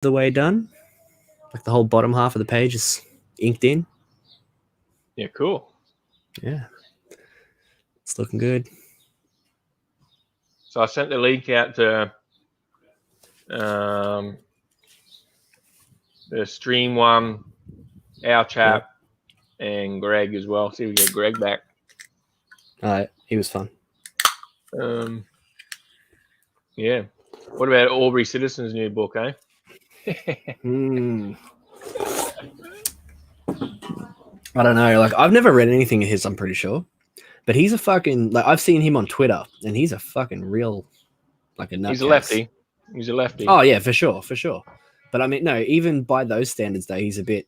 the way done. Like the whole bottom half of the page is inked in. Yeah, cool. Yeah. It's looking good. So I sent the link out to the stream one, our chap, and Greg as well. See if we get Greg back. He was fun. Yeah. What about Aubrey Sitterson's new book, eh? I don't know. Like, I've never read anything of his, I'm pretty sure. But he's a fucking... Like, I've seen him on Twitter, and he's a fucking real... Like, a nutcase. He's a lefty. He's a lefty. Oh, yeah, for sure, for sure. But, I mean, no, even by those standards, though, he's a bit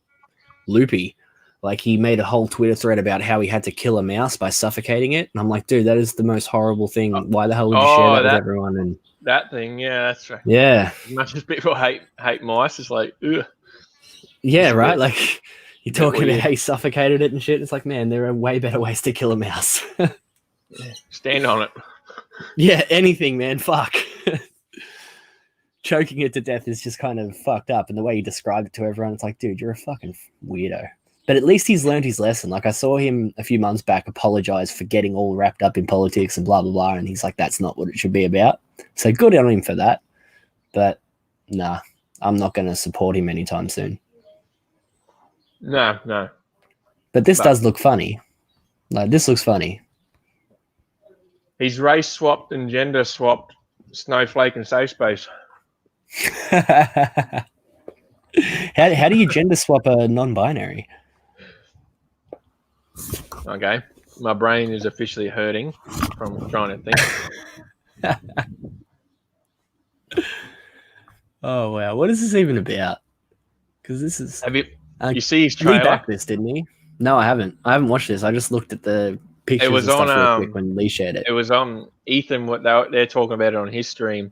loopy. Like, he made a whole Twitter thread about how he had to kill a mouse by suffocating it. And I'm like, dude, that is the most horrible thing. Why the hell would you share that with everyone? And that thing, yeah, that's right. Yeah. As much as people hate mice, it's like, ugh. Yeah, right? Like, you're talking about how he suffocated it and shit. It's like, man, there are way better ways to kill a mouse. Stand on it. Yeah, anything, man. Fuck. Choking it to death is just kind of fucked up. And the way he described it to everyone, it's like, dude, you're a fucking weirdo. But at least he's learned his lesson. Like, I saw him a few months back apologize for getting all wrapped up in politics and blah, blah, blah. And he's like, that's not what it should be about. So good on him for that. But, nah, I'm not going to support him anytime soon. No. But this does look funny. Like, this looks funny. He's race swapped and gender swapped Snowflake and Safe Space. How do you gender swap a non-binary? Okay. My brain is officially hurting from trying to think. Oh, wow. What is this even about? Because this is... Have you see his trailer? Lee backed this, didn't he? No, I haven't. I haven't watched this. I just looked at the pictures it was and stuff on, real quick when Lee shared it. It was on Ethan. What they're talking about it on his stream.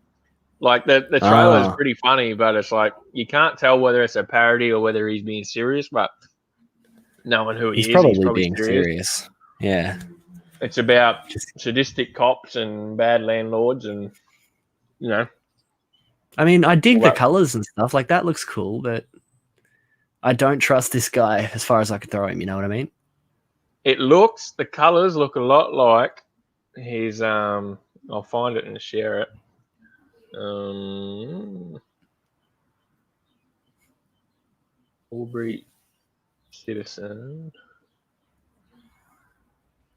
Like, the trailer is pretty funny, but it's like you can't tell whether it's a parody or whether he's being serious. But knowing who he is, probably he's probably being serious. Yeah. It's about sadistic cops and bad landlords, and you know. I mean, I dig the colors and stuff. Like, that looks cool, but I don't trust this guy as far as I could throw him. You know what I mean? The colors look a lot like his. I'll find it and share it. Aubrey Sitterson.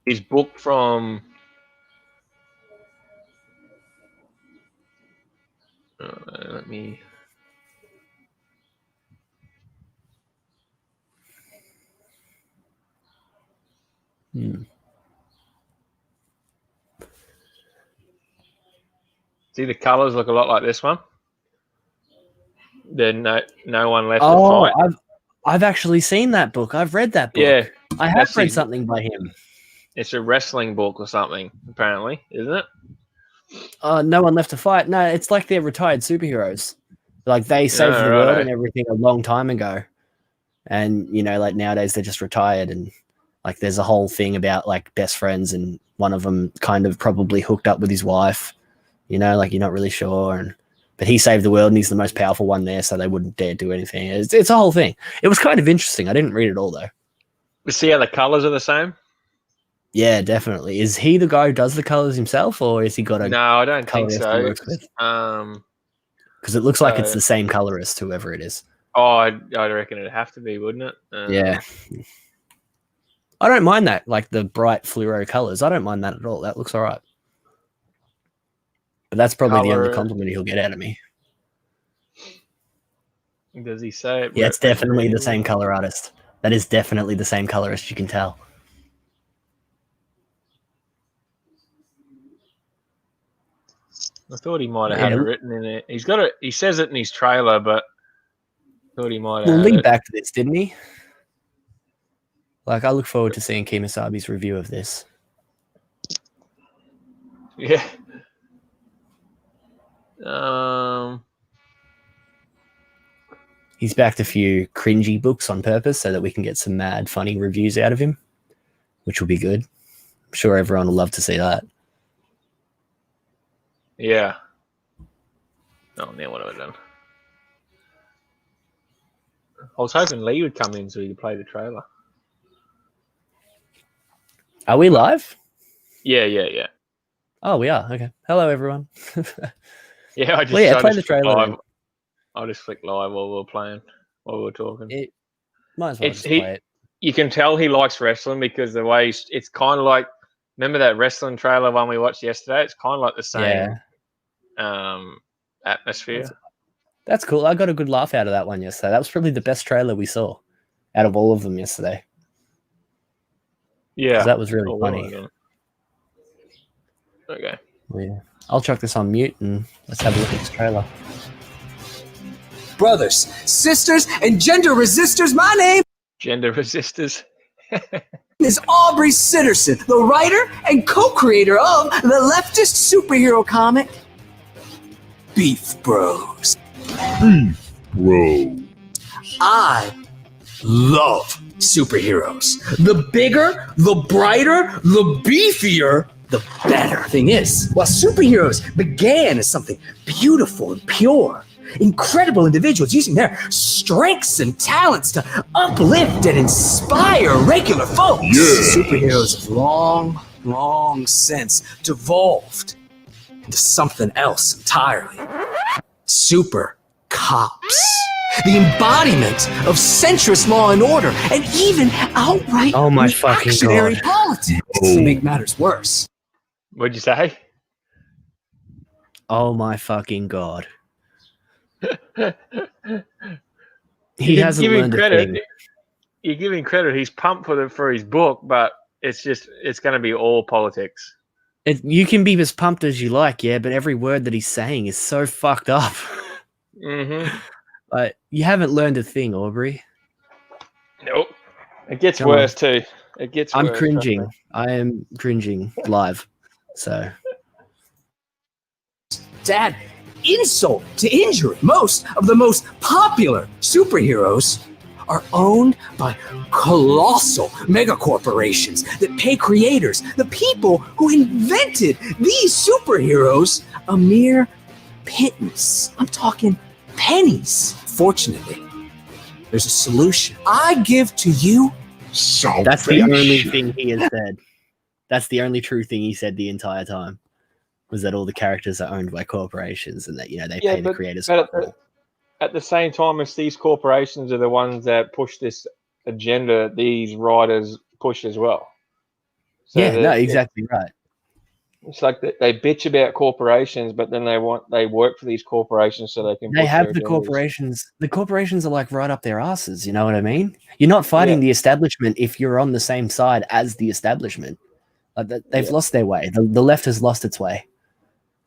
His book from let me see, the colors look a lot like this one. Then no one left to fight. I've actually seen that book. I've read that book. Yeah, I have read something by him. It's a wrestling book or something, apparently, isn't it? No one left to fight. No, it's like they're retired superheroes. Like, they saved the world and everything a long time ago. And, you know, like, nowadays they're just retired. And, like, there's a whole thing about, like, best friends, and one of them kind of probably hooked up with his wife. You know, like, you're not really sure. But he saved the world, and he's the most powerful one there, so they wouldn't dare do anything. It's a whole thing. It was kind of interesting. I didn't read it all, though. You see how the colors are the same? Yeah, definitely. Is he the guy who does the colors himself, or has he got a... No, I don't think so. Because it looks like it's the same colorist, whoever it is. Oh, I reckon it'd have to be, wouldn't it? Yeah. I don't mind that, like the bright fluoro colors. I don't mind that at all. That looks all right. But that's probably the only compliment he'll get out of me. Does he say it? Yeah, it's definitely the same color artist. That is definitely the same colorist, you can tell. I thought he might have had it written in it. He's got it. He says it in his trailer, but I thought he might have. Lee backed this, didn't he? Like, I look forward to seeing Kemosabe's review of this. Yeah. He's backed a few cringy books on purpose so that we can get some mad, funny reviews out of him, which will be good. I'm sure everyone will love to see that. Yeah. Oh, now what have I done? I was hoping Lee would come in so he could play the trailer. Are we live? Yeah. Oh, we are. Okay. Hello, everyone. Yeah, I just play the trailer. live. I just clicked live while we were playing, while we were talking. Might as well just play it. You can tell he likes wrestling because the way it's kind of like, remember that wrestling trailer one we watched yesterday? It's kind of like the same atmosphere. That's cool. I got a good laugh out of that one yesterday. That was probably the best trailer we saw out of all of them yesterday. Yeah. That was really funny. Okay. Yeah. I'll chuck this on mute and let's have a look at this trailer. Brothers, sisters, and gender resistors, my name Gender resistors. is Aubrey Sitterson, the writer and co-creator of the leftist superhero comic, Beef Bros. Beef Bro. I love superheroes. The bigger, the brighter, the beefier, the better. Thing is, while superheroes began as something beautiful and pure, incredible individuals using their strengths and talents to uplift and inspire regular folks, superheroes have long since devolved into something else entirely. Super cops. The embodiment of centrist law and order, and even outright reactionary politics to make matters worse. What'd you say? Oh my fucking God. He hasn't learned a thing. You give him credit. He's pumped for his book, but it's going to be all politics. You can be as pumped as you like, yeah, but every word that he's saying is so fucked up. Mm-hmm. You haven't learned a thing, Aubrey. Nope. It gets worse too. It gets. I'm cringing. I am cringing live. So. Dad. Insult to injury. Most of the most popular superheroes are owned by colossal megacorporations that pay creators, the people who invented these superheroes, a mere pittance. I'm talking pennies. Fortunately, there's a solution. I give to you salvation. That's the only thing he has said. That's the only true thing he said the entire time. Was that all the characters are owned by corporations and that, they pay the creators. But at the same time as these corporations are the ones that push this agenda, these writers push as well. So exactly right. It's like they bitch about corporations, but then they work for these corporations so they can. They have the corporations. The corporations are like right up their asses. You know what I mean? You're not fighting the establishment if you're on the same side as the establishment. They've lost their way. The left has lost its way.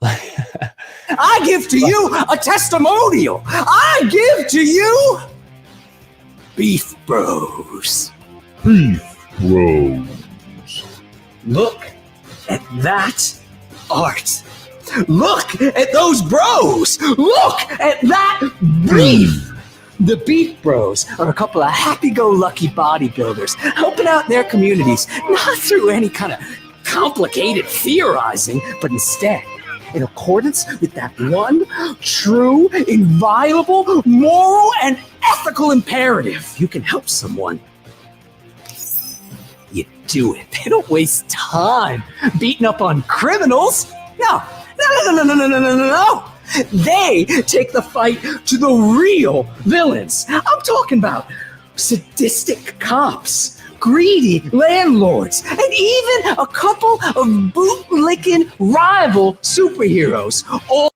I give to you a testimonial. I give to you Beef Bros. Beef Bros. Look at that art. Look at those bros. Look at that beef. The Beef Bros are a couple of happy-go-lucky bodybuilders helping out their communities, not through any kind of complicated theorizing, but instead in accordance with that one true, inviolable, moral, and ethical imperative. You can help someone. You do it. They don't waste time beating up on criminals. No. They take the fight to the real villains. I'm talking about sadistic cops, greedy landlords, and even a couple of boot-licking rival superheroes. All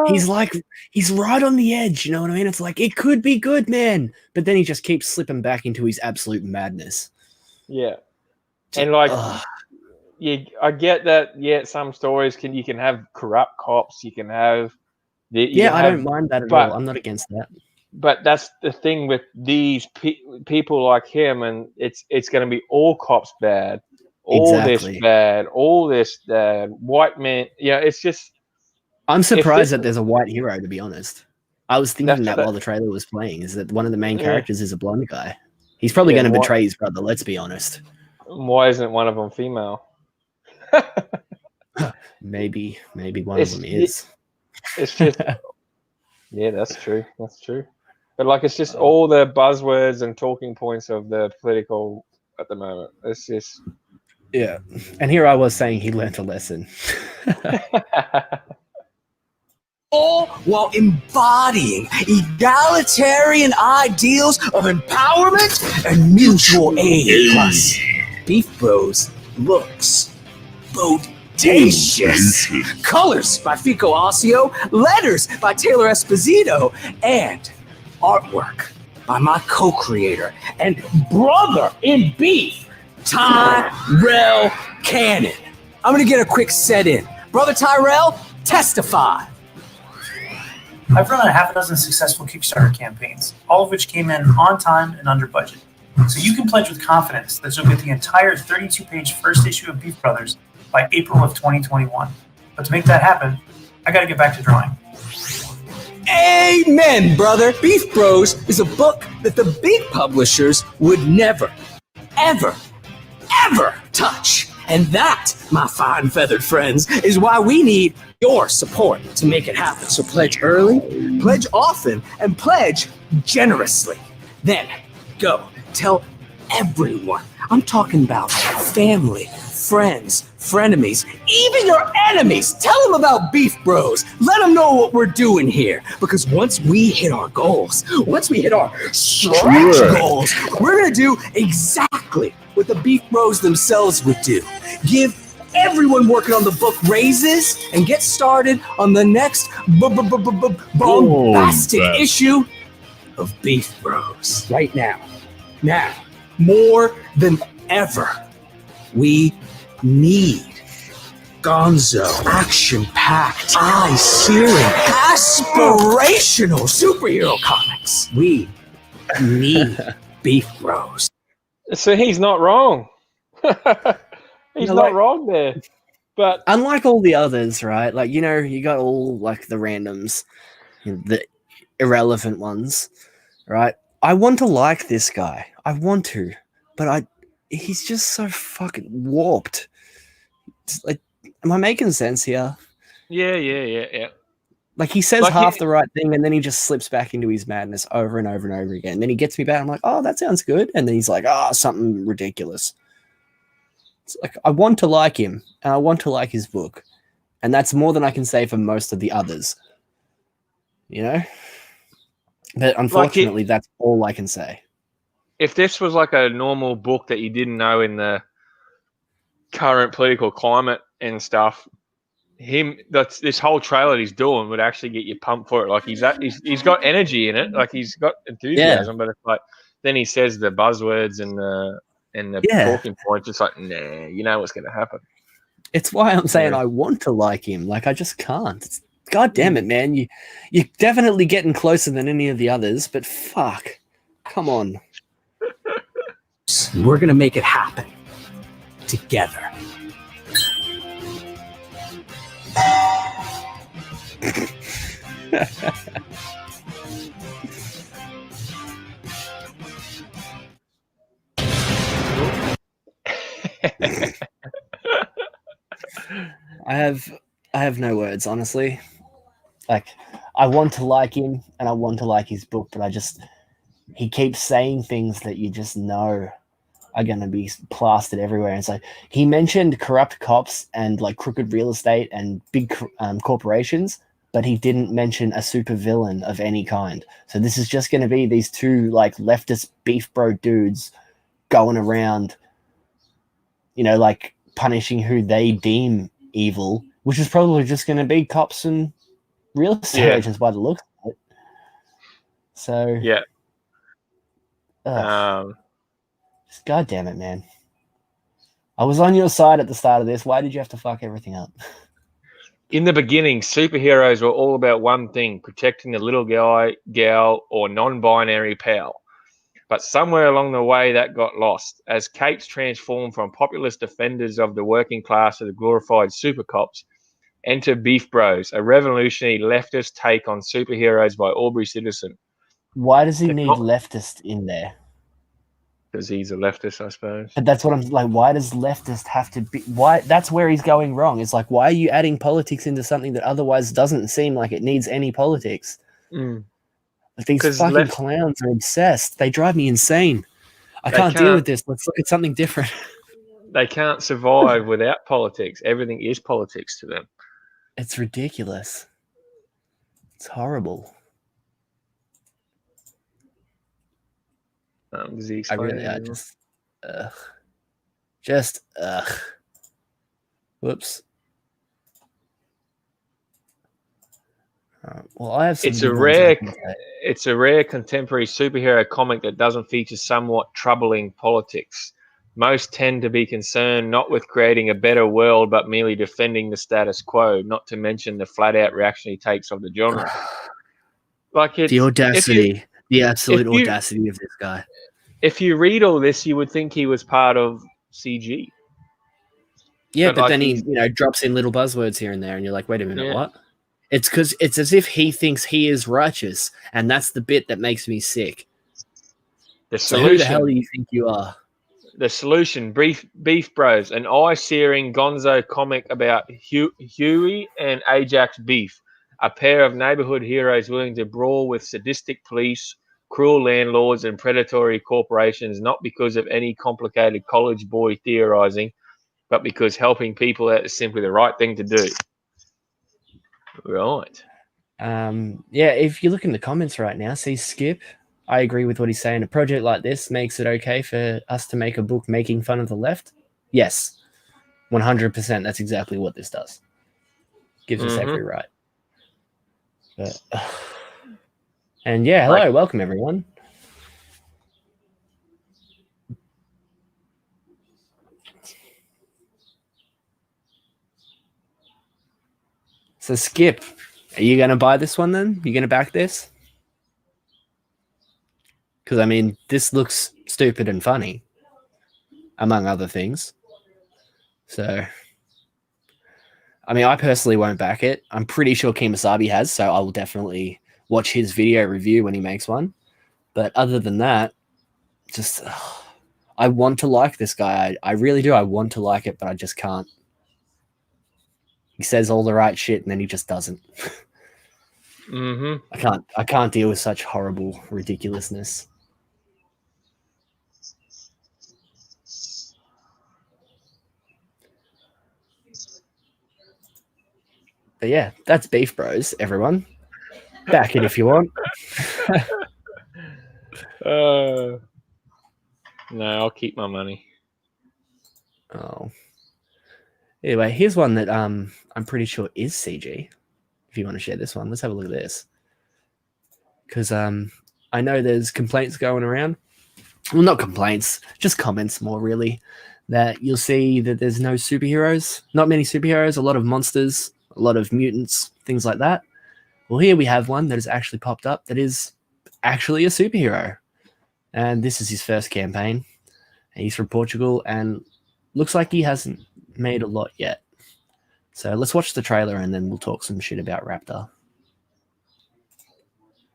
he's right on the edge, you know what I mean? It's like, it could be good, man. But then he just keeps slipping back into his absolute madness. Yeah. And I get that, some stories you can have corrupt cops, you can have... I don't mind that at all. I'm not against that. But that's the thing with these people like him, and it's going to be all cops bad, this bad, all this bad, white man. Yeah, it's just... I'm surprised that there's a white hero, to be honest. I was thinking that while the trailer was playing, is that one of the main characters is a blonde guy. He's probably going to betray his brother, let's be honest. Why isn't one of them female? Maybe one of them is. It's just yeah, that's true. That's true. But like, it's just all the buzzwords and talking points of the political at the moment. It's just yeah. And here I was saying he learnt a lesson. All while embodying egalitarian ideals of empowerment and mutual aid. Plus, Beef Bros looks bodacious. Colors by Fico Ossio, letters by Taylor Esposito, and artwork by my co-creator and brother in beef, Tyrell Cannon. I'm gonna get a quick set in. Brother Tyrell, testify. I've run a half a dozen successful Kickstarter campaigns, all of which came in on time and under budget. So you can pledge with confidence that you'll get the entire 32-page first issue of Beef Brothers by April of 2021. But to make that happen, I gotta get back to drawing. Amen, brother. Beef Bros is a book that the big publishers would never, ever, ever touch. And that, my fine feathered friends, is why we need your support to make it happen. So pledge early, pledge often, and pledge generously. Then go tell everyone. I'm talking about family, friends, frenemies, even your enemies. Tell them about Beef Bros. Let them know what we're doing here. Because once we hit our goals, once we hit our stretch goals, we're going to do exactly what the Beef Bros themselves would do. Give everyone working on the book raises and get started on the next bombastic issue of Beef Bros. Right now. Now, more than ever, we need gonzo, action-packed, eye-searing, aspirational superhero comics. We need Beef Bros. So he's not wrong. He's not wrong there. But unlike all the others, right? Like, you got all like the randoms, the irrelevant ones, right? I want to like this guy. I want to, but he's just so fucking warped. It's like, am I making sense here? Yeah. Like, he says half the right thing, and then he just slips back into his madness over and over and over again. And then he gets me back. I'm like, oh, that sounds good. And then he's like, something ridiculous. It's like, I want to like him, and I want to like his book. And that's more than I can say for most of the others. But unfortunately, that's all I can say. If this was like a normal book that you didn't know in the current political climate and stuff, this whole trailer he's doing would actually get you pumped for it. Like, he's got energy in it, like he's got enthusiasm, but it's like then he says the buzzwords and the talking points. It's like, nah, you know what's going to happen. It's why I'm saying I want to like him. Like, I just can't. God damn it, man! You're definitely getting closer than any of the others, but fuck, come on. We're gonna make it happen together. I have no words, honestly. Like, I want to like him and I want to like his book, but he keeps saying things that you just know are going to be plastered everywhere. And so he mentioned corrupt cops and like crooked real estate and big corporations, but he didn't mention a super villain of any kind. So this is just going to be these two like leftist beef bro dudes going around, like punishing who they deem evil, which is probably just going to be cops and real estate agents by the looks of it. So just God damn it, man. I was on your side at the start of this. Why did you have to fuck everything up? In the beginning, superheroes were all about one thing: protecting the little guy, gal, or non-binary pal. But somewhere along the way, that got lost. As capes transformed from populist defenders of the working class to the glorified super cops, enter Beef Bros, a revolutionary leftist take on superheroes by Aubrey Sitterson. Why does he need leftist in there? Because he's a leftist, I suppose. But that's what I'm like. Why does leftist have to be? Why? That's where he's going wrong. It's like, why are you adding politics into something that otherwise doesn't seem like it needs any politics? Mm. Like these fucking clowns are obsessed. They drive me insane. I can't deal with this. Let's look at something different. They can't survive without politics. Everything is politics to them. It's ridiculous. It's horrible. Does he explain Whoops. Well, I have some. It's a rare contemporary superhero comic that doesn't feature somewhat troubling politics. Most tend to be concerned not with creating a better world, but merely defending the status quo. Not to mention the flat-out reactionary takes of the genre. Like the audacity, the absolute audacity of this guy. If you read all this, you would think he was part of CG. Yeah, but then he, drops in little buzzwords here and there, and you're like, wait a minute, what? It's because it's as if he thinks he is righteous, and that's the bit that makes me sick. So who the hell do you think you are? The solution, Beef Bros, an eye-searing gonzo comic about Huey and Ajax Beef, a pair of neighborhood heroes willing to brawl with sadistic police, cruel landlords, and predatory corporations, not because of any complicated college boy theorizing, but because helping people out is simply the right thing to do. Right. Yeah, if you look in the comments right now, see Skip, I agree with what he's saying. A project like this makes it okay for us to make a book making fun of the left. Yes, 100%. That's exactly what this does. Gives us every right. But, and yeah, hello, welcome everyone. So Skip, are you going to buy this one then? You going to back this? Because, I mean, this looks stupid and funny, among other things. So, I mean, I personally won't back it. I'm pretty sure Kemosabe has, so I will definitely watch his video review when he makes one. But other than that, just, I want to like this guy. I really do. I want to like it, but I just can't. He says all the right shit, and then he just doesn't. I can't deal with such horrible ridiculousness. But yeah, that's Beef Bros, everyone. Back it if you want. No, I'll keep my money. Oh. Anyway, here's one that I'm pretty sure is CG. If you want to share this one, let's have a look at this. Because I know there's complaints going around. Well, not complaints, just comments more really. That you'll see that there's no superheroes. Not many superheroes, a lot of monsters, a lot of mutants, things like that. Well, here we have one that has actually popped up that is actually a superhero. And this is his first campaign. He's from Portugal and looks like he hasn't made a lot yet. So let's watch the trailer and then we'll talk some shit about Raptor.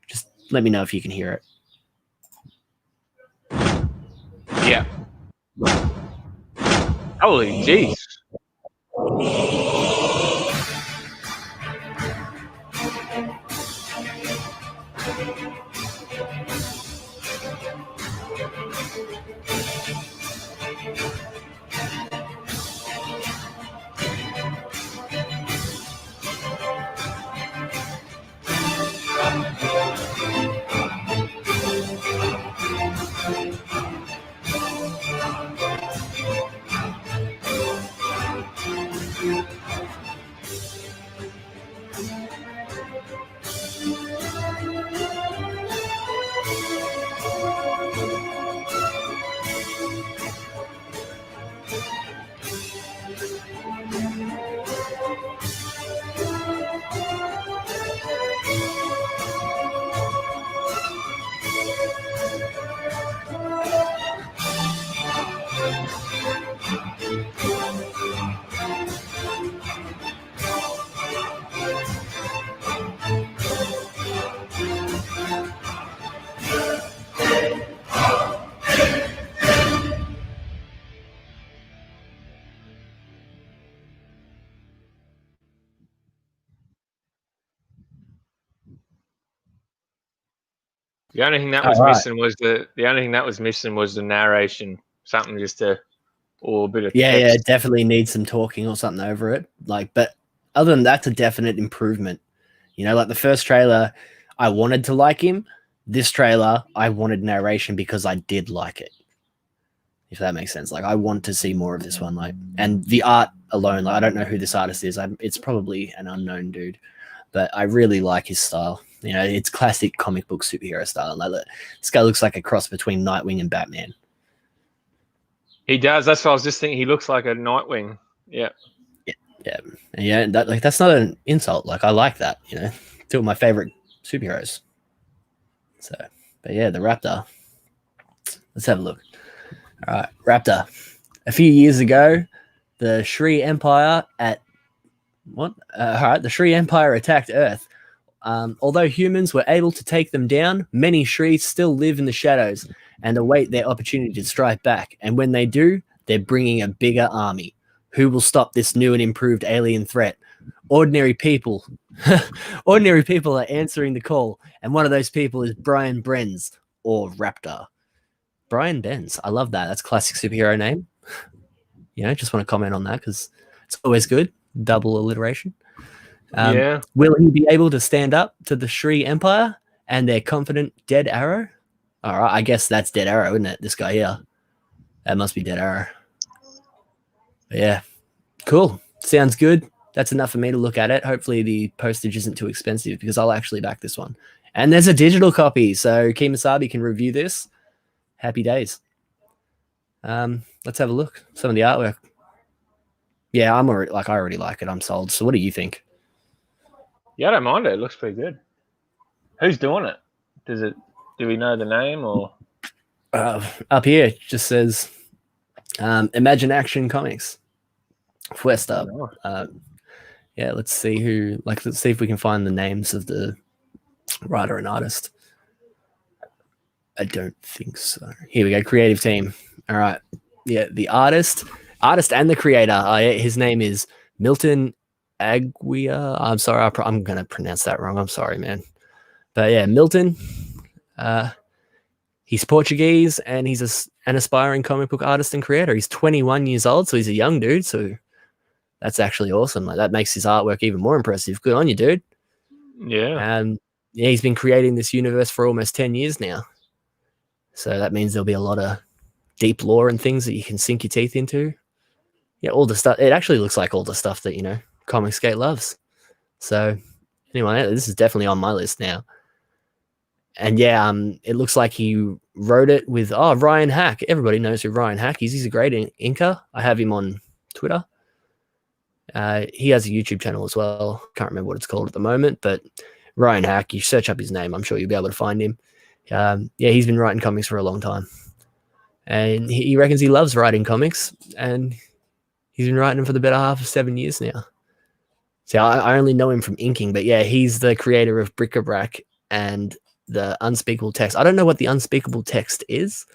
Just let me know if you can hear it. Yeah. Holy jeez. The only thing that was missing was the narration. Something just or a bit of Yeah, text. yeah, it definitely needs some talking or something over it. Like, but other than that, it's a definite improvement. You know, like the first trailer, I wanted to like him. This trailer, I wanted narration because I did like it. If that makes sense. Like, I want to see more of this one. Like, and the art alone, like, I don't know who this artist is. It's probably an unknown dude, but I really like his style. You know, it's classic comic book superhero style. Like, this guy looks like a cross between Nightwing and Batman. He does. That's what I was just thinking. He looks like a Nightwing. Yeah. Yeah. That's not an insult. Like, I like that. You know, two of my favorite superheroes. So, but yeah, the Raptor. Let's have a look. All right, Raptor. A few years ago, the Shree Empire the Shree Empire attacked Earth. Although humans were able to take them down, many Shrees still live in the shadows and await their opportunity to strike back. And when they do, they're bringing a bigger army. Who will stop this new and improved alien threat? Ordinary people. Ordinary people are answering the call, and one of those people is Brian Brenz, or Raptor. Brian Benz. I love that. That's a classic superhero name. You know, just want to comment on that because it's always good. Double alliteration. Yeah. Will he be able to stand up to the Shree Empire and their confident Dead Arrow? All right, I guess that's Dead Arrow, isn't it? This guy here. That must be Dead Arrow. But yeah, cool. Sounds good. That's enough for me to look at it. Hopefully the postage isn't too expensive because I'll actually back this one. And there's a digital copy, so Kemosabe can review this. Happy days. Let's have a look. Some of the artwork. Yeah, I already like it. I'm sold. So what do you think? Yeah, I don't mind it. It looks pretty good. Who's doing it? Do we know the name or? Up here it just says Imagine Action Comics. First up. Yeah, let's see if we can find the names of the writer and artist. I don't think so. Here we go. Creative team. All right. Yeah, the artist and the creator. His name is Milton Aguia. I'm sorry. I'm going to pronounce that wrong. I'm sorry, man. But yeah, Milton. He's Portuguese and he's an aspiring comic book artist and creator. He's 21 years old, so he's a young dude. So that's actually awesome. Like, that makes his artwork even more impressive. Good on you, dude. Yeah. Yeah, he's been creating this universe for almost 10 years now. So that means there'll be a lot of deep lore and things that you can sink your teeth into. Yeah, all the stuff. It actually looks like all the stuff that, ComicsMATE loves. So anyway, this is definitely on my list now. And yeah, it looks like he wrote it with Ryan Hack. Everybody knows who Ryan Hack is. He's a great inker. I have him on Twitter. He has a YouTube channel as well. Can't remember what it's called at the moment, but Ryan Hack, you search up his name, I'm sure you'll be able to find him. Yeah, he's been writing comics for a long time. And he reckons he loves writing comics, and he's been writing them for the better half of 7 years now. So I only know him from inking, but yeah, he's the creator of Bric-a-Brac and the Unspeakable Text. I don't know what the Unspeakable Text is,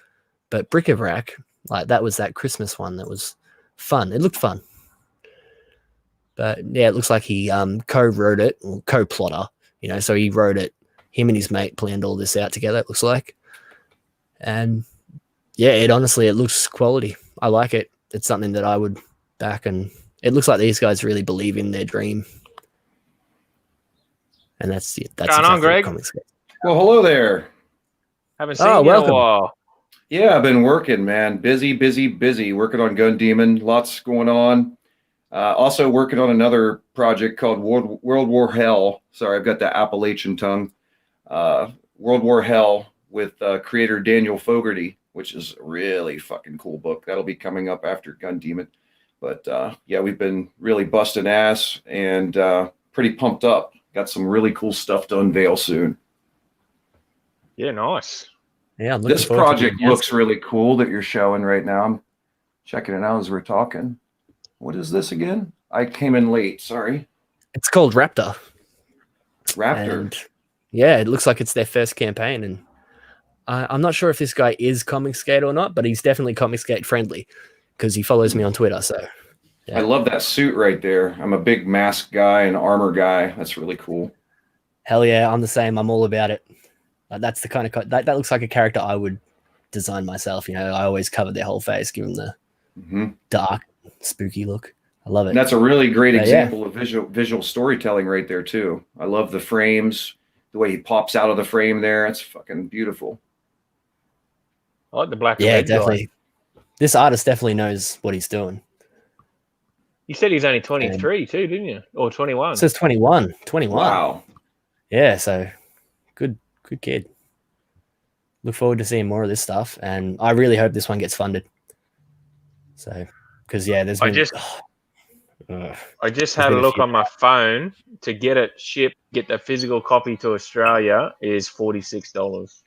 but Bric-a-Brac, like, that was that Christmas one that was fun. It looked fun. But yeah, it looks like he co-wrote it, or co-plotter, so he wrote it. Him and his mate planned all this out together, it looks like. And yeah, it looks quality. I like it. It's something that I would back, and it looks like these guys really believe in their dream. And that's Going on, Greg? Well, hello there. Haven't seen you in a while. Yeah, I've been working, man. Busy, working on Gun Demon. Lots going on. Also working on another project called World War Hell. Sorry, I've got the Appalachian tongue. World War Hell with creator Daniel Fogarty, which is a really fucking cool book. That'll be coming up after Gun Demon. But yeah, we've been really busting ass and pretty pumped up. Got some really cool stuff to unveil soon. Yeah, nice. Yeah, this project looks really cool that you're showing right now. I'm checking it out as we're talking. What is this again? I came in late. Sorry. It's called Raptor. And, yeah, it looks like it's their first campaign, and I'm not sure if this guy is ComicsMATE or not, but he's definitely ComicsMATE friendly because he follows me on Twitter. So yeah. I love that suit right there. I'm a big mask guy and armor guy. That's really cool. Hell yeah, I'm the same. I'm all about it. That's the kind of that looks like a character I would design myself. You know, I always cover their whole face, give them the dark, spooky look. I love it. And that's a really great example of visual storytelling right there too. I love the frames, the way he pops out of the frame there. It's fucking beautiful. I like the black. Yeah, definitely. This artist definitely knows what he's doing. You said he's only 23 too, didn't you? Or 21? It says 21. 21. Wow. Yeah, so good kid. Look forward to seeing more of this stuff, and I really hope this one gets funded. So, because there's been, I just had a look on my phone to get it shipped. Get the physical copy to Australia is $46.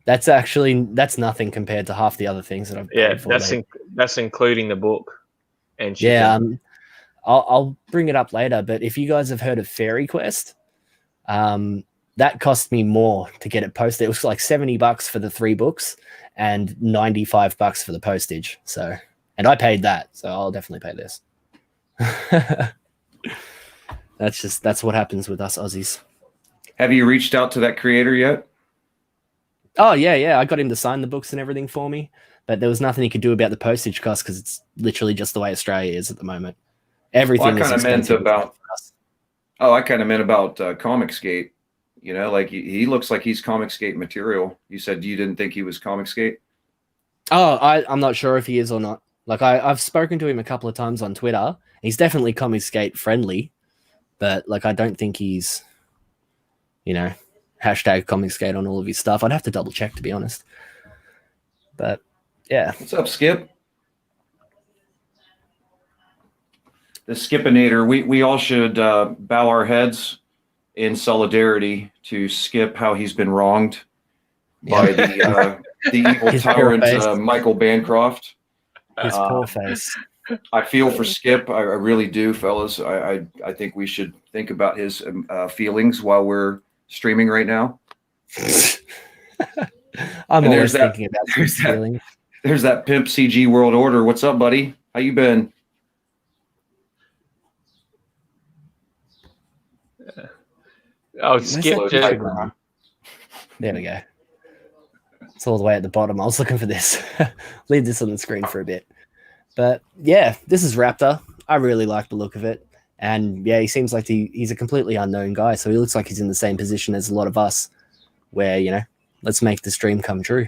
That's nothing compared to half the other things that I've paid for. That's including the book and shipping. Yeah. I'll bring it up later, but if you guys have heard of Fairy Quest, that cost me more to get it posted. It was like $70 for the 3 books and $95 for the postage. So, and I paid that, so I'll definitely pay this. That's what happens with us Aussies. Have you reached out to that creator yet? Oh yeah. I got him to sign the books and everything for me, but there was nothing he could do about the postage cost because it's literally just the way Australia is at the moment. Everything. Well, I kind of meant about. Oh, I kind of meant about ComicsMATE. You know, like he looks like he's ComicsMATE material. You said you didn't think he was ComicsMATE. Oh, I'm not sure if he is or not. Like I've spoken to him a couple of times on Twitter. He's definitely ComicsMATE friendly, but like I don't think he's, hashtag ComicsMATE on all of his stuff. I'd have to double check to be honest. But yeah. What's up, Skip? The Skipinator. We all should bow our heads in solidarity to Skip how he's been wronged by the evil tyrant Michael Bancroft. His poor face. I feel for Skip. I really do, fellas. I think we should think about his feelings while we're streaming right now. I'm always thinking about his feelings. There's that pimp CG World Order. What's up, buddy? How you been? Oh, Skip. There we go. It's all the way at the bottom. I was looking for this. Leave this on the screen for a bit. But yeah, this is Raptor. I really like the look of it. And yeah, he seems like he's a completely unknown guy. So he looks like he's in the same position as a lot of us where, let's make this dream come true.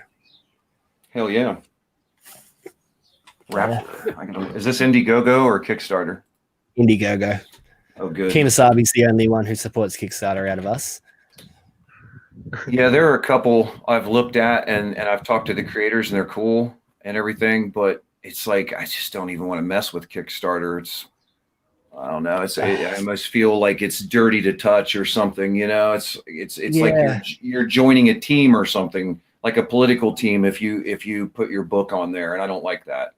Hell yeah. Raptor. Yeah. Is this Indiegogo or Kickstarter? Indiegogo. Oh, good. Kemosabi's the only one who supports Kickstarter out of us. Yeah, there are a couple I've looked at and I've talked to the creators and they're cool and everything, but it's like I just don't even want to mess with Kickstarter. I don't know. I almost feel like it's dirty to touch or something. It's like you're joining a team or something, like a political team. If you put your book on there, and I don't like that.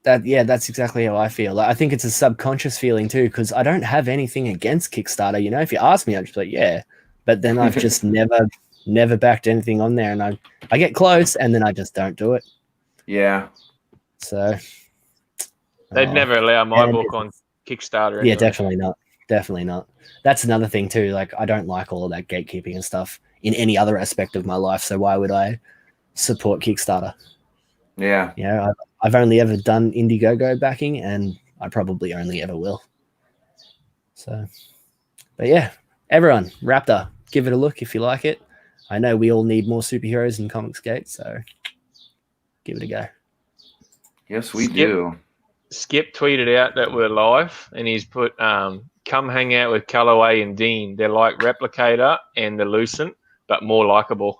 That's exactly how I feel. Like, I think it's a subconscious feeling too, because I don't have anything against Kickstarter. If you ask me, I'd just be like, yeah, but then I've just never backed anything on there, and I get close, and then I just don't do it. Yeah. So they'd never allow my book on Kickstarter. Anyway. Yeah, definitely not. That's another thing too. Like I don't like all of that gatekeeping and stuff in any other aspect of my life. So why would I support Kickstarter? Yeah. I've only ever done Indiegogo backing, and I probably only ever will. So, but yeah, everyone, Raptor, give it a look if you like it. I know we all need more superheroes in ComicsMATE, so give it a go. Yes, we do. Skip tweeted out that we're live, and he's put, come hang out with Calloway and Dean. They're like Replicator and the Lucent, but more likable.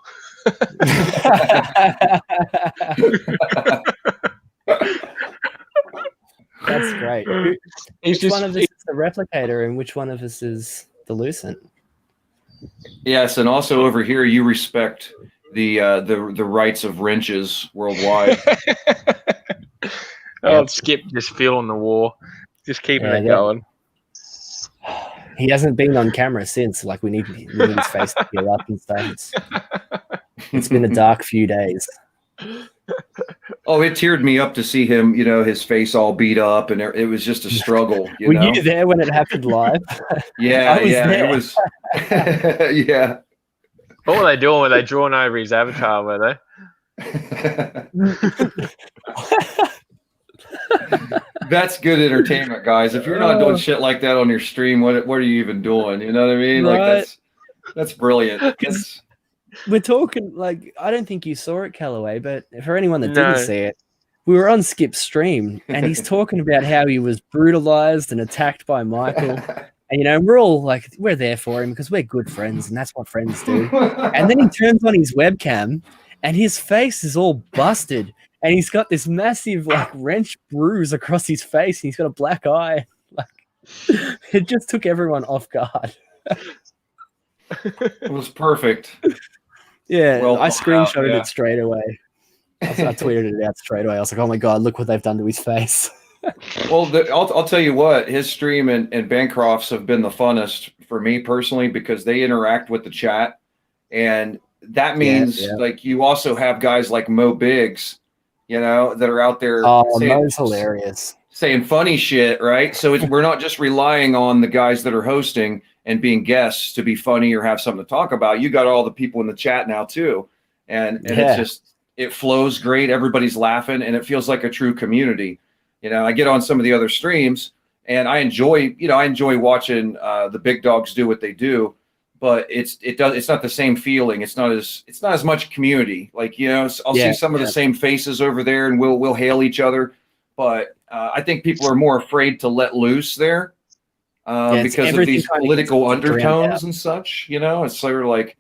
That's great. Which one of us is the Replicator and which one of us is the Lucent? Yes, and also over here, you respect the rights of wrenches worldwide. Skip just feeling the war, just keeping it going. He hasn't been on camera since. Like we need his face to heal up and stuff. It's been a dark few days. Oh, it teared me up to see him, his face all beat up, and it was just a struggle. Were you there when it happened live? Yeah, it was. Yeah. What were they doing? Were they drawing over his avatar? Were they? That's good entertainment, guys. If you're not doing shit like that on your stream, what are you even doing? You know what I mean? Right. Like that's brilliant. We're talking like I don't think you saw it, Callaway, but for anyone that No. didn't see it, we were on Skip's stream and he's talking about how he was brutalized and attacked by Michael. And you know, we're all like, we're there for him because we're good friends and that's what friends do. And then he turns on his webcam and his face is all busted. And he's got this massive like wrench bruise across his face and he's got a black eye. Like it just took everyone off guard. It was perfect. Yeah, Well I screenshotted out, it straight away. I tweeted it out straight away. I was like, oh my God, look what they've done to his face. Well, I'll tell you what, his stream and Bancroft's have been the funnest for me personally because they interact with the chat. And that means like you also have guys like Mo Biggs, you know, that are out there Mo's hilarious. saying funny shit, right? So we're not just relying on the guys that are hosting and being guests to be funny or have something to talk about. You got all the people in the chat now too. And it's just, it flows great. Everybody's laughing and it feels like a true community. You know, I get on some of the other streams and I enjoy watching the big dogs do what they do, but it's not the same feeling. It's not as much community. Like, you know, I'll see some of the same faces over there and we'll hail each other. But I think people are more afraid to let loose there because of these political undertones and such. You know, it's sort of like,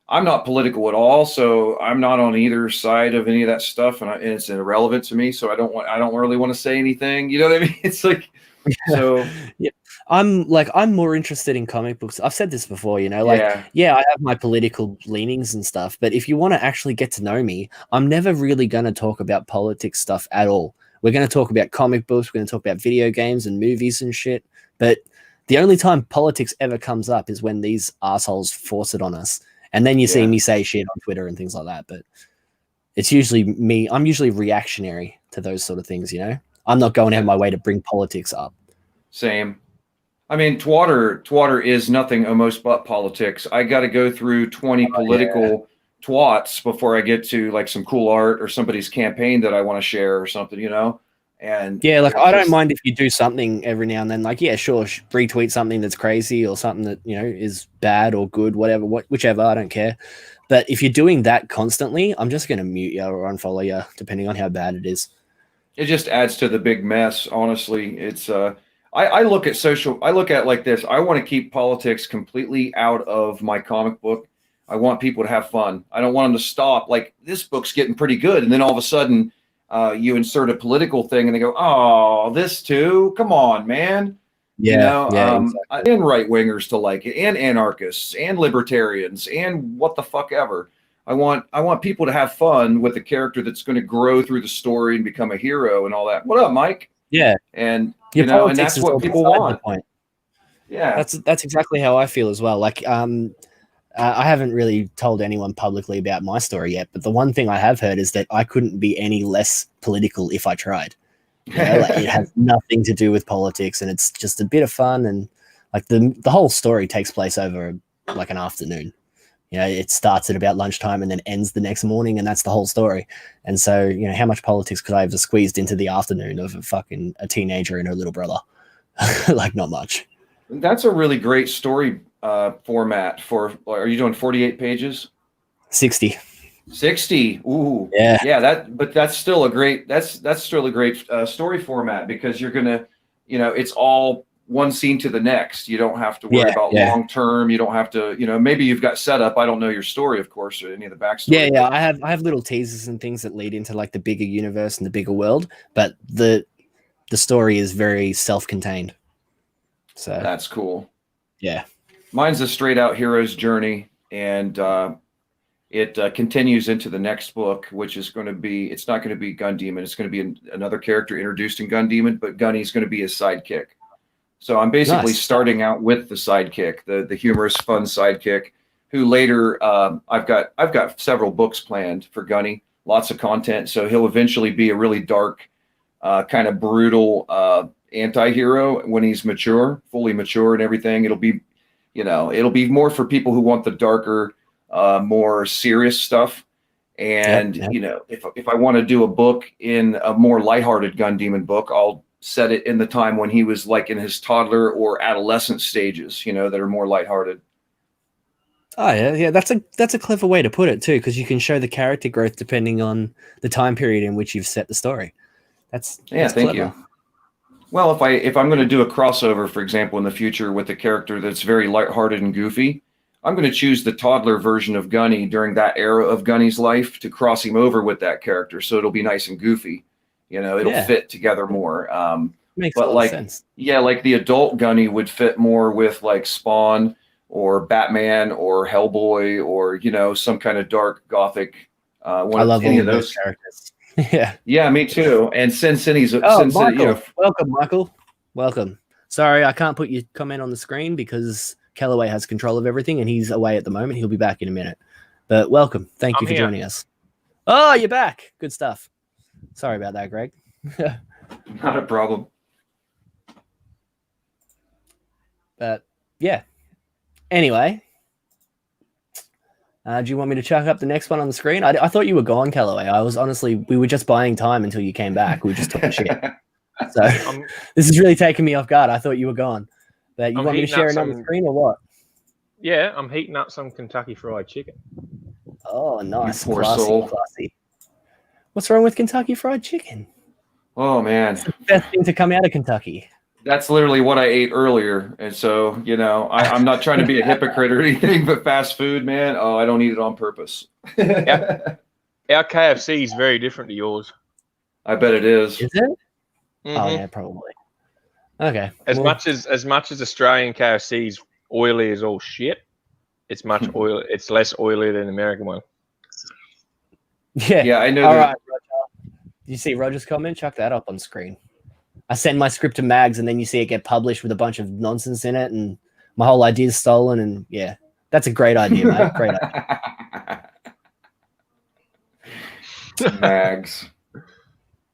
I'm not political at all, so I'm not on either side of any of that stuff, and it's irrelevant to me. So I don't really want to say anything. You know what I mean? It's like, so yeah. I'm more interested in comic books. I've said this before, you know, like, I have my political leanings and stuff, but if you want to actually get to know me, I'm never really going to talk about politics stuff at all. We're going to talk about comic books. We're going to talk about video games and movies and shit. But the only time politics ever comes up is when these assholes force it on us. And then you see me say shit on Twitter and things like that. But it's usually me. I'm usually reactionary to those sort of things, you know? I'm not going out of my way to bring politics up. Same. I mean, twatter is nothing almost but politics. I got to go through 20 political twats before I get to like some cool art or somebody's campaign that I want to share or something, you know? And yeah, like I don't mind if you do something every now and then, like, yeah, sure, retweet something that's crazy or something that, you know, is bad or good, whatever, whichever, I don't care. But if you're doing that constantly, I'm just going to mute you or unfollow you, depending on how bad it is. It just adds to the big mess. Honestly, it's I look at it like this. I want to keep politics completely out of my comic book. I want people to have fun. I don't want them to stop. Like, this book's getting pretty good, and then all of a sudden, you insert a political thing and they go, oh, this too? Come on, man. Yeah. You know, Exactly. And right wingers to like it, and anarchists and libertarians and what the fuck ever. I want people to have fun with a character that's going to grow through the story and become a hero and all that. What up, Mike? Yeah. And you know, and that's what people want. Yeah. That's exactly how I feel as well. Like, I haven't really told anyone publicly about my story yet, but the one thing I have heard is that I couldn't be any less political if I tried. You know, like, it has nothing to do with politics, and it's just a bit of fun. And like the whole story takes place over like an afternoon. You know, it starts at about lunchtime and then ends the next morning, and that's the whole story. And so, you know, how much politics could I have squeezed into the afternoon of a teenager and her little brother? Like, not much. That's a really great story format for. Are you doing 48 pages? 60. 60. Ooh. Yeah. But that's still a great. That's still a great story format because you're gonna, you know, it's all one scene to the next. You don't have to worry about long term. You don't have to, you know, maybe you've got setup. I don't know your story, of course, or any of the backstory. Yeah. I have little teasers and things that lead into like the bigger universe and the bigger world, but the story is very self-contained. So that's cool. Yeah. Mine's a straight out hero's journey, and it continues into the next book, which is going to be, it's not going to be Gun Demon. It's going to be another character introduced in Gun Demon, but Gunny's going to be his sidekick. So I'm basically starting out with the sidekick, the humorous, fun sidekick, who later I've got several books planned for Gunny, lots of content. So he'll eventually be a really dark, kind of brutal anti-hero when he's mature, fully mature and everything. It'll be, you know, it'll be more for people who want the darker, more serious stuff. And Yep. you know, if I want to do a book in a more lighthearted Gun Demon book, I'll set it in the time when he was like in his toddler or adolescent stages, you know, that are more lighthearted. Oh yeah. That's a clever way to put it too, because you can show the character growth depending on the time period in which you've set the story. That's Thank clever. you. Well, if I'm going to do a crossover, for example, in the future with a character that's very lighthearted and goofy, I'm going to choose the toddler version of Gunny during that era of Gunny's life to cross him over with that character, so it'll be nice and goofy. You know, it'll fit together more. Makes but a lot like, of sense. yeah, like the adult Gunny would fit more with like Spawn or Batman or Hellboy or, you know, some kind of dark gothic. I love any of those characters. Yeah, me too. And Sin City's Michael. you know, Welcome, Michael. Welcome. Sorry, I can't put your comment on the screen because Callaway has control of everything and he's away at the moment. He'll be back in a minute. But welcome. Thank you for joining us. Oh, you're back. Good stuff. Sorry about that, Greg. Not a problem. But yeah. Anyway. Do you want me to chuck up the next one on the screen? I thought you were gone, Callaway. We were just buying time until you came back. We were just talking shit. So this is really taking me off guard. I thought you were gone. But you want me to share another screen or what? Yeah, I'm heating up some Kentucky Fried Chicken. Oh, nice. You poor soul. Classy. What's wrong with Kentucky Fried Chicken? Oh, man. It's the best thing to come out of Kentucky. That's literally what I ate earlier. And so, you know, I'm not trying to be a hypocrite or anything, but fast food, man, I don't eat it on purpose. Our KFC is very different to yours. I bet it is. Is it? Mm-hmm. Oh, yeah, probably. Okay. As much as Australian KFC is oily as all shit, it's much oil. It's less oily than the American one. Yeah. I know. All right, Roger. You see Roger's comment? Chuck that up on screen. I send my script to Mags, and then you see it get published with a bunch of nonsense in it, and my whole idea is stolen. And yeah, that's a great idea, mate. Great idea. Mags.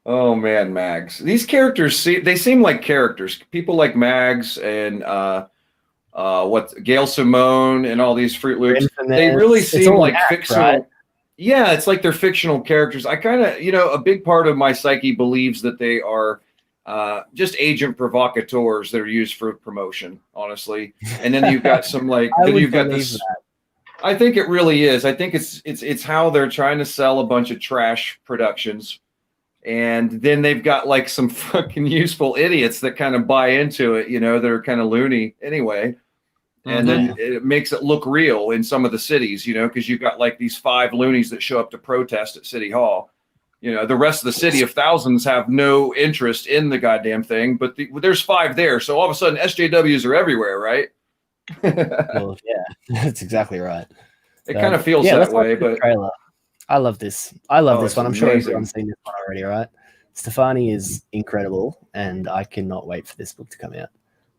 Oh man, Mags. These characters they seem like characters. People like Mags and Gail Simone and all these Fruit Loops. They really seem like fictional. Right? Yeah, it's like they're fictional characters. I kind of, you know, a big part of my psyche believes that they are just agent provocateurs that are used for promotion, honestly. And then you've got some like then you've got this. That. I think it really is. I think it's how they're trying to sell a bunch of trash productions. And then they've got like some fucking useful idiots that kind of buy into it, you know, they're kind of loony anyway. And then it makes it look real in some of the cities, you know, because you've got like these 5 loonies that show up to protest at City Hall. You know, the rest of the city of thousands have no interest in the goddamn thing, but there's 5 there. So all of a sudden SJWs are everywhere, right? Well, yeah, that's exactly right. It kind of feels that way, but trailer. I love this. I love this one. I'm sure everyone's seen this one already, right? Stefani is incredible, and I cannot wait for this book to come out.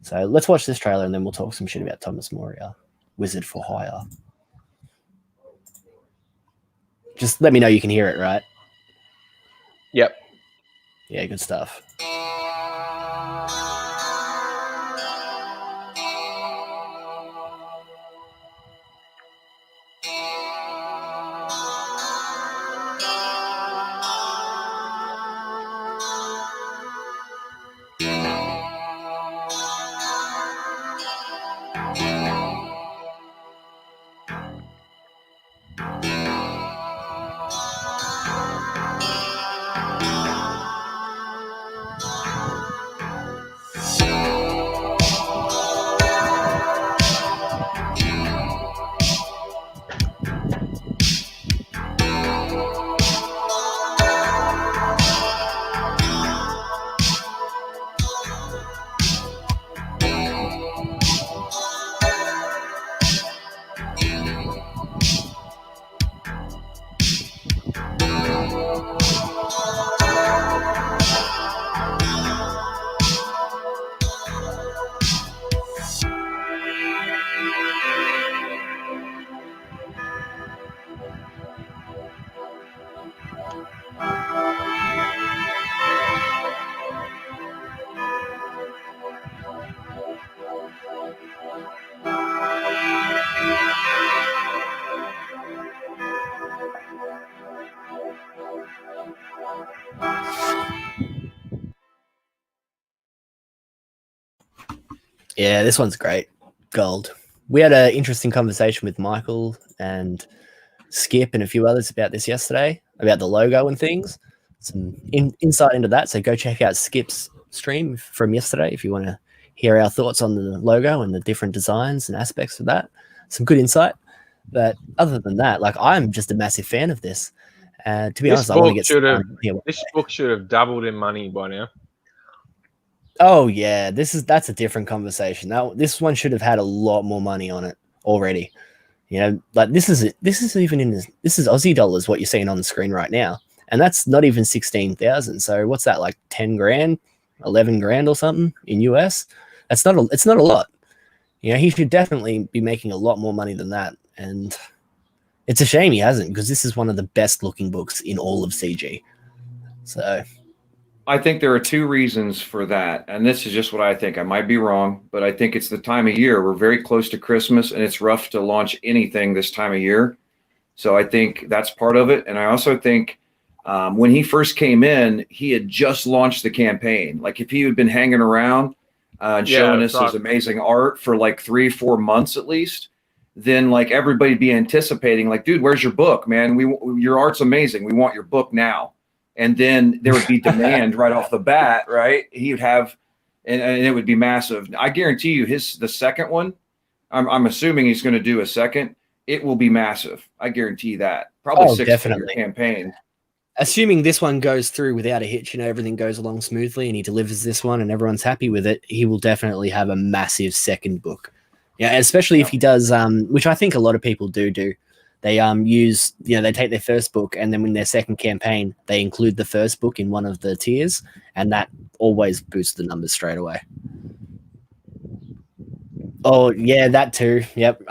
So let's watch this trailer, and then we'll talk some shit about Thomas Moria, Wizard for Hire. Just let me know you can hear it, right? Yep. Yeah, good stuff. Yeah, this one's great. Gold. We had an interesting conversation with Michael and Skip and a few others about this yesterday, about the logo and things. Some insight into that. So go check out Skip's stream from yesterday if you want to hear our thoughts on the logo and the different designs and aspects of that. Some good insight. But other than that, like, I'm just a massive fan of this. To be honest, I want to get this book should have doubled in money by now. Oh yeah, that's a different conversation. Now this one should have had a lot more money on it already. You know, like this is Aussie dollars what you're seeing on the screen right now, and that's not even 16,000. So what's that, like 10 grand, 11 grand or something in US? It's not a lot. You know, he should definitely be making a lot more money than that, and it's a shame he hasn't, because this is one of the best looking books in all of CG. So I think there are two reasons for that, and this is just what I think. I might be wrong, but I think it's the time of year. We're very close to Christmas, and it's rough to launch anything this time of year. So I think that's part of it. And I also think when he first came in, he had just launched the campaign. Like, if he had been hanging around and showing us his amazing art for like 3-4 months at least, then like everybody'd be anticipating, like, dude, where's your book, man? Your art's amazing. We want your book now. And then there would be demand right off the bat, right? He would have, and it would be massive. I guarantee you, the second one, I'm assuming he's going to do a second. It will be massive. I guarantee that. Probably six-figure campaign. Assuming this one goes through without a hitch, you know, everything goes along smoothly, and he delivers this one, and everyone's happy with it, he will definitely have a massive second book. Yeah, especially if he does, which I think a lot of people do. They use, you know, they take their first book, and then in their second campaign, they include the first book in one of the tiers, and that always boosts the numbers straight away. Oh yeah, that too. Yep.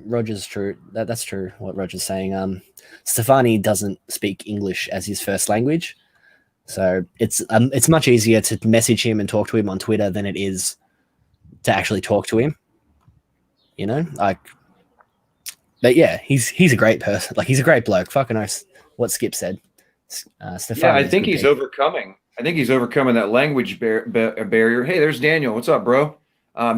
Roger's true. That's true. What Roger's saying. Stefani doesn't speak English as his first language, so it's much easier to message him and talk to him on Twitter than it is to actually talk to him. You know, like. But yeah, he's a great person. Like, he's a great bloke. Fucking knows what Skip said. Yeah, I think he's overcoming. I think he's overcoming that language barrier. Hey, there's Daniel. What's up, bro?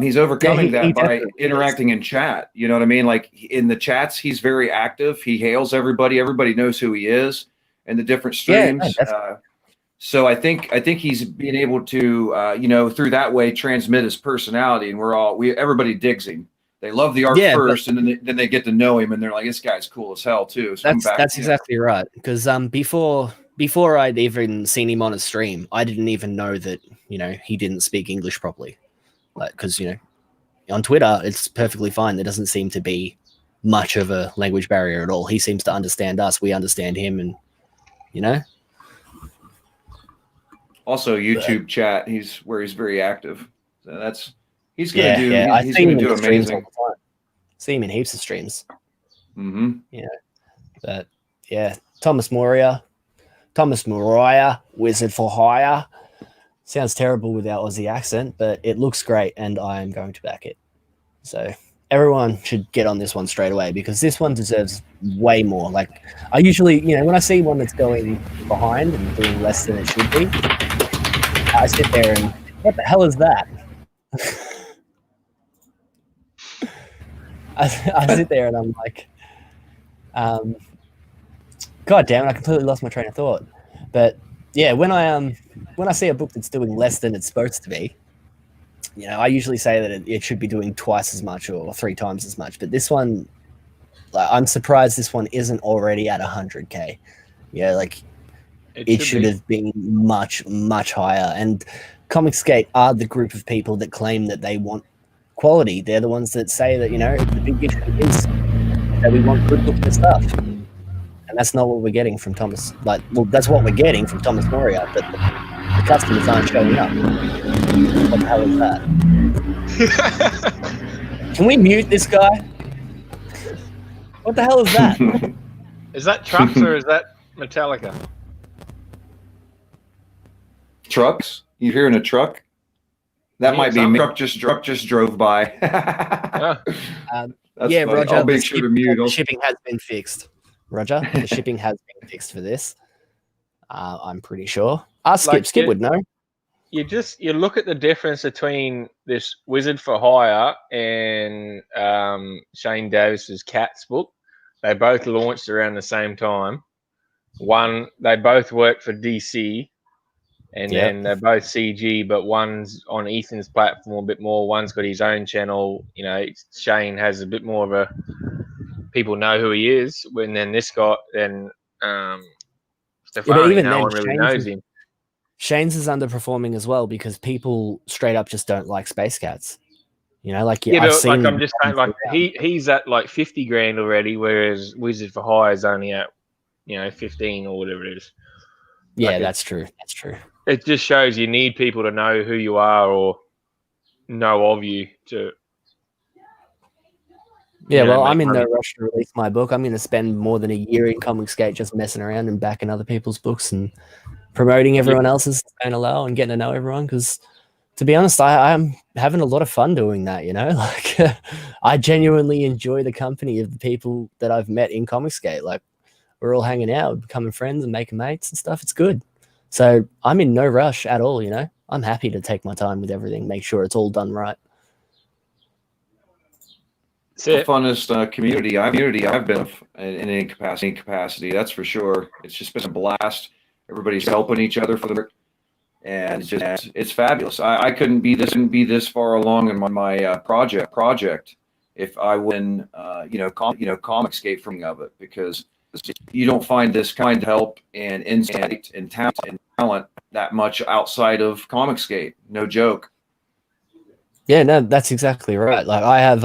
He's overcoming that by interacting in chat. You know what I mean? Like, in the chats, he's very active. He hails everybody. Everybody knows who he is in the different streams. Yeah, so I think he's being able to, you know, through that way transmit his personality, and everybody digs him. They love the art first, and then they get to know him, and they're like, "This guy's cool as hell, too." So that's exactly right. Because before I'd even seen him on a stream, I didn't even know that, you know, he didn't speak English properly. Like, because, you know, on Twitter it's perfectly fine. There doesn't seem to be much of a language barrier at all. He seems to understand us. We understand him, and you know. Also, YouTube chat. He's very active. So he's going to do. Yeah, he's going to do amazing. See him in heaps of streams. Mm-hmm. Yeah, but yeah, Thomas Moria, Wizard for Hire. Sounds terrible with our Aussie accent, but it looks great, and I am going to back it. So everyone should get on this one straight away, because this one deserves way more. Like, I usually, you know, when I see one that's going behind and doing less than it should be, I sit there and, what the hell is that? I sit there and I'm like, God damn it, I completely lost my train of thought. But yeah, when I see a book that's doing less than it's supposed to be, you know, I usually say that it should be doing twice as much or 3 times as much. But this one, like, I'm surprised this one isn't already at 100K. Yeah, like it should have been much, much higher. And ComicsMATE are the group of people that claim that they want quality. They're the ones that say that, you know, the big issue is that we want good looking stuff. And that's not what we're getting from Thomas. Like, well, that's what we're getting from Thomas Moria, but the customers aren't showing up. What the hell is that? Can we mute this guy? What the hell is that? Is that Trucks or is that Metallica? Trucks? You hearing a truck? That might be me. Truck just drove by. Yeah, funny. Roger. I'll make sure to mute. The shipping has been fixed. Roger, the shipping has been fixed for this. I'm pretty sure. Skip would know. you look at the difference between this Wizard for Hire and Shane Davis's Cats book. They both launched around the same time. They both work for DC, and then they're both CG, but one's on Ethan's platform a bit more. One's got his own channel. You know, Shane has a bit more of a people know who he is. When then this guy, then Stefani, no one really knows him. Shane's is underperforming as well because people straight up just don't like Space Cats. You know, like I'm just saying, like he's at like 50 grand already, whereas Wizard for Hire is only at 15 or whatever it is. Yeah, like that's true. That's true. It just shows you need people to know who you are or know of you to. Yeah, well, I'm in no rush to release my book. I'm going to spend more than a year in ComicsGate just messing around and backing other people's books and promoting everyone else's and and getting to know everyone. Because, to be honest, I'm having a lot of fun doing that. Like I genuinely enjoy the company of the people that I've met in ComicsGate. Like we're all hanging out, becoming friends, and making mates and stuff. It's good. So I'm in no rush at all. I'm happy to take my time with everything, make sure it's all done right. It's the funnest community I've been in any capacity. That's for sure. It's just been a blast. Everybody's helping each other for the work, and it's fabulous. I couldn't be this far along in my project if I wouldn't ComicsGate from of it, because you don't find this kind of help and insight and talent that much outside of ComicsGate. No joke. Yeah, no, that's exactly right. Like I have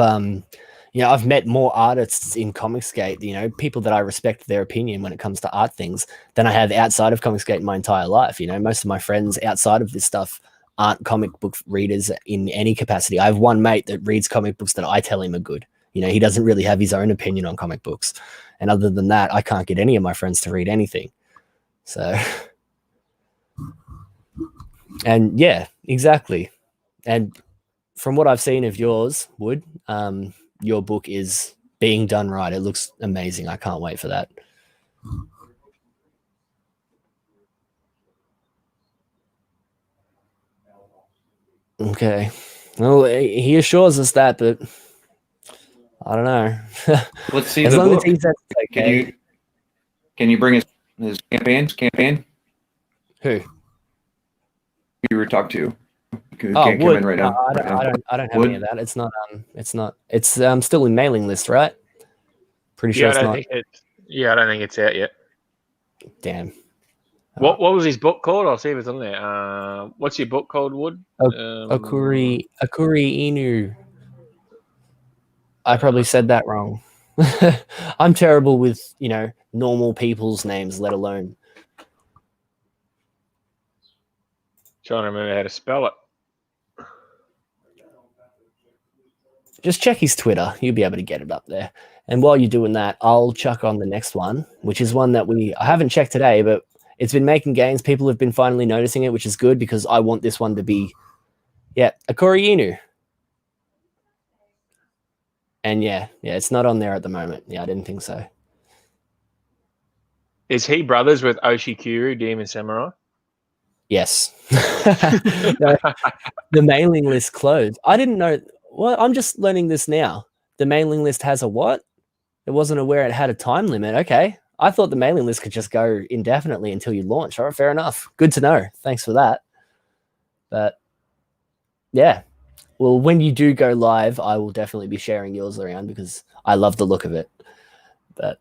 I've met more artists in ComicsGate, people that I respect their opinion when it comes to art things than I have outside of ComicsGate in my entire life. Most of my friends outside of this stuff aren't comic book readers in any capacity. I have one mate that reads comic books that I tell him are good. He doesn't really have his own opinion on comic books. And other than that, I can't get any of my friends to read anything. So, and yeah, exactly. And from what I've seen of yours, Wood, your book is being done right. It looks amazing. I can't wait for that. Okay. Well, he assures us that, but I don't know. Let's see as the long book. As he says okay. Can you bring his campaign? Who? You were talked to. Wood. Right now. I don't have any of that. It's not. It's still in mailing list, right? Pretty sure it's not. I don't think it's out yet. Damn. What was his book called? I'll see if it's on there. What's your book called, Wood? Akuri Inu. I probably said that wrong. I'm terrible with normal people's names, let alone. Trying to remember how to spell it. Just check his Twitter. You'll be able to get it up there. And while you're doing that, I'll chuck on the next one, which is one that I haven't checked today, but it's been making gains. People have been finally noticing it, which is good because I want this one to be, Akuri Inu. And yeah, it's not on there at the moment. Yeah, I didn't think so. Is he brothers with Oshikuru, Demon Samurai? Yes. No, the mailing list closed. I didn't know. Well, I'm just learning this now. The mailing list has a what? I wasn't aware it had a time limit. Okay. I thought the mailing list could just go indefinitely until you launch. All right, fair enough. Good to know. Thanks for that. But yeah. Well, when you do go live, I will definitely be sharing yours around because I love the look of it. But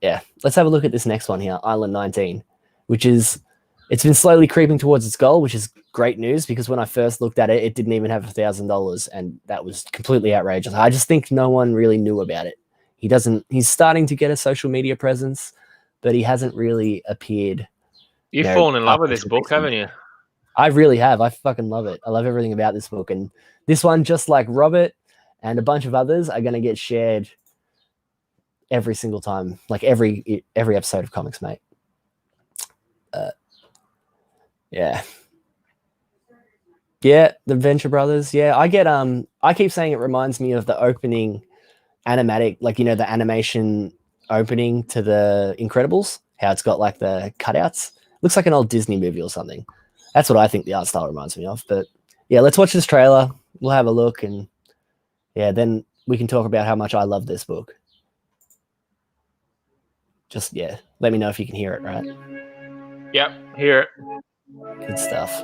yeah, let's have a look at this next one here, Island 19, which is, it's been slowly creeping towards its goal, which is great news because when I first looked at it, it didn't even have $1,000 and that was completely outrageous. I just think no one really knew about it. He's starting to get a social media presence, but he hasn't really appeared. You've fallen in love with this book, haven't you? I really have. I fucking love it. I love everything about this book. And this one, just like Robert and a bunch of others, are going to get shared every single time, like every episode of ComicsMATE. Yeah. Yeah, the Venture Brothers. Yeah, I keep saying it reminds me of the opening animatic, the animation opening to the Incredibles, how it's got like the cutouts. Looks like an old Disney movie or something. That's what I think the art style reminds me of. But yeah, let's watch this trailer. We'll have a look, and yeah, then we can talk about how much I love this book. Just, yeah, let me know if you can hear it, right? Yep, hear it. Good stuff.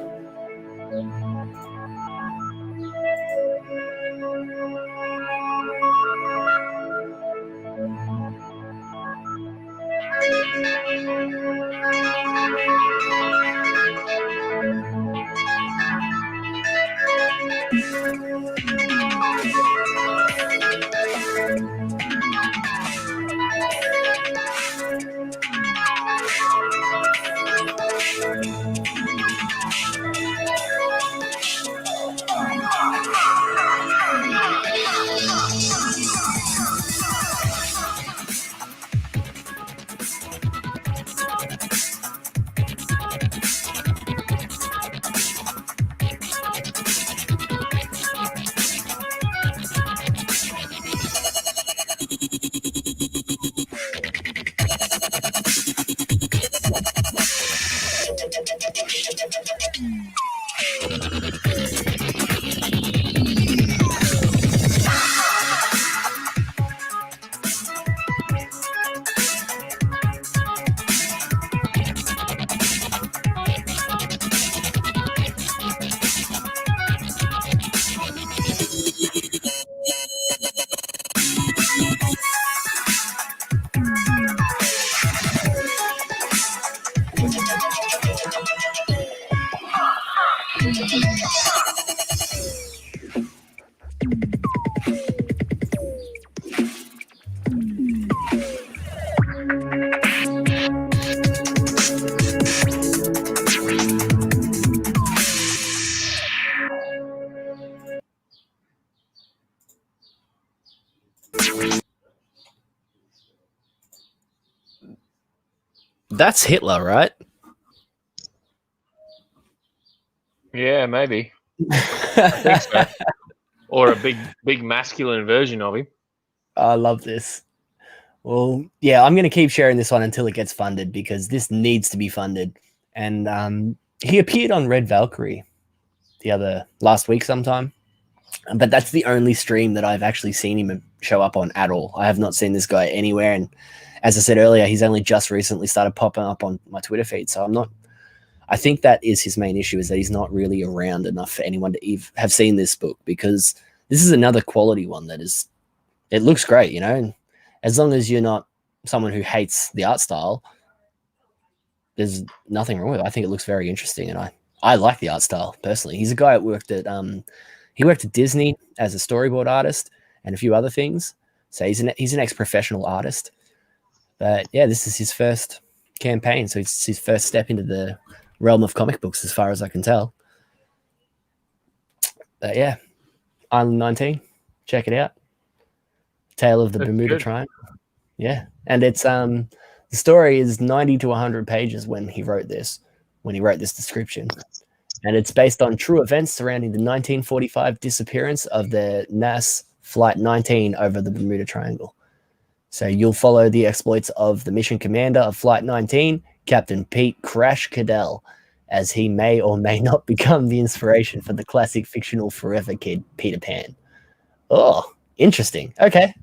That's Hitler, right? Yeah, maybe. I think so. Or a big masculine version of him. I love this. Well, yeah, I'm going to keep sharing this one until it gets funded, because this needs to be funded. And he appeared on Red Valkyrie last week sometime. But that's the only stream that I've actually seen him show up on at all. I have not seen this guy anywhere. And as I said earlier, he's only just recently started popping up on my Twitter feed. So I think that is his main issue, is that he's not really around enough for anyone to have seen this book, because this is another quality one it looks great, you know, and as long as you're not someone who hates the art style, there's nothing wrong with it. I think it looks very interesting, and I like the art style personally. He's a guy that worked at Disney as a storyboard artist and a few other things. So he's an ex-professional artist. But yeah, this is his first campaign, so it's his first step into the realm of comic books, as far as I can tell. But yeah, Island 19, check it out. Tale of the Bermuda Triangle. Yeah, and it's the story is 90 to 100 pages when he wrote this description, and it's based on true events surrounding the 1945 disappearance of the NAS Flight 19 over the Bermuda Triangle. So you'll follow the exploits of the mission commander of Flight 19, Captain Pete Crash Cadell, as he may or may not become the inspiration for the classic fictional Forever Kid, Peter Pan. Oh, interesting. Okay.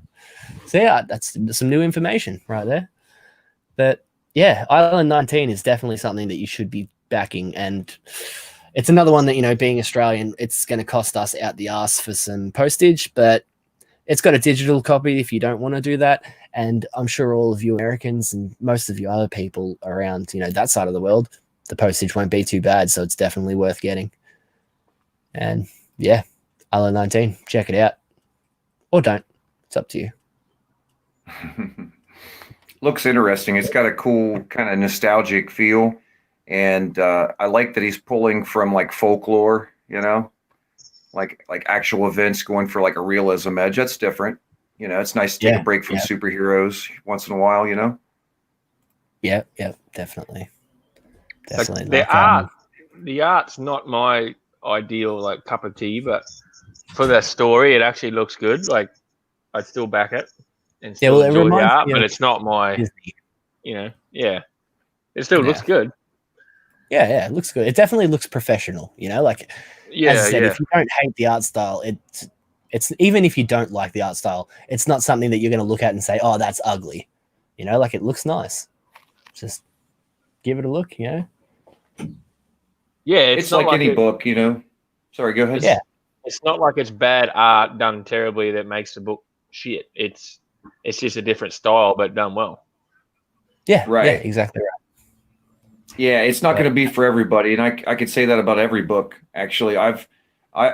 So yeah, that's some new information right there. But yeah, Island 19 is definitely something that you should be backing. And it's another one that, you know, being Australian, it's going to cost us out the arse for some postage, but it's got a digital copy if you don't want to do that. And I'm sure all of you Americans and most of you other people around, you know, that side of the world, the postage won't be too bad. So it's definitely worth getting. And yeah, Island 19, check it out. Or don't. It's up to you. Looks interesting. It's got a cool kind of nostalgic feel. And I like that he's pulling from like folklore, you know, like actual events, going for like a realism edge. That's different. You know, it's nice to take a break from superheroes once in a while, you know? Yeah, definitely. Definitely. Like the art's not my ideal like cup of tea, but for the story, it actually looks good. Like I'd still back it and still enjoy the art, but it's not my, Disney. You know, it still looks good. Yeah, it looks good. It definitely looks professional, you know, like as I said, if you don't hate the art style, it's even if you don't like the art style, it's not something that you're going to look at and say, oh, that's ugly. You know, like it looks nice. Just give it a look, you know? Yeah, it's like any book, you know. Sorry, go ahead. Yeah. It's not like it's bad art done terribly that makes the book shit. It's just a different style, but done well. Yeah, right. Yeah, exactly right. Yeah, it's not going to be for everybody, and I could say that about every book. Actually,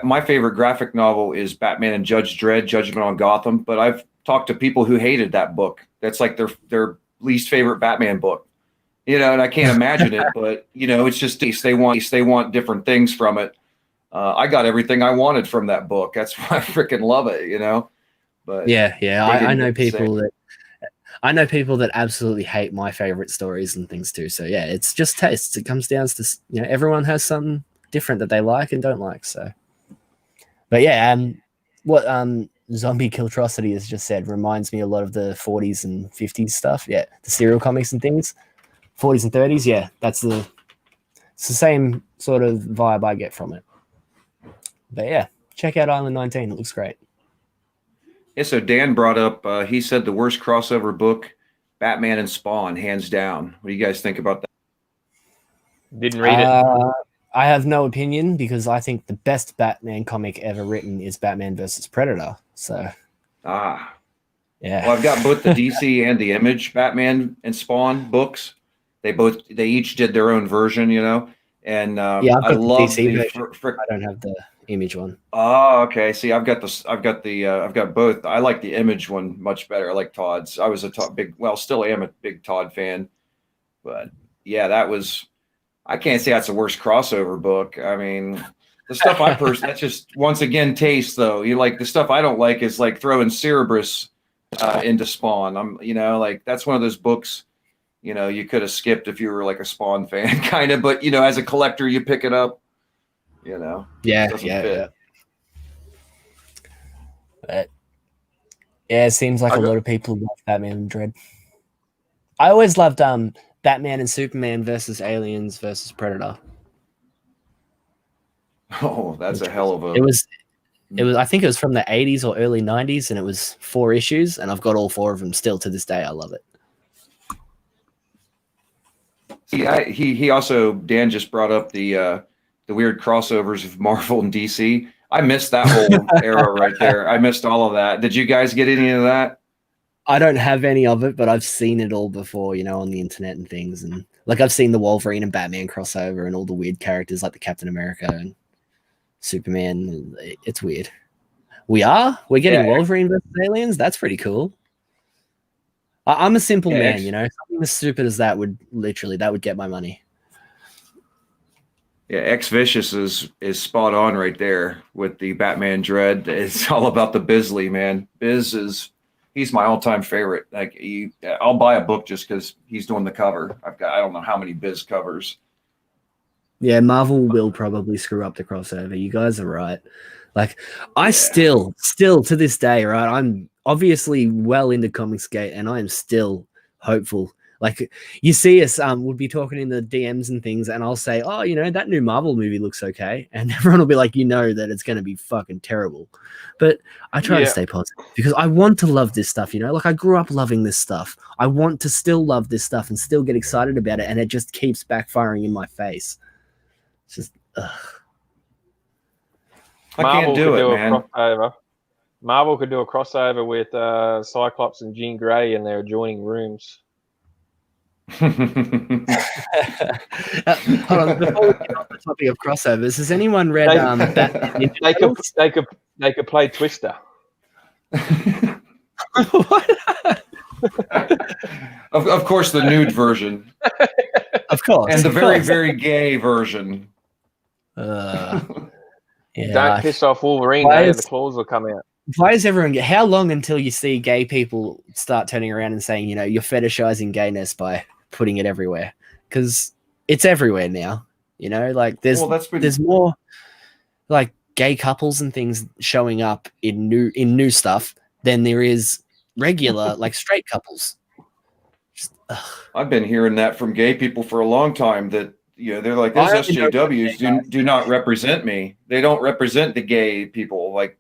my favorite graphic novel is Batman and Judge Dredd: Judgment on Gotham, but I've talked to people who hated that book. That's like their least favorite Batman book. You know, and I can't imagine it, but you know, it's just they want different things from it. I got everything I wanted from that book. That's why I freaking love it. You know, but yeah, I know people that. I know people that absolutely hate my favorite stories and things too. So yeah, it's just tastes. It comes down to, you know, everyone has something different that they like and don't like. So, but yeah, what Zombie Killtrocity has just said reminds me a lot of the 40s and 50s stuff. Yeah, the serial comics and things, 40s and 30s. Yeah, it's the same sort of vibe I get from it. But yeah, check out Island 19. It looks great. Yeah, so Dan brought up, he said the worst crossover book, Batman and Spawn, hands down. What do you guys think about that? Didn't read it. I have no opinion because I think the best Batman comic ever written is Batman versus Predator. So, yeah. Well, I've got both the DC and the Image Batman and Spawn books. They each did their own version, you know. And I've got I love the DC the. I don't have the Image one. Oh, okay. See, I've got both. I like the Image one much better. I like Todd's. I was still am a big Todd fan, but yeah, I can't say that's the worst crossover book. I mean, the stuff that's just once again taste though. You like the stuff I don't like is like throwing Cerebrus into Spawn. Like that's one of those books, you know, you could have skipped if you were like a Spawn fan kind of, but you know, as a collector, you pick it up. You know, yeah. But yeah, it seems like a lot of people love Batman and Dread. I always loved Batman and Superman versus Aliens versus Predator. Oh, that's a hell of a. It was. I think it was from the 80s or early 90s, and it was 4 issues, and I've got all 4 of them still to this day. I love it. See, he also, Dan just brought up the weird crossovers of Marvel and DC. I missed that whole era right there. I missed all of that. Did you guys get any of that? I don't have any of it, but I've seen it all before, you know, on the internet and things. And like I've seen the Wolverine and Batman crossover and all the weird characters like the Captain America and Superman. It's weird. We're getting Wolverine versus aliens. That's pretty cool. I'm a simple man, you know. Something as stupid as that would get my money. Yeah, X-Vicious is spot on right there with the Batman Dread. It's all about the Bisley, man. He's my all-time favorite. Like I'll buy a book just because he's doing the cover. I don't know how many Biz covers. Yeah, Marvel will probably screw up the crossover. You guys are right. Like I still to this day, right? I'm obviously well into ComicsGate, and I am still hopeful. Like you see us, we'll be talking in the DMs and things, and I'll say, "Oh, you know, that new Marvel movie looks okay," and everyone will be like, "You know that it's going to be fucking terrible." But I try to stay positive because I want to love this stuff. You know, like I grew up loving this stuff. I want to still love this stuff and still get excited about it, and it just keeps backfiring in my face. It's just, I can't do it, man. Marvel could do a crossover with Cyclops and Jean Grey in their adjoining rooms. Hold on, before we get off the topic of crossovers, has anyone read they could play Twister. Of course, the nude version. Of course. And the very, very gay version. Don't piss off Wolverine, the claws will come out. Why does everyone how long until you see gay people start turning around and saying, you know, you're fetishizing gayness by putting it everywhere? Because it's everywhere now. You know, like there's more like gay couples and things showing up in new stuff than there is regular like straight couples. I've been hearing that from gay people for a long time, that they're like, those SJWs do not represent me. They don't represent the gay people. Like,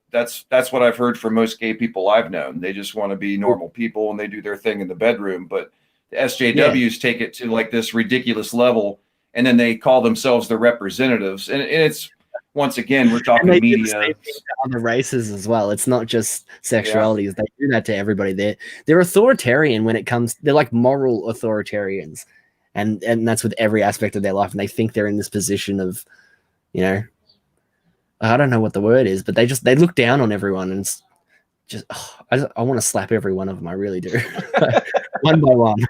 that's what I've heard from most gay people I've known. They just want to be normal people and they do their thing in the bedroom. But the SJWs take it to like this ridiculous level, and then they call themselves the representatives. And it's, once again, we're talking media. Do the same thing to other races as well. It's not just sexualities. Yeah. They do that to everybody. They're authoritarian when it comes. They're like moral authoritarians, and that's with every aspect of their life. And they think they're in this position of, I don't know what the word is, but they look down on everyone, and it's just I want to slap every one of them. I really do, one by one.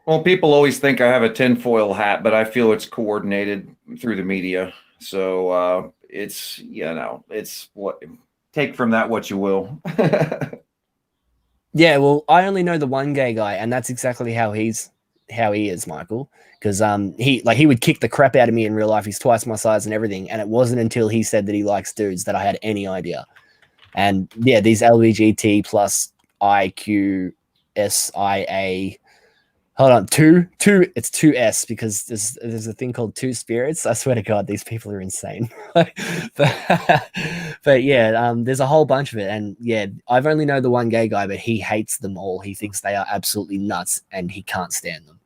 Well, people always think I have a tinfoil hat, but I feel it's coordinated through the media. So it's, it's what, take from that what you will. Yeah, well, I only know the one gay guy, and that's exactly how he is, Michael. Because he would kick the crap out of me in real life. He's twice my size and everything, and it wasn't until he said that he likes dudes that I had any idea. And yeah, these LGBT plus IQSIA. Hold on, two. It's 2S because there's a thing called two spirits. I swear to God, these people are insane. but yeah, there's a whole bunch of it, and yeah, I've only know the one gay guy, but he hates them all. He thinks they are absolutely nuts, and he can't stand them.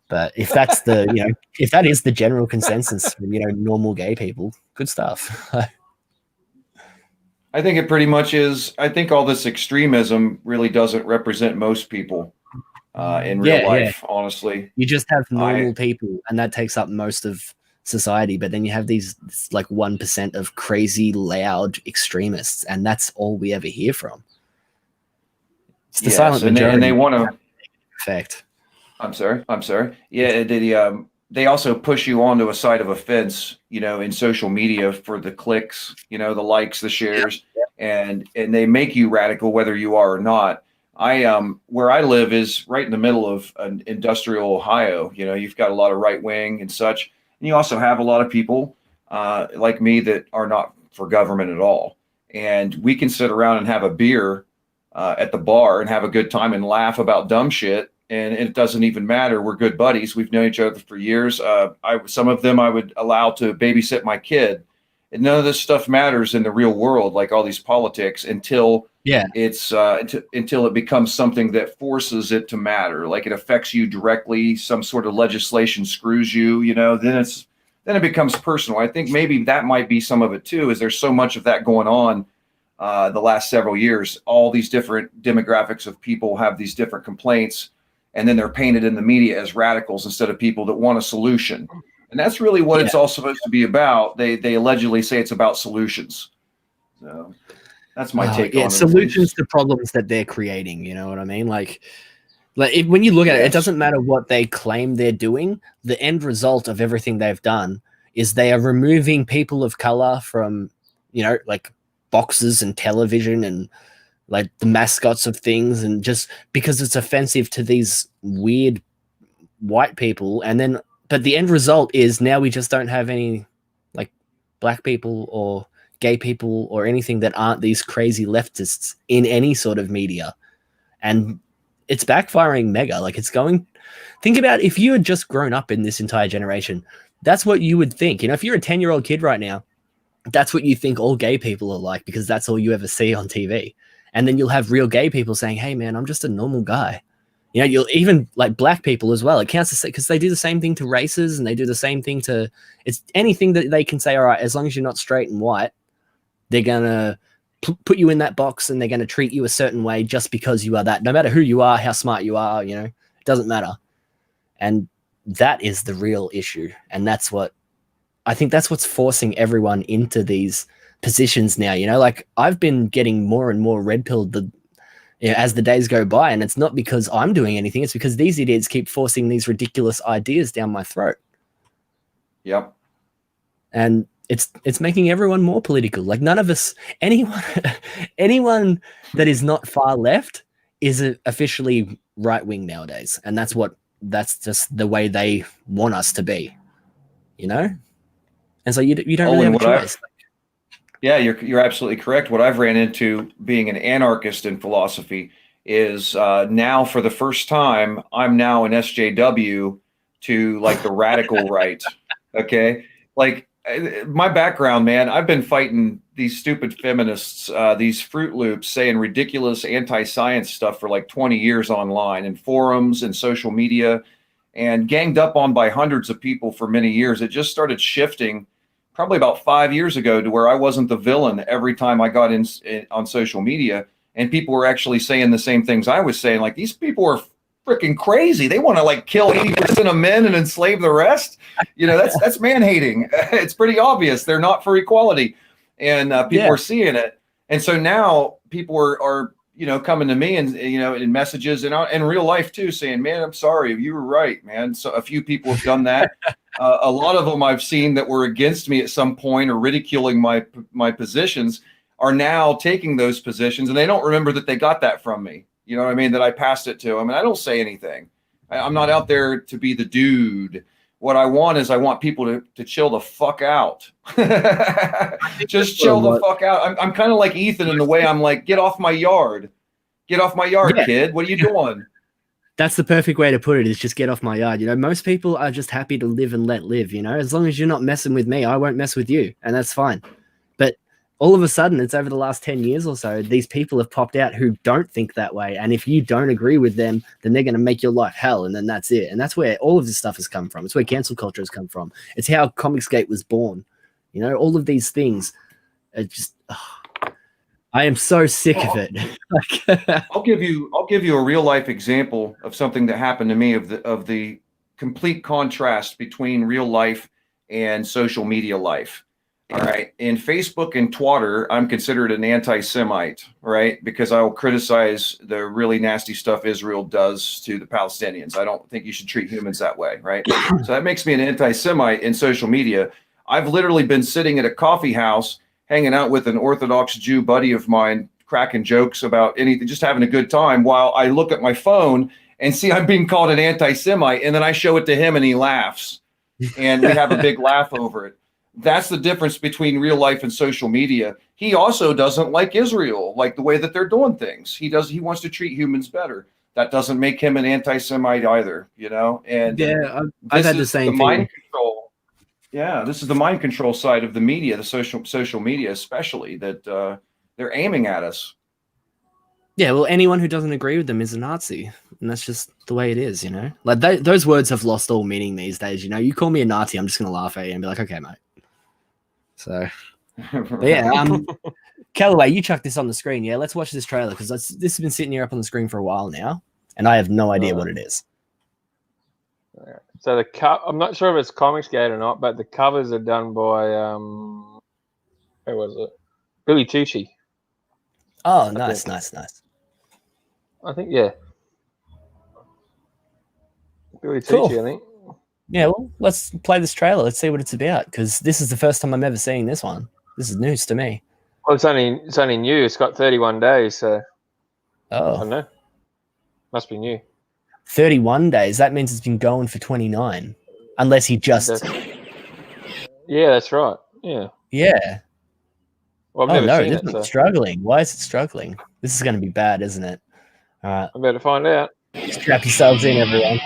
But if that's if that is the general consensus for normal gay people, good stuff. I think it pretty much is. I think all this extremism really doesn't represent most people. In real life, honestly. You just have normal people, and that takes up most of society. But then you have these like 1% of crazy, loud extremists, and that's all we ever hear from. It's the silent majority. And they want to effect. I'm sorry. Yeah, they also push you onto a side of a fence, in social media for the clicks, the likes, the shares, and they make you radical whether you are or not. Where I live is right in the middle of an industrial Ohio. You've got a lot of right wing and such. And you also have a lot of people like me that are not for government at all. And we can sit around and have a beer at the bar and have a good time and laugh about dumb shit. And it doesn't even matter. We're good buddies. We've known each other for years. Some of them I would allow to babysit my kid. And none of this stuff matters in the real world, like all these politics, until it becomes something that forces it to matter, like it affects you directly. Some sort of legislation screws you, then it becomes personal. I think maybe that might be some of it too, is there's so much of that going on the last several years. All these different demographics of people have these different complaints, and then they're painted in the media as radicals instead of people that want a solution. And that's really what it's all supposed to be about. They allegedly say it's about solutions. So that's my take on it. Solutions to problems that they're creating. You know what I mean? Like when you look at it, it doesn't matter what they claim they're doing. The end result of everything they've done is they are removing people of color from, like boxes and television and like the mascots of things, and just because it's offensive to these weird white people. And then, but the end result is now we just don't have any like black people or gay people or anything that aren't these crazy leftists in any sort of media. And it's backfiring mega. Like think about if you had just grown up in this entire generation, that's what you would think. If you're a 10-year-old kid right now, that's what you think all gay people are like, because that's all you ever see on TV. And then you'll have real gay people saying, hey man, I'm just a normal guy. You'll even like black people as well. It counts because they do the same thing to races, and they do the same thing to, it's anything that they can say, all right, as long as you're not straight and white, they're going to put you in that box, and they're going to treat you a certain way just because you are that. No matter who you are, how smart you are, it doesn't matter. And that is the real issue. And I think that's what's forcing everyone into these positions now. Like I've been getting more and more red pilled as the days go by, and it's not because I'm doing anything. It's because these idiots keep forcing these ridiculous ideas down my throat. Yep. And it's making everyone more political. Like none of us, anyone that is not far left is officially right wing nowadays, and that's just the way they want us to be, And so you don't really have a choice. Yeah, you're absolutely correct. What I've ran into being an anarchist in philosophy is now for the first time, I'm now an SJW to like the radical right. Okay. Like my background, man, I've been fighting these stupid feminists, these Fruit Loops saying ridiculous anti-science stuff for like 20 years online in forums and social media, and ganged up on by hundreds of people for many years. It just started shifting probably about 5 years ago to where I wasn't the villain every time I got in on social media. And people were actually saying the same things I was saying. Like, these people are freaking crazy. They want to like kill 80% of men and enslave the rest. You know, that's man hating. It's pretty obvious. They're not for equality, and people are seeing it. And so now people are coming to me and in messages and in real life too, saying, "Man, I'm sorry. You were right, man." So a few people have done that. A lot of them I've seen that were against me at some point or ridiculing my positions are now taking those positions, and they don't remember that they got that from me. You know what I mean? That I passed it to them, and I don't say anything. I'm not out there to be the dude. What I want people to chill the fuck out. Just chill the fuck out. I'm kind of like Ethan in the way I'm like, get off my yard. Get off my yard, kid. What are you doing? That's the perfect way to put it, is just get off my yard. You know, most people are just happy to live and let live, you know. As long as you're not messing with me, I won't mess with you, and that's fine. But all of a sudden, it's over the last 10 years or so, these people have popped out who don't think that way. And if you don't agree with them, then they're going to make your life hell. And then that's it. And that's where all of this stuff has come from. It's where cancel culture has come from. It's how ComicsGate was born. You know, all of these things are just, I am so sick of it. I'll give you a real life example of something that happened to me of the complete contrast between real life and social media life. All right. In Facebook and Twitter, I'm considered an anti-Semite, right? Because I will criticize the really nasty stuff Israel does to the Palestinians. I don't think you should treat humans that way, right? So that makes me an anti-Semite in social media. I've literally been sitting at a coffee house, hanging out with an Orthodox Jew buddy of mine, cracking jokes about anything, just having a good time, while I look at my phone and see I'm being called an anti-Semite, and then I show it to him and he laughs, and we have a big laugh over it. That's the difference between real life and social media. He also doesn't like Israel, like the way that they're doing things. He wants to treat humans better. That doesn't make him an anti-Semite either, you know? And yeah, I've had the same thing. Mind control. Yeah, this is the mind control side of the media, the social media especially, that they're aiming at us. Yeah, well, anyone who doesn't agree with them is a Nazi, and that's just the way it is, you know? Like, those words have lost all meaning these days, you know? You call me a Nazi, I'm just going to laugh at you and be like, okay, mate. So, but yeah, Callaway, you chuck this on the screen. Yeah, let's watch this trailer, because this has been sitting here up on the screen for a while now, and I have no idea what it is. So I'm not sure if it's ComicsGate or not, but the covers are done by who was it? Billy Tucci. Oh, nice. I think Billy Cool. Tucci, I think. Yeah, well, let's play this trailer. Let's see what it's about, because this is the first time I'm ever seeing this one. This is news to me. Well, it's only new. It's got 31 days, so I don't know. Must be new. 31 days. That means it's been going for 29, unless he just. Yeah, that's right. Yeah. Yeah. Well, I've never seen it. It's struggling. Why is it struggling? This is going to be bad, isn't it? All right. I better find out. Strap yourselves in, everyone.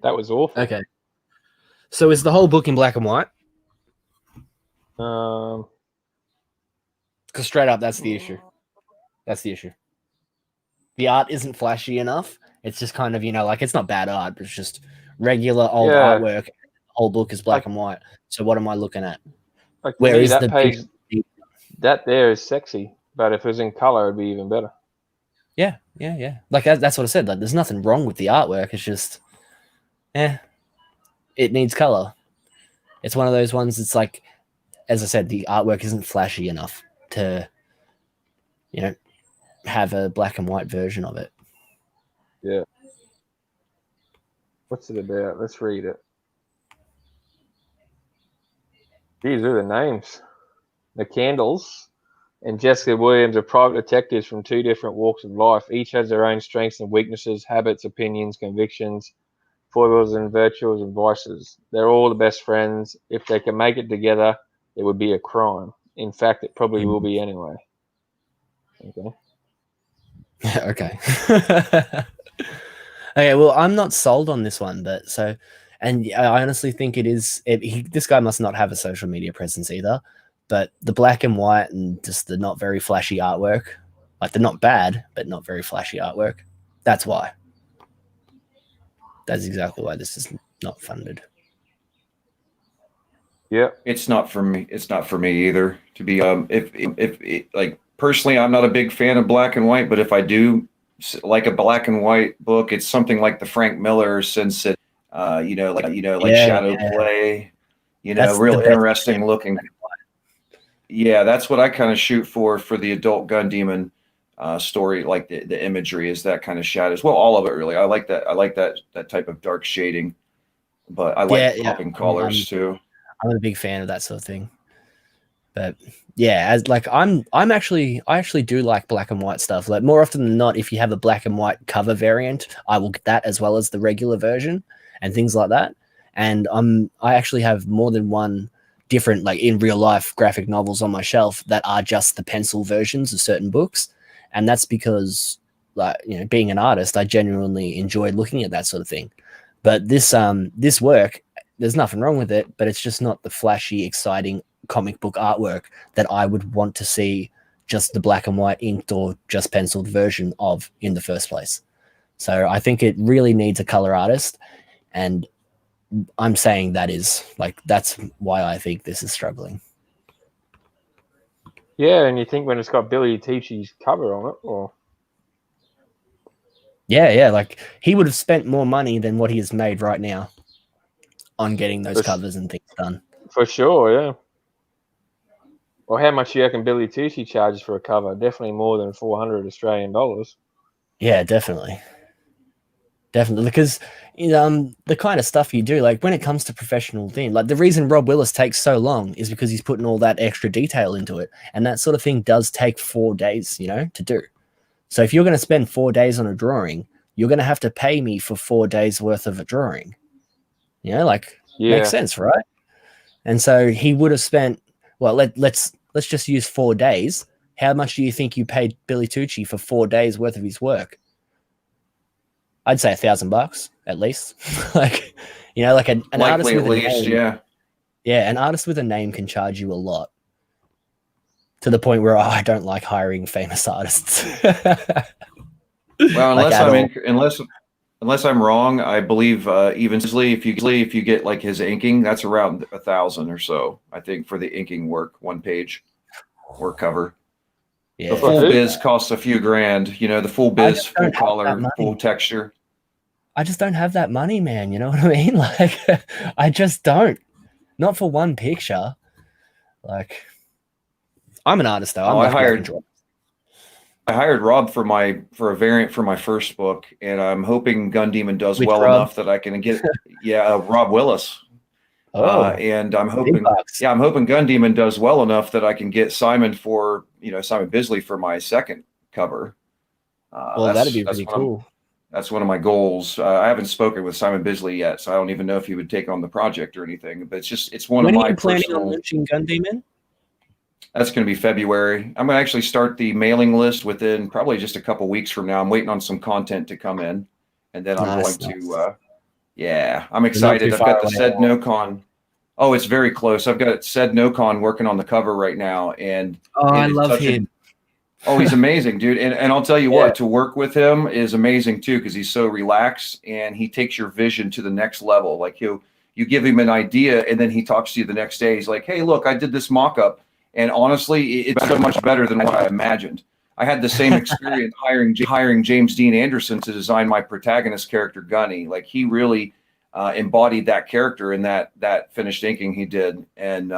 That was awful. Okay. So is the whole book in black and white? Um, Because straight up, that's the issue. That's the issue. The art isn't flashy enough. It's just kind of, like, it's not bad art, but it's just regular old artwork. The whole book is black and white. So what am I looking at? Like, Where is that the page? That there is sexy, but if it was in color, it'd be even better. Yeah. Like, that's what I said. Like, there's nothing wrong with the artwork. It's just, it needs color. It's one of those ones. It's like, as I said, the artwork isn't flashy enough to, have a black and white version of it. Yeah. What's it about? Let's read it. These are the names. The Candles and Jessica Williams are private detectives from two different walks of life. Each has their own strengths and weaknesses, habits, opinions, convictions, foibles and virtues and vices. They're all the best friends. If they can make it together, it would be a crime. In fact, it probably will be anyway. Okay. Okay. Okay, well, I'm not sold on this one, but and I honestly think it is. This guy must not have a social media presence either, but the black and white and just the not very flashy artwork, like they're not bad, but not very flashy artwork. That's why. That's exactly why this is not funded. Yeah, it's not for me. It's not for me either. To be if like personally, I'm not a big fan of black and white, but if I do like a black and white book, it's something like the Frank Miller, since it, like Shadow Play, that's real interesting looking. Yeah, that's what I kind of shoot for the adult Gun Demon story. Like the imagery is that kind of shadows. Well, all of it really. I like that. I like that type of dark shading, but I like popping colors too. I'm a big fan of that sort of thing. But yeah, as like I actually do like black and white stuff. Like more often than not, if you have a black and white cover variant, I will get that as well as the regular version and things like that. And I actually have more than one different, like in real life graphic novels on my shelf that are just the pencil versions of certain books. And that's because, like, being an artist, I genuinely enjoy looking at that sort of thing. But this work, there's nothing wrong with it, but it's just not the flashy, exciting comic book artwork that I would want to see just the black and white inked or just penciled version of in the first place. So I think it really needs a color artist, and I'm saying that's why I think this is struggling. Yeah, and you think when it's got Billy Tucci's cover on it, or yeah, like he would have spent more money than what he has made right now on getting those covers and things done. For sure, yeah. Well, how much do you reckon Billy Tucci charges for a cover? Definitely more than 400 Australian dollars. Yeah, definitely. Because the kind of stuff you do, like when it comes to professional thing, like the reason Rob Willis takes so long is because he's putting all that extra detail into it, and that sort of thing does take 4 days, to do. So if you're going to spend 4 days on a drawing, you're going to have to pay me for 4 days worth of a drawing. Makes sense, right? And so he would have spent, well, let's just use 4 days. How much do you think you paid Billy Tucci for 4 days worth of his work? I'd say $1,000 at least. like an artist with a name, an artist with a name can charge you a lot, to the point where I don't like hiring famous artists. Well, unless I'm wrong, I believe even if you get like his inking, that's around 1,000 or so. I think for the inking work, 1 page or cover. Yeah. The full biz costs a few grand. The full biz, full color, full texture. I just don't have that money, man. You know what I mean? Like, I just don't. Not for one picture. Like, I'm an artist though. I hired Rob for a variant for my first book, and I'm hoping Gun Demon does enough that I can get Rob Willis. And I'm hoping Gun Demon does well enough that I can get Simon Bisley for my second cover. That'd be pretty cool. That's one of my goals. I haven't spoken with Simon Bisley yet, so I don't even know if he would take on the project or anything. But it's one of my personal. When are you planning on launching Gun Demon? That's going to be February. I'm going to actually start the mailing list within probably just a couple weeks from now. I'm waiting on some content to come in, and then I'm going to Yeah, I'm Not excited. too I've far got the away. said NoCon. Oh, it's very close. I've got said NoCon working on the cover right now, and Oh, it I is love such him. oh, he's amazing, dude. And I'll tell you Yeah. what, to work with him is amazing too, because he's so relaxed and he takes your vision to the next level. Like you give him an idea and then he talks to you the next day. He's like, hey, look, I did this mock-up. And honestly, it's so much better than what I imagined. I had the same experience hiring James Dean Anderson to design my protagonist character, Gunny. Like he really embodied that character in that finished inking he did. And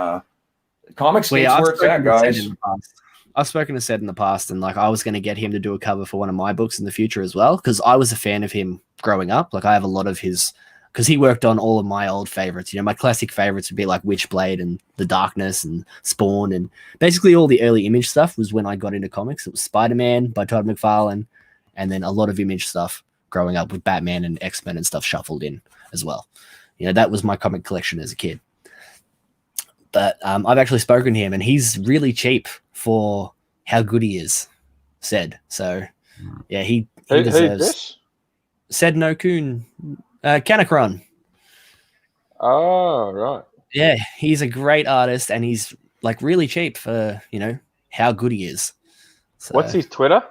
ComicsMATE's where it's at, guys. I've spoken to Sed in the past, and like I was going to get him to do a cover for one of my books in the future as well, because I was a fan of him growing up. Like I have a lot of his, because he worked on all of my old favorites. You know, my classic favorites would be like Witchblade and The Darkness and Spawn, and basically all the early Image stuff was when I got into comics. It was Spider-Man by Todd McFarlane, and then a lot of Image stuff growing up with Batman and X-Men and stuff shuffled in as well. You know, that was my comic collection as a kid. But I've actually spoken to him, and he's really cheap for how good he is, Sed. So, yeah, he deserves. Sed No Kun, Kanakron. Oh, right. Yeah, he's a great artist, and he's like really cheap for, you know, how good he is. So, What's his Twitter?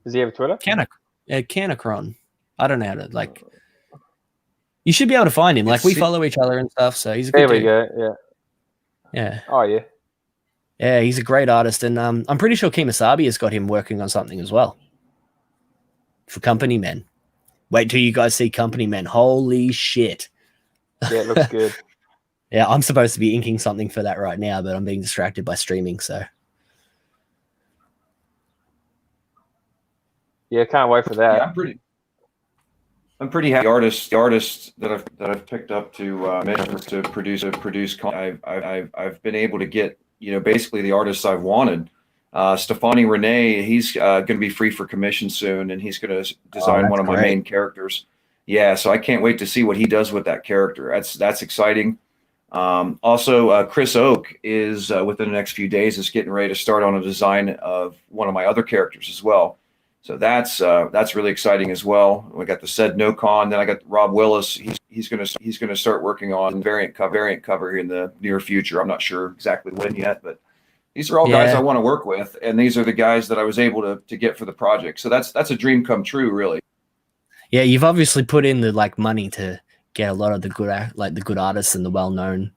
Does he have a Twitter? Kanakron. I don't know how to like. You should be able to find him. Like we follow each other and stuff, so he's a good dude. There we go. Yeah. Yeah. Oh yeah. Yeah, he's a great artist, and I'm pretty sure Kemosabe has got him working on something as well for Company Men. Wait till you guys see Company Men. Holy shit! Yeah, it looks good. Yeah, I'm supposed to be inking something for that right now, but I'm being distracted by streaming. So yeah, can't wait for that. Yeah, I'm pretty happy. The artists that I've picked up to produce. I've been able to get, you know, basically the artists I've wanted. Stefani Rene, he's going to be free for commission soon, and he's going to design one of my main characters. Yeah, so I can't wait to see what he does with that character. That's exciting. Also, Chris Oak is within the next few days is getting ready to start on a design of one of my other characters as well. So that's really exciting as well. We got the said NoCon, then I got Rob Willis. He's gonna start working on variant cover here in the near future. I'm not sure exactly when yet, but these are all guys I want to work with, and these are the guys that I was able to get for the project. So that's a dream come true, really. yeah, you've obviously put in the like money to get a lot of the good artists and the well-known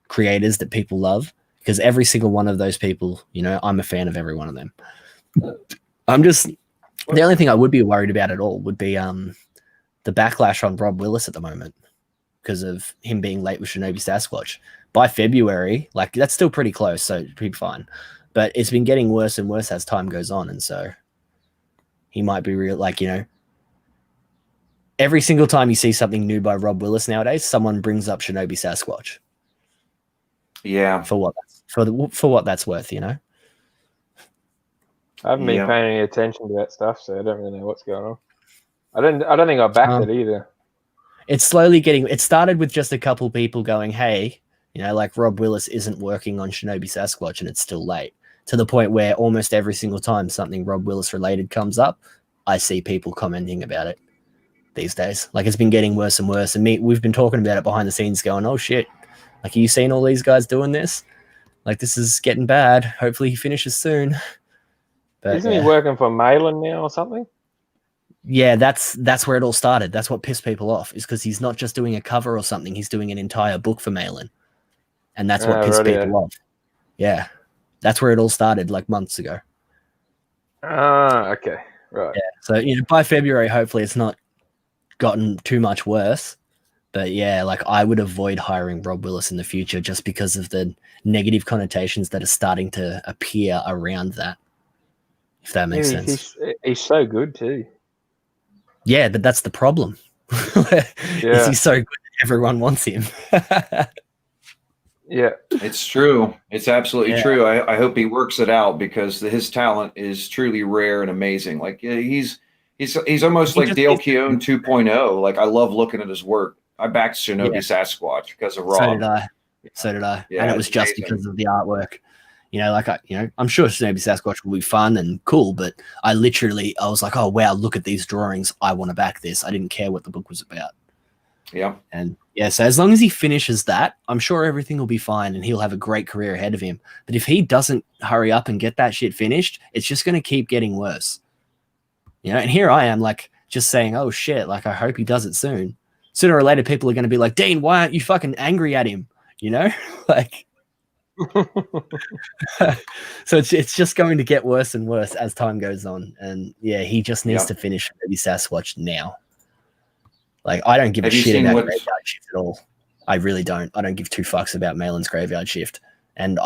creators that people love, because every single one of those people, you know, I'm a fan of every one of them. The only thing I would be worried about at all would be the backlash on Rob Willis at the moment because of him being late with Shinobi Sasquatch. By February, like that's still pretty close, so it'd be fine. But it's been getting worse and worse as time goes on, and so he might be real. Like, you know, every single time you see something new by Rob Willis nowadays, someone brings up Shinobi Sasquatch. Yeah, for what that's worth, you know. I haven't been paying any attention to that stuff, so I don't really know what's going on. I don't think I backed it either. It's slowly getting. It started with just a couple people going, "Hey, you know, like Rob Willis isn't working on Shinobi Sasquatch, and it's still late." To the point where almost every single time something Rob Willis related comes up, I see people commenting about it these days. Like it's been getting worse and worse. And we've been talking about it behind the scenes, going, "Oh shit! Like, are you seeing all these guys doing this? Like, this is getting bad. Hopefully, he finishes soon." But, isn't he working for Malin now or something? Yeah, that's where it all started. That's what pissed people off, is because he's not just doing a cover or something. He's doing an entire book for Malin. And that's what pissed people off. Yeah. That's where it all started, like months ago. Okay. Right. Yeah. So, you know, by February, hopefully it's not gotten too much worse. But yeah, like I would avoid hiring Rob Willis in the future just because of the negative connotations that are starting to appear around that. If that makes sense. He's so good too. Yeah, but that's the problem. Is he so good that everyone wants him? Yeah, it's true. It's absolutely true. I hope he works it out because his talent is truly rare and amazing. Like he's almost like Dale Keown 2.0. Like I love looking at his work. I backed Shinobi Sasquatch because of Rob. So did I. Yeah, and it was just because of the artwork. You know, like I'm sure Shinobi Sasquatch will be fun and cool, but I was like, oh wow, look at these drawings. I want to back this. I didn't care what the book was about. Yeah. And yeah, so as long as he finishes that, I'm sure everything will be fine and he'll have a great career ahead of him. But if he doesn't hurry up and get that shit finished, it's just going to keep getting worse. You know, and here I am, like, just saying, oh shit, like, I hope he does it soon. Sooner or later, people are going to be like, Dean, why aren't you fucking angry at him? You know, like, so it's just going to get worse and worse as time goes on. And yeah, he just needs to finish Baby Sasquatch now. Like, I don't give a shit about Graveyard Shift at all. I really don't. I don't give two fucks about Malin's Graveyard Shift. And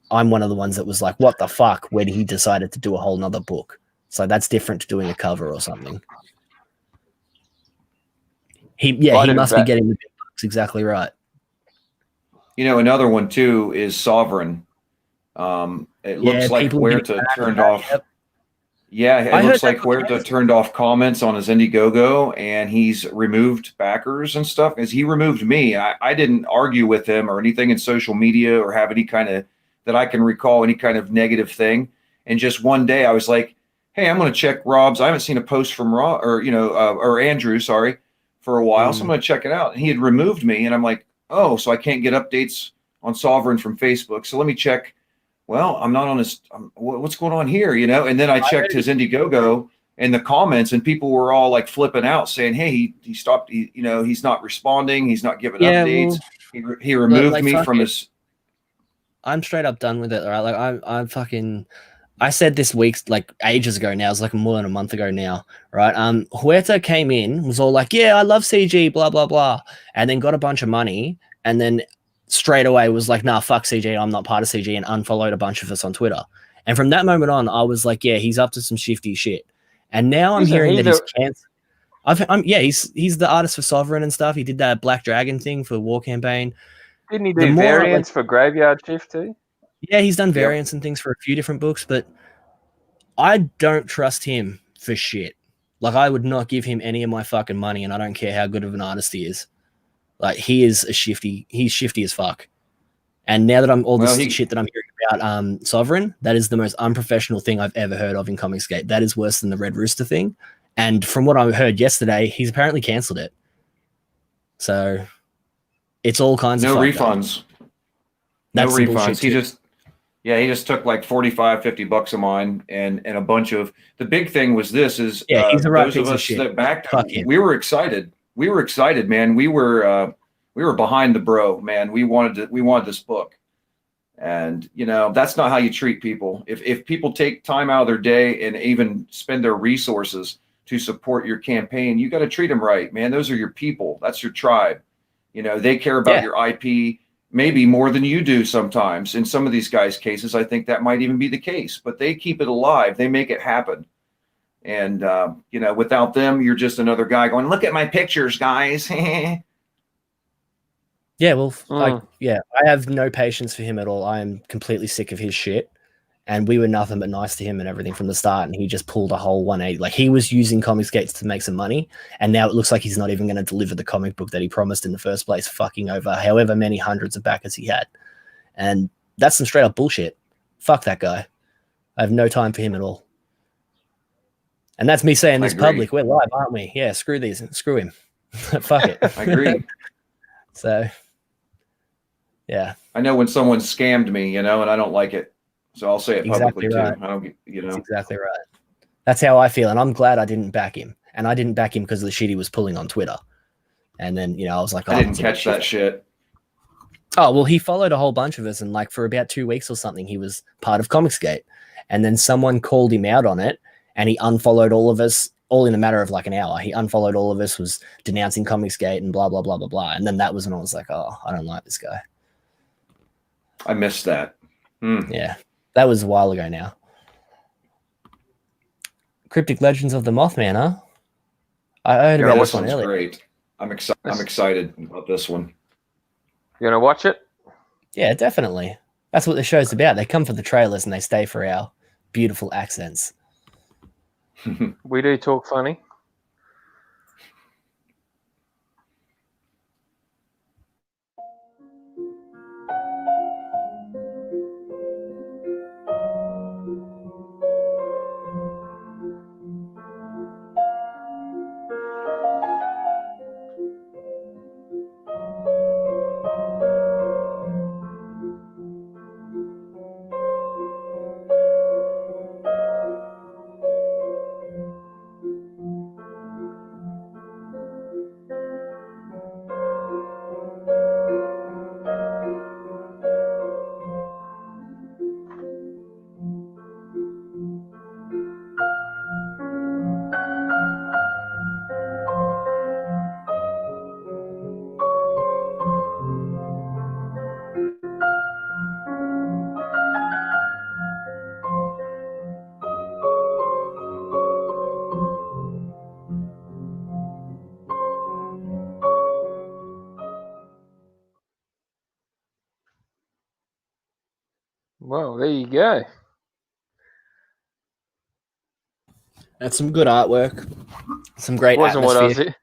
I'm one of the ones that was like, what the fuck, when he decided to do a whole nother book. So that's different to doing a cover or something. He must be getting the big bucks. Exactly right. You know, another one too is Sovereign. It looks like Huerta turned off. Yep. Yeah, it looks like Huerta turned off comments on his Indiegogo, and he's removed backers and stuff. As he removed me, I didn't argue with him or anything in social media or have any kind of, that I can recall, any kind of negative thing. And just one day I was like, hey, I'm going to check Rob's. I haven't seen a post from Rob or Andrew, sorry, for a while. So I'm going to check it out. And he had removed me, and I'm like, oh, so I can't get updates on Sovereign from Facebook. So let me check. Well, I'm not on his, what's going on here, you know? And then I checked his Indiegogo and the comments, and people were all like flipping out saying, hey, he stopped, he's not responding. He's not giving updates. Well, he removed me from his. I'm straight up done with it. Right? Like I said this week, like ages ago now, it's like more than a month ago now, right? Huerta came in, was all like, yeah, I love CG, blah, blah, blah. And then got a bunch of money, and then straight away was like, nah, fuck CG, I'm not part of CG, and unfollowed a bunch of us on Twitter. And from that moment on, I was like, yeah, he's up to some shifty shit. And now I'm hearing that he's canceled. He's the artist for Sovereign and stuff. He did that Black Dragon thing for the War Campaign. Didn't he do variants for Graveyard Shift too? Yeah, he's done variants and things for a few different books, but I don't trust him for shit. Like, I would not give him any of my fucking money, and I don't care how good of an artist he is. Like, he's shifty as fuck. And now that shit that I'm hearing about Sovereign, that is the most unprofessional thing I've ever heard of in ComicsMATE. That is worse than the Red Rooster thing. And from what I heard yesterday, he's apparently cancelled it. So it's all kinds of refunds. No refunds. He just took like $45-50 of mine and a bunch of, the big thing was this is he's a right those of us that backed him, we were excited. We were excited, man. We were behind the bro, man. We wanted this book. And that's not how you treat people. If people take time out of their day and even spend their resources to support your campaign, you got to treat them right, man. Those are your people. That's your tribe. They care about your IP maybe more than you do sometimes. In some of these guys' cases, I think that might even be the case, but they keep it alive. They make it happen. And, without them, you're just another guy going, look at my pictures, guys. Yeah, well, I have no patience for him at all. I am completely sick of his shit. And we were nothing but nice to him and everything from the start. And he just pulled a whole 180. Like, he was using ComicsMATE to make some money. And now it looks like he's not even going to deliver the comic book that he promised in the first place, fucking over however many hundreds of backers he had. And that's some straight up bullshit. Fuck that guy. I have no time for him at all. And that's me saying this public. We're live, aren't we? Yeah, screw him. Fuck it. I agree. So, yeah. I know when someone scammed me, and I don't like it. So I'll say it publicly too. I don't, That's exactly right. That's how I feel. And I'm glad I didn't back him. And I didn't back him because of the shit he was pulling on Twitter. And then, I was like, I didn't catch that shit. Oh, well, he followed a whole bunch of us. And like for about 2 weeks or something, he was part of ComicsMATE. And then someone called him out on it. And he unfollowed all of us, all in a matter of like an hour. He unfollowed all of us, was denouncing ComicsMATE and blah, blah, blah, blah, blah. And then that was when I was like, oh, I don't like this guy. I missed that. Yeah, that was a while ago now. Cryptic Legends of the Mothman, huh? I heard about this one earlier. Great. I'm excited about this one. You gonna watch it? Yeah, definitely. That's what the show's about. They come for the trailers and they stay for our beautiful accents. We do talk funny. Well, there you go. That's some good artwork. Some great That atmosphere.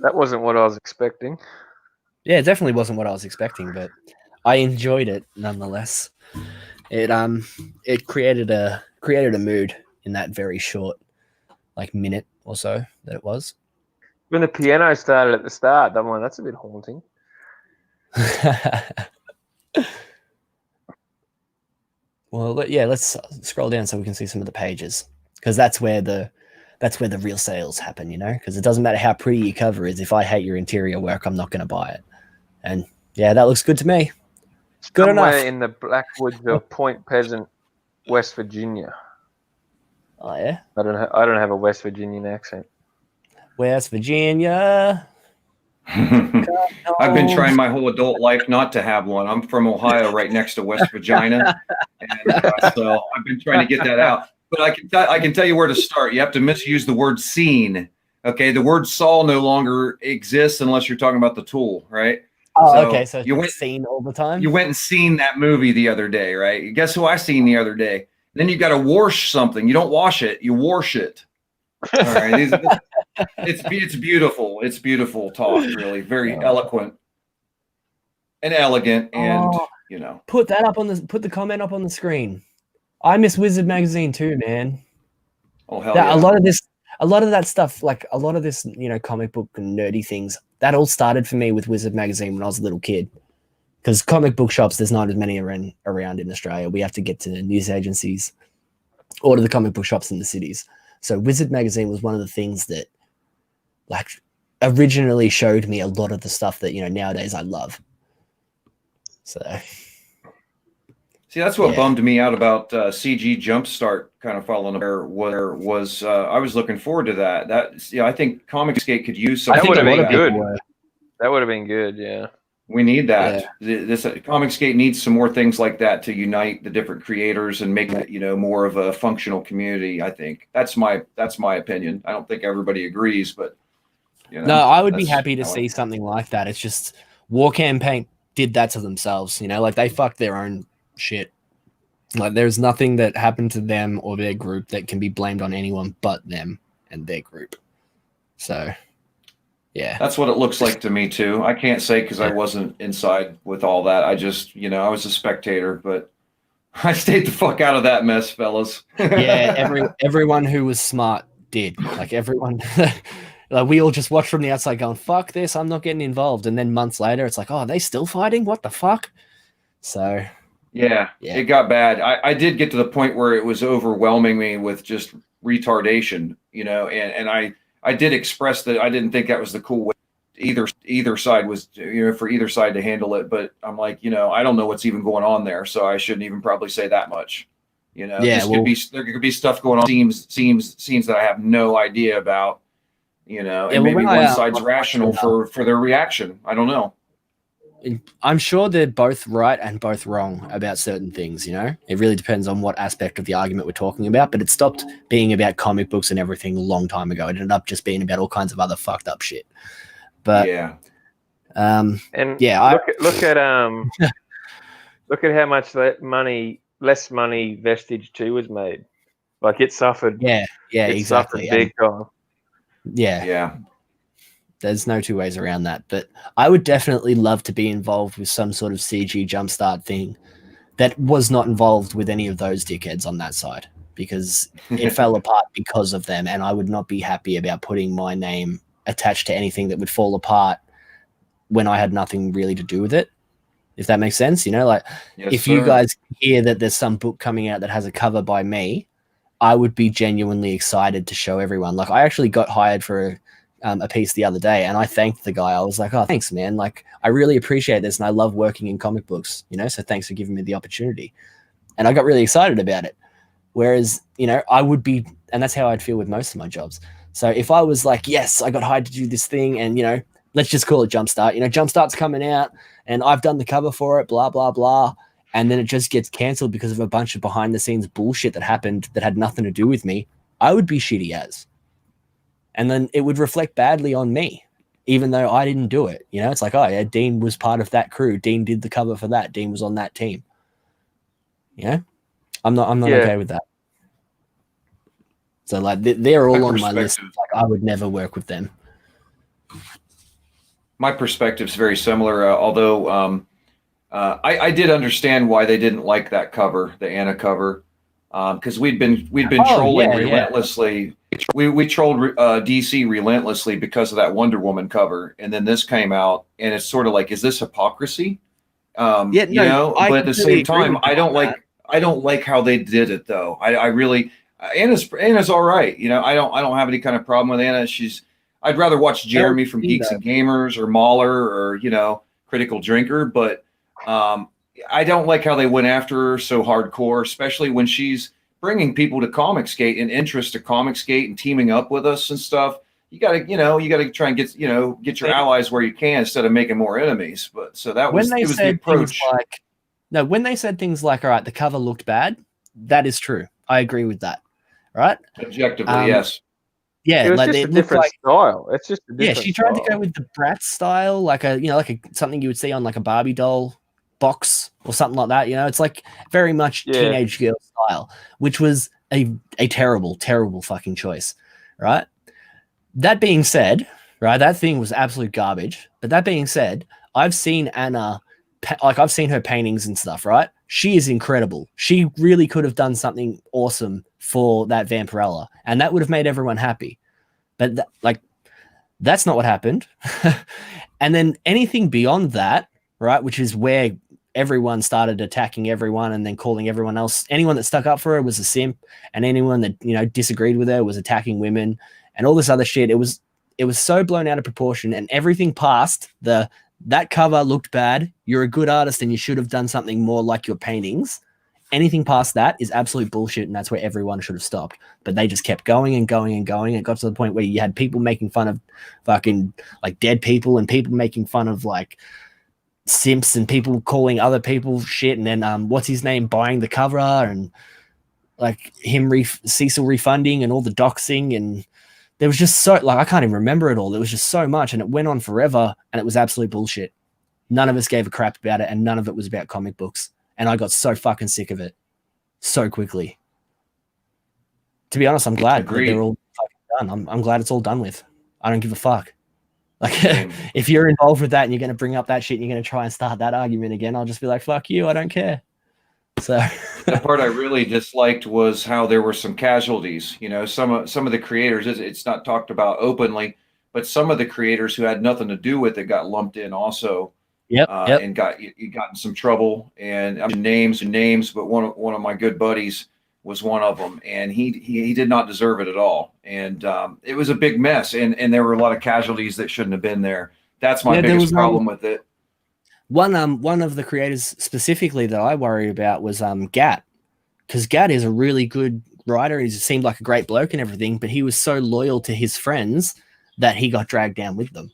wasn't what I was expecting. Yeah, it definitely wasn't what I was expecting, but I enjoyed it nonetheless. It created a mood in that very short minute or so that it was. When the piano started at the start, I'm like, that's a bit haunting. Well, let's scroll down so we can see some of the pages, because that's where the real sales happen, because it doesn't matter how pretty your cover is. If I hate your interior work, I'm not going to buy it. And yeah, that looks good to me. Good Somewhere enough. in the Blackwoods of Point Pleasant, West Virginia. Oh yeah, I don't have a West Virginian accent. West Virginia. I've been trying my whole adult life not to have one. I'm from Ohio, right next to West Virginia, and so I've been trying to get that out. But I can tell you where to start. You have to misuse the word "scene." Okay, the word "saw" no longer exists unless you're talking about the tool, right? Oh, okay. So you went seen all the time. You went and seen that movie the other day, right? Guess who I seen the other day? Then you got to wash something. You don't wash it; you wash it. All right, it's beautiful. It's beautiful talk, really, very eloquent and elegant, and put the comment up on the screen. I miss Wizard Magazine too, man. Oh hell yeah! A lot of that stuff, a lot of this, comic book and nerdy things, that all started for me with Wizard Magazine when I was a little kid. Because comic book shops, there's not as many around in Australia. We have to get to news agencies or to the comic book shops in the cities. So Wizard Magazine was one of the things that originally showed me a lot of the stuff that, nowadays I love. So see, that's what bummed me out about CG Jumpstart kind of following there was I was looking forward to that. I think ComicsMATE could use something. That would have been good. That would have been good, yeah. We need that. Yeah. This ComicsMATE needs some more things like that to unite the different creators and make it, more of a functional community. I think that's my opinion. I don't think everybody agrees, but no, I would be happy to see something like that. It's just War Campaign did that to themselves. They fucked their own shit. There's nothing that happened to them or their group that can be blamed on anyone but them and their group. So. Yeah, that's what it looks like to me too. I can't say because I wasn't inside with all that. I just, I was a spectator, but I stayed the fuck out of that mess, fellas. Yeah, everyone who was smart did. Everyone, we all just watched from the outside, going, "Fuck this, I'm not getting involved." And then months later, it's like, "Oh, are they still fighting? What the fuck?" So, yeah, it got bad. I did get to the point where it was overwhelming me with just retardation, and I did express that I didn't think that was the cool way either side was, for either side to handle it. But I'm like, I don't know what's even going on there, so I shouldn't even probably say that much. Yeah, there could be stuff going on, scenes that I have no idea about, and maybe one side's rational for their reaction. I don't know. I'm sure they're both right and both wrong about certain things, It really depends on what aspect of the argument we're talking about, but it stopped being about comic books and everything a long time ago. It ended up just being about all kinds of other fucked up shit. But yeah. Look at how much less money Vestige 2 was made. It suffered. Yeah, exactly. Suffered big time. Yeah. There's no two ways around that. But I would definitely love to be involved with some sort of CG Jumpstart thing that was not involved with any of those dickheads on that side, because it fell apart because of them. And I would not be happy about putting my name attached to anything that would fall apart when I had nothing really to do with it, if that makes sense. If you guys hear that there's some book coming out that has a cover by me, I would be genuinely excited to show everyone. I actually got hired for a piece the other day, and I thanked the guy. I was like, "Oh, thanks, man. I really appreciate this, and I love working in comic books, so thanks for giving me the opportunity." And I got really excited about it. Whereas, I would be, and that's how I'd feel with most of my jobs. So if I was like, yes, I got hired to do this thing, and, let's just call it Jumpstart. Jumpstart's coming out, and I've done the cover for it, blah, blah, blah. And then it just gets canceled because of a bunch of behind-the-scenes bullshit that happened that had nothing to do with me. I would be shitty as. And then it would reflect badly on me, even though I didn't do it. It's like, oh, yeah, Dean was part of that crew. Dean did the cover for that. Dean was on that team. Yeah, I'm not Yeah. okay with that. So like they're all My on my list. perspective- Like I would never work with them. My perspective's very similar, although I did understand why they didn't like that cover, the Anna cover, because we'd been trolling relentlessly. We trolled DC relentlessly because of that Wonder Woman cover, and then this came out, and it's sort of like, is this hypocrisy? But at the same time, I don't like how they did it though. I really Anna's all right. I don't have any kind of problem with Anna. I'd rather watch Jeremy from Geeks and Gamers or Mahler or Critical Drinker, but I don't like how they went after her so hardcore, especially when she's bringing people to ComicsGate and interest to ComicsGate and teaming up with us and stuff. You gotta try and get your allies where you can instead of making more enemies. But so that was the approach. When they said things like, all right, the cover looked bad, that is true. I agree with that. Right? Objectively, yes. Yeah, it was like just it a different style. It's just a different she tried style. to go with the Bratz style, like something you would see on like a Barbie doll box or something like that. It's like very much teenage girl style, which was a terrible, terrible fucking choice, right? That being said, right, that thing was absolute garbage. But that being said, I've seen Anna, I've seen her paintings and stuff, right? She is incredible. She really could have done something awesome for that Vampirella, and that would have made everyone happy. But that's not what happened. And then anything beyond that, right, which is where everyone started attacking everyone and then calling everyone else, anyone that stuck up for her was a simp, and anyone that disagreed with her was attacking women and all this other shit. It was so blown out of proportion, and everything past that cover looked bad. You're a good artist and you should have done something more like your paintings. Anything past that is absolute bullshit, and that's where everyone should have stopped. But they just kept going and going and going. It got to the point where you had people making fun of fucking like dead people, and people making fun of like simps, and people calling other people shit. And then what's his name buying the cover, and like him Cecil refunding, and all the doxing, and there was just so I can't even remember it all. There was just so much, and it went on forever, and it was absolute bullshit. None of us gave a crap about it, and none of it was about comic books. And I got so fucking sick of it so quickly. To be honest, I'm glad that they're all fucking done. I'm glad it's all done with. I don't give a fuck. Like, if you're involved with that and you're going to bring up that shit and you're going to try and start that argument again, I'll just be like, fuck you, I don't care. So the part I really disliked was how there were some casualties. Some of the creators, it's not talked about openly, but some of the creators who had nothing to do with it got lumped in also. Yep. And got in some trouble, and I mean names, but one of my good buddies was one of them, and he did not deserve it at all, and it was a big mess, and there were a lot of casualties that shouldn't have been there. That's my biggest problem with it. One of the creators specifically that I worry about was Gat, because Gat is a really good writer. He seemed like a great bloke and everything, but he was so loyal to his friends that he got dragged down with them.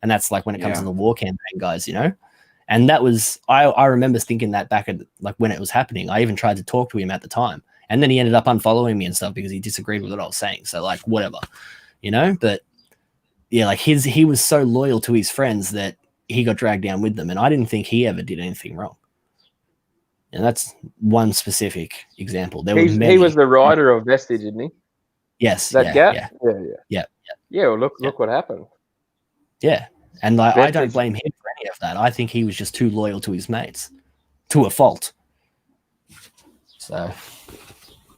And that's like when it comes to the war campaign guys, and that was, I remember thinking that back at like when it was happening. I even tried to talk to him at the time, and then he ended up unfollowing me and stuff because he disagreed with what I was saying. So like, whatever, but yeah, like he was so loyal to his friends that he got dragged down with them. And I didn't think he ever did anything wrong. And that's one specific example. There were many. He was the writer of Vestige, didn't he? Yes. That Gat? Yeah. Well, look what happened. Yeah. And like, I don't blame him for any of that. I think he was just too loyal to his mates, to a fault. So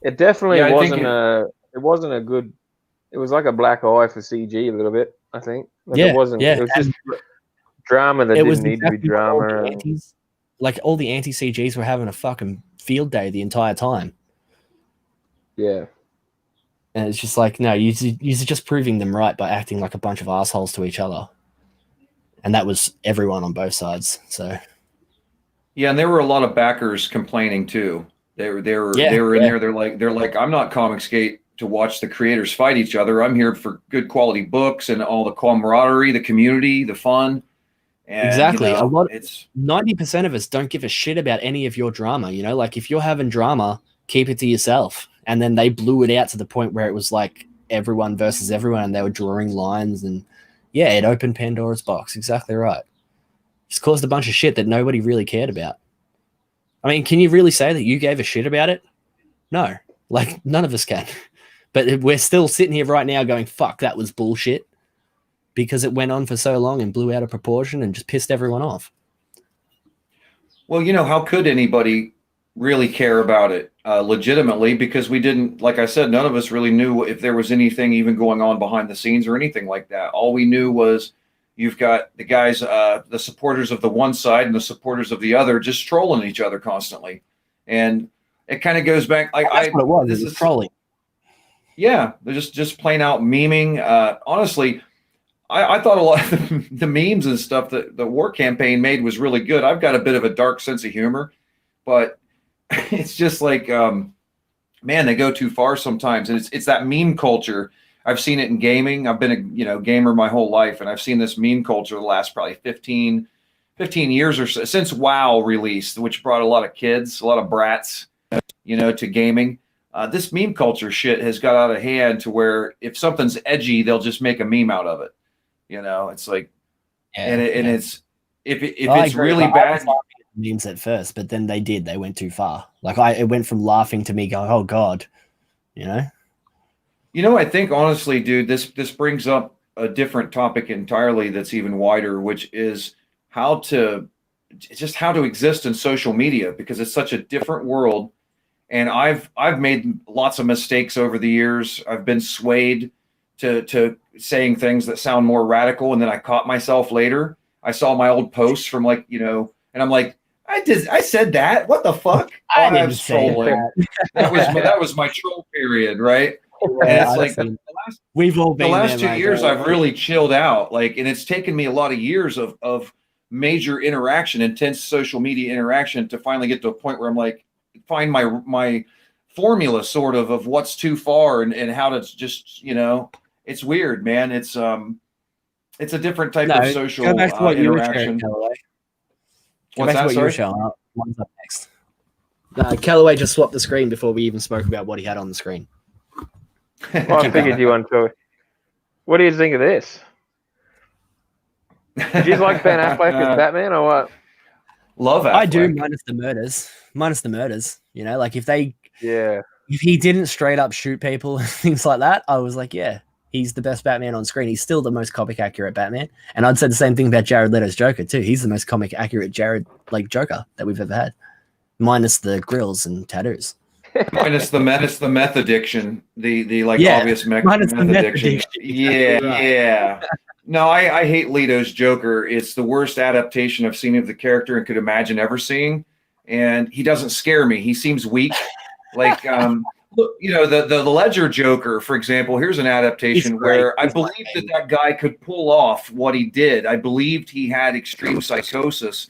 it definitely wasn't a good. It was like a black eye for CG a little bit. I think. It wasn't. It was just drama that didn't need to be drama. Like all the anti CGs were having a fucking field day the entire time. Yeah. And it's just like, no, you're just proving them right by acting like a bunch of assholes to each other. And that was everyone on both sides. So, yeah, and there were a lot of backers complaining too. They were in there. They're like, I'm not ComicsGate to watch the creators fight each other. I'm here for good quality books and all the camaraderie, the community, the fun. And, exactly. 90% of us don't give a shit about any of your drama. Like if you're having drama, keep it to yourself. And then they blew it out to the point where it was like everyone versus everyone, and they were drawing lines, and yeah, it opened Pandora's box. Exactly right. Just caused a bunch of shit that nobody really cared about. I mean, can you really say that you gave a shit about it? No, like none of us can. But we're still sitting here right now going, fuck, that was bullshit, because it went on for so long and blew out of proportion and just pissed everyone off. Well, how could anybody really care about it legitimately? Because we didn't, like I said, none of us really knew if there was anything even going on behind the scenes or anything like that. All we knew was you've got the guys, the supporters of the one side and the supporters of the other, just trolling each other constantly. And it kind of goes back. Like, that's what it was. This is trolling. Yeah, they're just plain out memeing. Honestly, I thought a lot of the memes and stuff that the war campaign made was really good. I've got a bit of a dark sense of humor, but it's just like, man, they go too far sometimes. And it's that meme culture. I've seen it in gaming. I've been a gamer my whole life, and I've seen this meme culture the last probably 15 years or so, since WoW released, which brought a lot of kids, a lot of brats, to gaming. This meme culture shit has got out of hand to where if something's edgy, they'll just make a meme out of it. It's like, and it's if it's really bad. Memes at first, but then they went too far. Like it went from laughing to me going, oh God, I think honestly, dude, this brings up a different topic entirely that's even wider, which is how to exist in social media, because it's such a different world. And I've made lots of mistakes over the years. I've been swayed to saying things that sound more radical, and then I caught myself later. I saw my old posts from and I'm like, I said that. What the fuck? I was trolling. That was my troll period, right? And it's like we've all been the last there, 2 years. I've really chilled out, and it's taken me a lot of years of major interaction, intense social media interaction, to finally get to a point where I'm like, find my formula sort of what's too far and how to just it's weird, man. It's a different type of social go back to what interaction. You were What's that? You were showing. One's up next. Callaway just swapped the screen before we even spoke about what he had on the screen. Well, I figured you wanted to. What do you think of this? Did you like Ben Affleck as Batman or what? Love Affleck. I do, minus the murders. Like if he didn't straight up shoot people and things like that, I was like, yeah, he's the best Batman on screen. He's still the most comic accurate Batman. And I'd say the same thing about Jared Leto's Joker too. He's the most comic accurate Joker that we've ever had, minus the grills and tattoos. Minus the meth addiction, the obvious meth addiction. Yeah. No, I hate Leto's Joker. It's the worst adaptation I've seen of the character and could imagine ever seeing. And he doesn't scare me. He seems weak. Like, the Ledger Joker, for example, here's an adaptation where I believe that guy could pull off what he did. I believed he had extreme psychosis.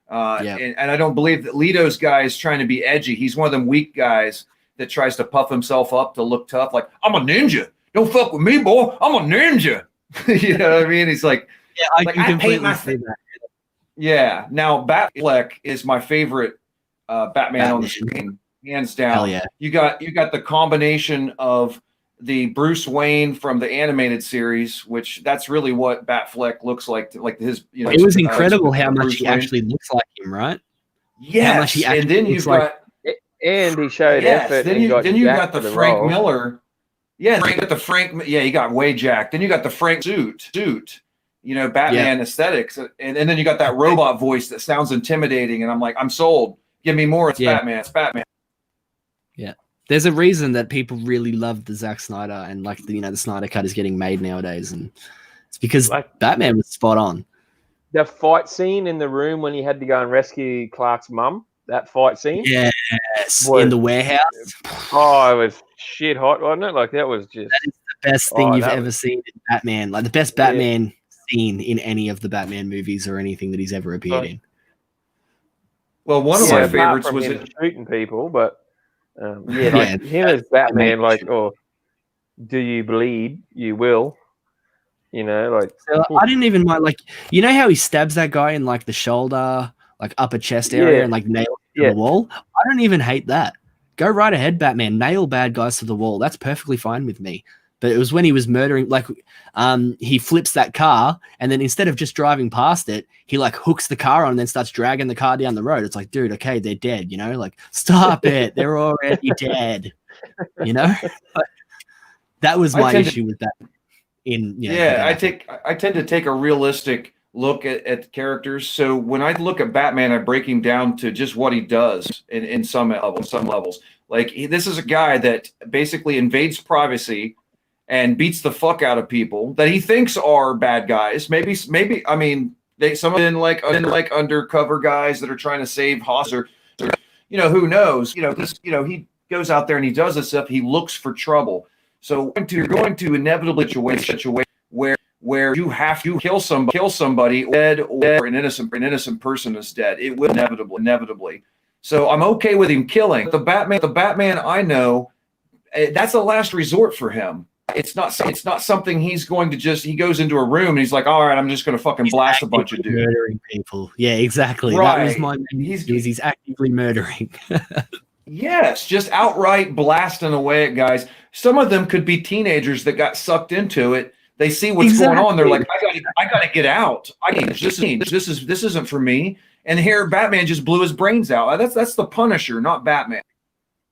And I don't believe that Leto's guy is trying to be edgy. He's one of them weak guys that tries to puff himself up to look tough. Like, I'm a ninja. Don't fuck with me, boy. I'm a ninja. You know what I mean? He's like, I can completely see that. Yeah. Now, Batfleck is my favorite Batman on the screen, hands down. Hell yeah. You got the combination of the Bruce Wayne from the animated series, which that's really what Batfleck looks like. Like his, it was incredible how much he actually looks like him, right? Yes. And then you've got, and he showed effort. Then you got the Frank Miller. Yeah, you got the Frank. Yeah, you got way jacked. Then you got the Frank suit. Batman aesthetics, and then you got that robot voice that sounds intimidating. And I'm like, I'm sold. Give me more. It's Batman. It's Batman. Yeah, there's a reason that people really love the Zack Snyder and the Snyder Cut is getting made nowadays, and it's because Batman was spot on. The fight scene in the room when he had to go and rescue Clark's mum. That fight scene. Yes, in the warehouse. Oh, it was shit hot, wasn't it? Like that was just. That is the best thing you've ever seen in Batman. Like the best Batman scene in any of the Batman movies or anything that he's ever appeared in. Well, one of my favorites was shooting people, but him as Batman, do you bleed? You will. I didn't even mind. How he stabs that guy in the shoulder, upper chest area, and nail it to the wall. I don't even hate that. Go right ahead, Batman. Nail bad guys to the wall. That's perfectly fine with me. but it was when he was murdering, like, he flips that car, and then instead of just driving past it, he like hooks the car on and then starts dragging the car down the road. It's like, dude, okay, they're dead, you know, like, stop it, they're already dead, you know. That was my issue with that. I tend to take a realistic look at characters. So when I look at Batman, I break him down to just what he does in some levels. Like, this is a guy that basically invades privacy and beats the fuck out of people that he thinks are bad guys. Maybe I mean, some of them like undercover guys that are trying to save hostages, or you know, who knows? You know, he goes out there and he does this stuff. He looks for trouble. So you're going to inevitably situation where you have to kill somebody, dead, or an innocent person is dead. It will inevitably. So I'm okay with him killing the Batman I know. That's a last resort for him. It's not something he's going to just. He goes into a room and he's like, all right, I'm just going to fucking blast a bunch of dudes, murdering people. Yeah, exactly. Right. That was my main. He's actively murdering. Yes, just outright blasting away at guys. Some of them could be teenagers that got sucked into it. They see what's going on. They're like, I gotta get out. This isn't for me. And here, Batman just blew his brains out. That's the Punisher, not Batman.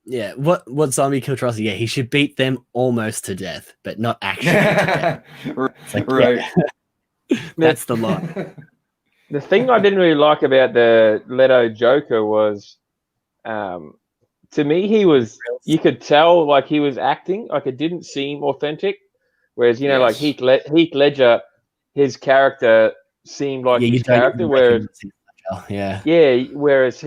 Yeah, what zombie killed Rossi? Yeah, he should beat them almost to death, but not actually to death. Like, right. Yeah. That's the line. The thing I didn't really like about the Leto Joker was, to me, you could tell like he was acting, like it didn't seem authentic. Whereas, you know, like Heath Ledger, his character seemed like his character, whereas whereas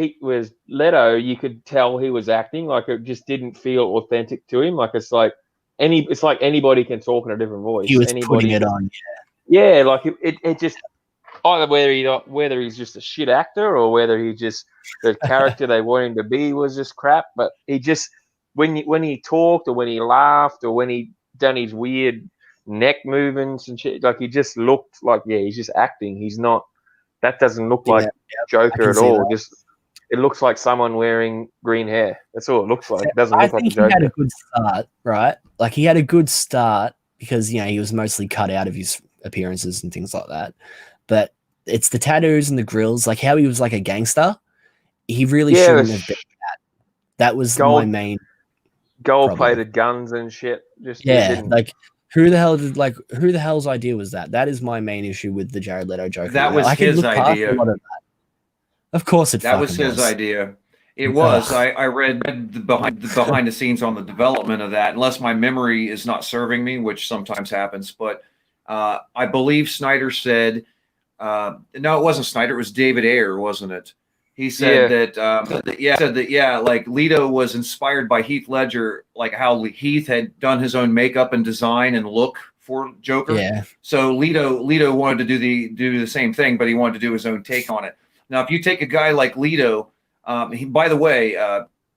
Leto, you could tell he was acting, like it just didn't feel authentic to him. Like it's like anybody can talk in a different voice. He was putting it on, yeah, like it just either whether he's just a shit actor or whether he just the character they want him to be was just crap. But he just when he talked or when he laughed or when he done his weird neck movements and shit, like he just looked like he's just acting. He's not. That doesn't look like Joker at all. Just it looks like someone wearing green hair. That's all it looks like. It doesn't look like a Joker. He had a good start, right? Like he had a good start because he was mostly cut out of his appearances and things like that. But it's the tattoos and the grills, like how he was like a gangster. He really shouldn't have been that. That was my main gold-plated guns and shit. Just like who the hell's idea was that? That is my main issue with the Jared Leto Joker. That was his idea. Of course, that was his idea. It was. I read the behind the scenes on the development of that. Unless my memory is not serving me, which sometimes happens, but I believe Snyder said, no, it wasn't Snyder. It was David Ayer, wasn't it? He said that like Leto was inspired by Heath Ledger, like how Heath had done his own makeup and design and look for Joker. Yeah. So Leto wanted to do the same thing, but he wanted to do his own take on it. Now, if you take a guy like Leto, by the way,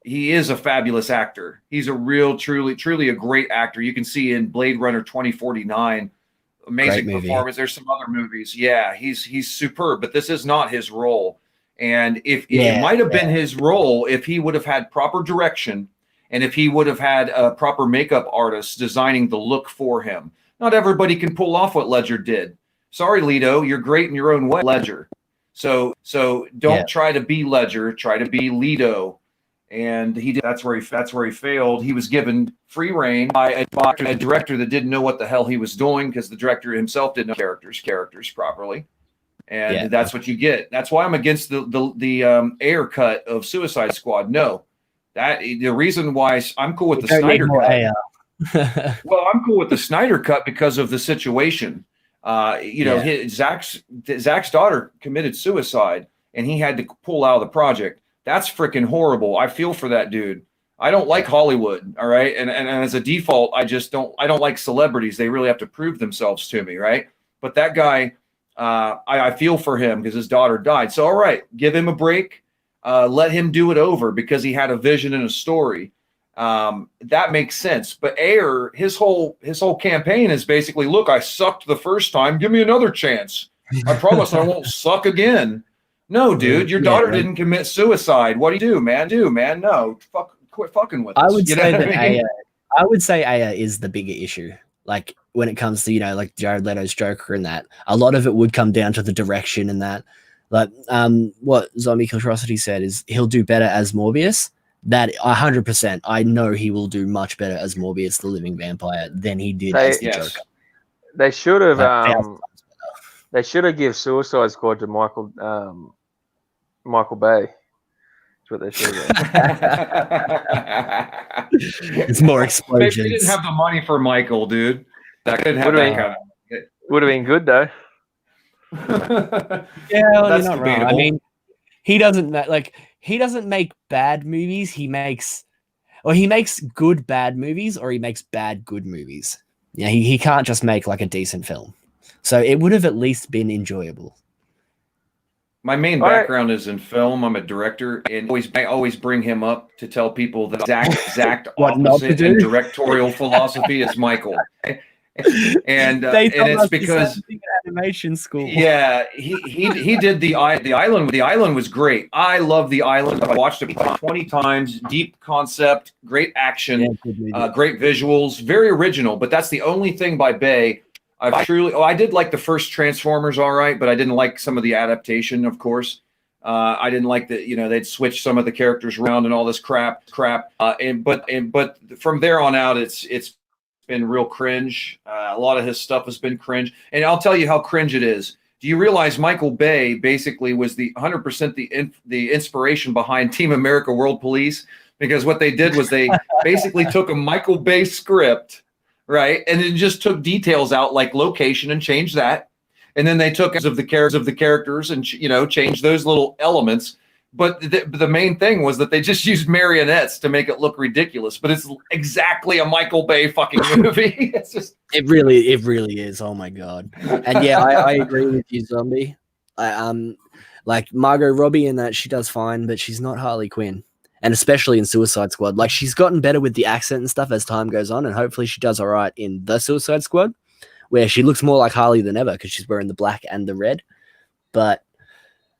he is a fabulous actor. He's a real, truly a great actor. You can see in Blade Runner 2049, amazing performance. There's some other movies. Yeah, he's superb, but this is not his role. And it might have been his role if he would have had proper direction and if he would have had a proper makeup artist designing the look for him. Not everybody can pull off what Ledger did. Sorry, Leto, you're great in your own way, Ledger. So don't try to be Ledger, try to be Leto. And he did. That's where he failed. He was given free reign by a director that didn't know what the hell he was doing because the director himself didn't know characters properly. And that's what you get. That's why I'm against the Ayer cut of Suicide Squad. No, the reason why I'm cool with the Snyder cut. Well, I'm cool with the Snyder cut because of the situation. Zach's daughter committed suicide, and he had to pull out of the project. That's freaking horrible. I feel for that dude. I don't like Hollywood. All right, and as a default, I don't like celebrities. They really have to prove themselves to me, right? But that guy. I feel for him because his daughter died. So, all right, give him a break. Let him do it over because he had a vision and a story. That makes sense. But Ayer, his whole campaign is basically, look, I sucked the first time. Give me another chance. I promise I won't suck again. No, dude, your daughter didn't commit suicide. What do you do, man? No, quit fucking with us. I would say Ayer is the bigger issue. Like when it comes to, like Jared Leto's Joker and that, a lot of it would come down to the direction and that. Like what Zombie Kiltrosity said is he'll do better as Morbius. That 100%, I know he will do much better as Morbius, the living vampire, than he did as the Joker. They should have. Like, they should have given Suicide Squad to Michael Bay. That's what they should have. It's more explosions. They didn't have the money for Michael, dude. That could have been would have been good though. Yeah, well, that's not wrong. I mean, he doesn't make bad movies. He makes good bad movies, or he makes bad good movies. Yeah, he can't just make like a decent film. So it would have at least been enjoyable. My main background is in film. I'm a director, and I always bring him up to tell people the exact opposite in directorial philosophy is Michael. And it's because animation school. Yeah, he did the island. The island was great. I love the island. I watched it 20 times. Deep concept, great action, great visuals, very original. But that's the only thing by Bay. I did like the first Transformers, all right, but I didn't like some of the adaptation, of course. I didn't like that, they'd switch some of the characters around and all this crap. But from there on out, it's been real cringe. A lot of his stuff has been cringe, and I'll tell you how cringe it is. Do you realize Michael Bay basically was the 100% the inspiration behind Team America World Police? Because what they did was they basically took a Michael Bay script, right, and then just took details out like location and changed that, and then they took of the characters and changed those little elements. But the main thing was that they just used marionettes to make it look ridiculous. But it's exactly a Michael Bay fucking movie. It really is. Oh my god! And yeah, I agree with you, Zombie. Like Margot Robbie in that, she does fine, but she's not Harley Quinn. And especially in Suicide Squad, like she's gotten better with the accent and stuff as time goes on, and hopefully she does all right in the Suicide Squad, where she looks more like Harley than ever because she's wearing the black and the red. But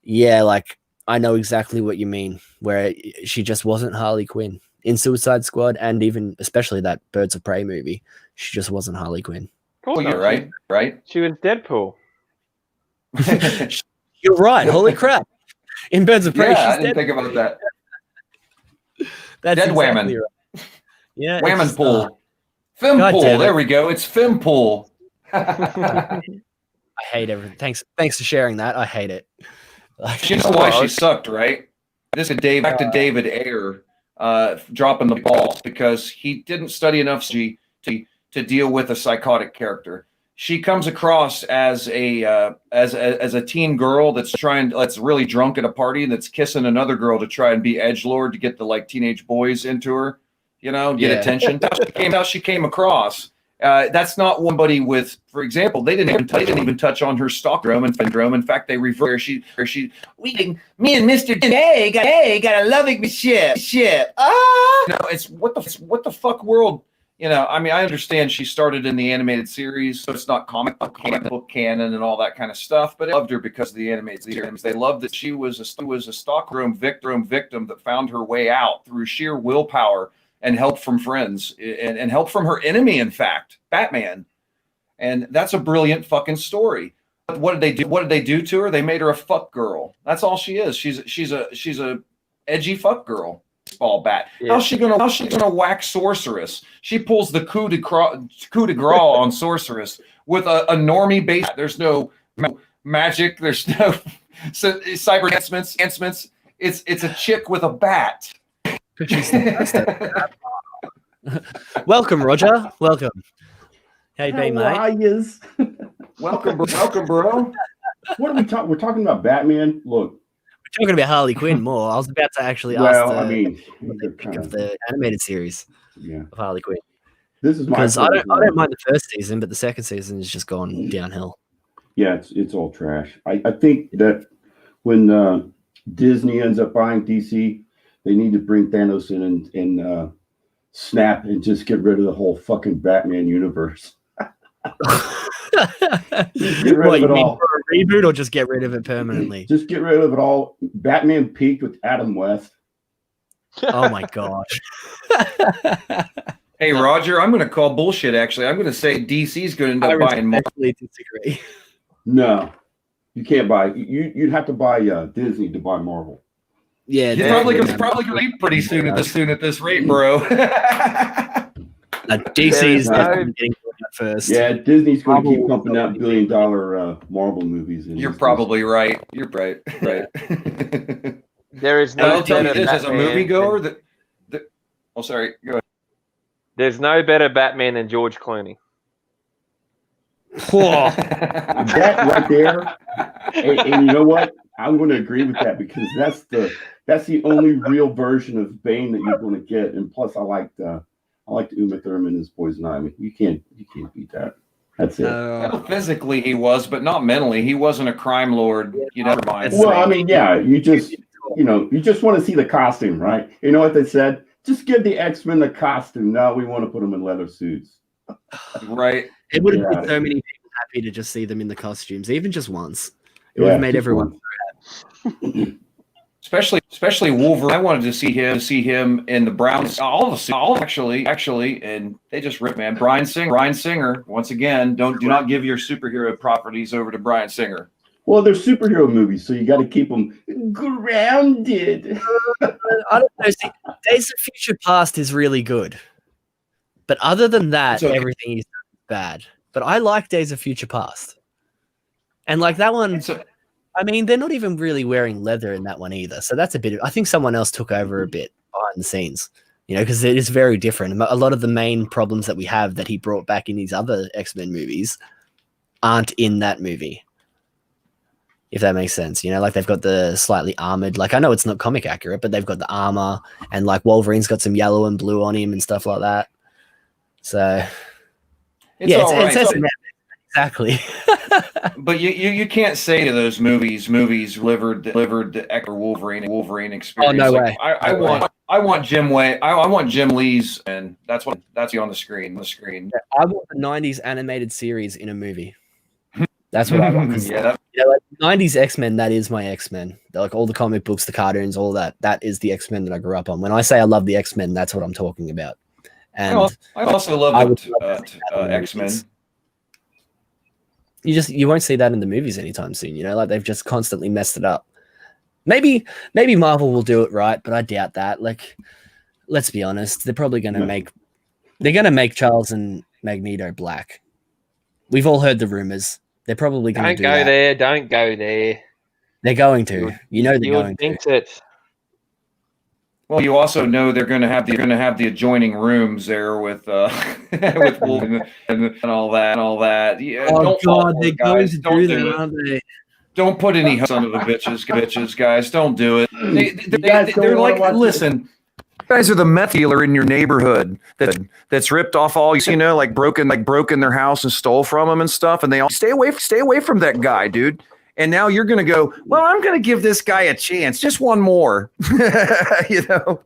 yeah, like. I know exactly what you mean, where she just wasn't Harley Quinn in Suicide Squad, and even especially that Birds of Prey movie. She just wasn't Harley Quinn. Oh, you're right. She was Deadpool. You're right. Holy crap! In Birds of Prey, I didn't think about that. That's Dead exactly Whammon. Right. Yeah, Whammon pool. Fempool. There we go. It's Fempool. I hate everything. Thanks for sharing that. I hate it. You know why she sucked, right? This is back to David Ayer dropping the balls because he didn't study enough to deal with a psychotic character. She comes across as a teen girl that's really drunk at a party and that's kissing another girl to try and be edgelord to get the teenage boys into her, get attention. That's how she came across. That's not somebody with, for example, they didn't even touch on her Stockholm syndrome. In fact, they reverse. Me and Mr. got a loving ship. It's what the fuck world. I mean, I understand she started in the animated series, so it's not comic book canon and all that kind of stuff. But I loved her because of the animated series. They loved that she was a Stockholm victim that found her way out through sheer willpower. And help from friends and help from her enemy, in fact, Batman. And that's a brilliant fucking story. But what did they do? What did they do to her? They made her a fuck girl. That's all she is. She's a edgy fuck girl. Ball bat. Yeah. How's she gonna whack Sorceress? She pulls the coup de grace on Sorceress with a normie base. There's no magic. There's no cyber enhancements. It's a chick with a bat. Welcome, Roger. Welcome. How you been, mate? Welcome, bro. What are we talking? We're talking about Batman. Look, we're talking about Harley Quinn more. I was about to actually ask the animated series of Harley Quinn. This is because I don't mind the first season, but the second season has just gone downhill. Yeah, it's all trash. I think that when Disney ends up buying DC. They need to bring Thanos in and snap and just get rid of the whole fucking Batman universe. Get rid of it all. For a reboot or just get rid of it permanently? Just get rid of it all. Batman peaked with Adam West. Oh my gosh. Hey, Roger, I'm going to call bullshit, actually. I'm going to say DC's going to end up buying more. I disagree. No, you can't buy. You'd have to buy Disney to buy Marvel. Yeah, It's probably going to be pretty soon at this rate, bro. DC's definitely getting that first. Yeah, Disney's going to keep pumping out billion-dollar Marvel movies. You're probably right. You're right. There is no. I'll tell you this as a moviegoer. Oh, sorry. Go ahead. There's no better Batman than George Clooney. That right there, and you know what? I'm going to agree with that because that's the only real version of Bane that you're going to get. And plus, I liked Uma Thurman as Poison Ivy. You can't beat that. That's it. Well, physically he was, but not mentally. He wasn't a crime lord. You never mind. Well, I mean, yeah, you just want to see the costume, right? You know what they said? Just give the X-Men the costume. Now we want to put them in leather suits. Right. It would have made so many people happy to just see them in the costumes, even just once. It would have made everyone so happy. Especially Wolverine. I wanted to see him in the Browns. All actually, and they just ripped, man. Bryan Singer. Once again, do not give your superhero properties over to Bryan Singer. Well, they're superhero movies, so you got to keep them grounded. I don't know. See, Days of Future Past is really good, but other than that, everything is bad. But I like Days of Future Past, and like that one. I mean, they're not even really wearing leather in that one either. So that's a bit. I think someone else took over a bit behind the scenes, because it is very different. A lot of the main problems that we have that he brought back in these other X-Men movies aren't in that movie. If that makes sense, like they've got the slightly armored, like I know it's not comic accurate, but they've got the armor and like Wolverine's got some yellow and blue on him and stuff like that. So it's exactly. But you can't say to those movies delivered the Ecker Wolverine experience. Oh no way! I want Jim Lee's, and that's on the screen. Yeah, I want the '90s animated series in a movie. That's what I want. Like 90s X-Men, that is my X-Men. Like all the comic books, the cartoons, all that. That is the X-Men that I grew up on. When I say I love the X-Men, that's what I'm talking about. And I also love X-Men. You won't see that in the movies anytime soon. Like they've just constantly messed it up. Maybe Marvel will do it right, but I doubt that. Like, let's be honest, they're probably going to make Charles and Magneto black. We've all heard the rumors. They're probably going to do that. Don't go there. They're going to. They're going to. Well, you also know they're going to have the adjoining rooms there with Wolf and all that. Yeah, they're going to do that, aren't they? Don't put any hooks under the bitches, guys. Don't do it. They're like, listen. Guys are the meth dealer in your neighborhood that's ripped off all like broken their house and stole from them and stuff, and they all stay away from that guy, dude. And now you're gonna go, well, I'm gonna give this guy a chance, just one more. Well,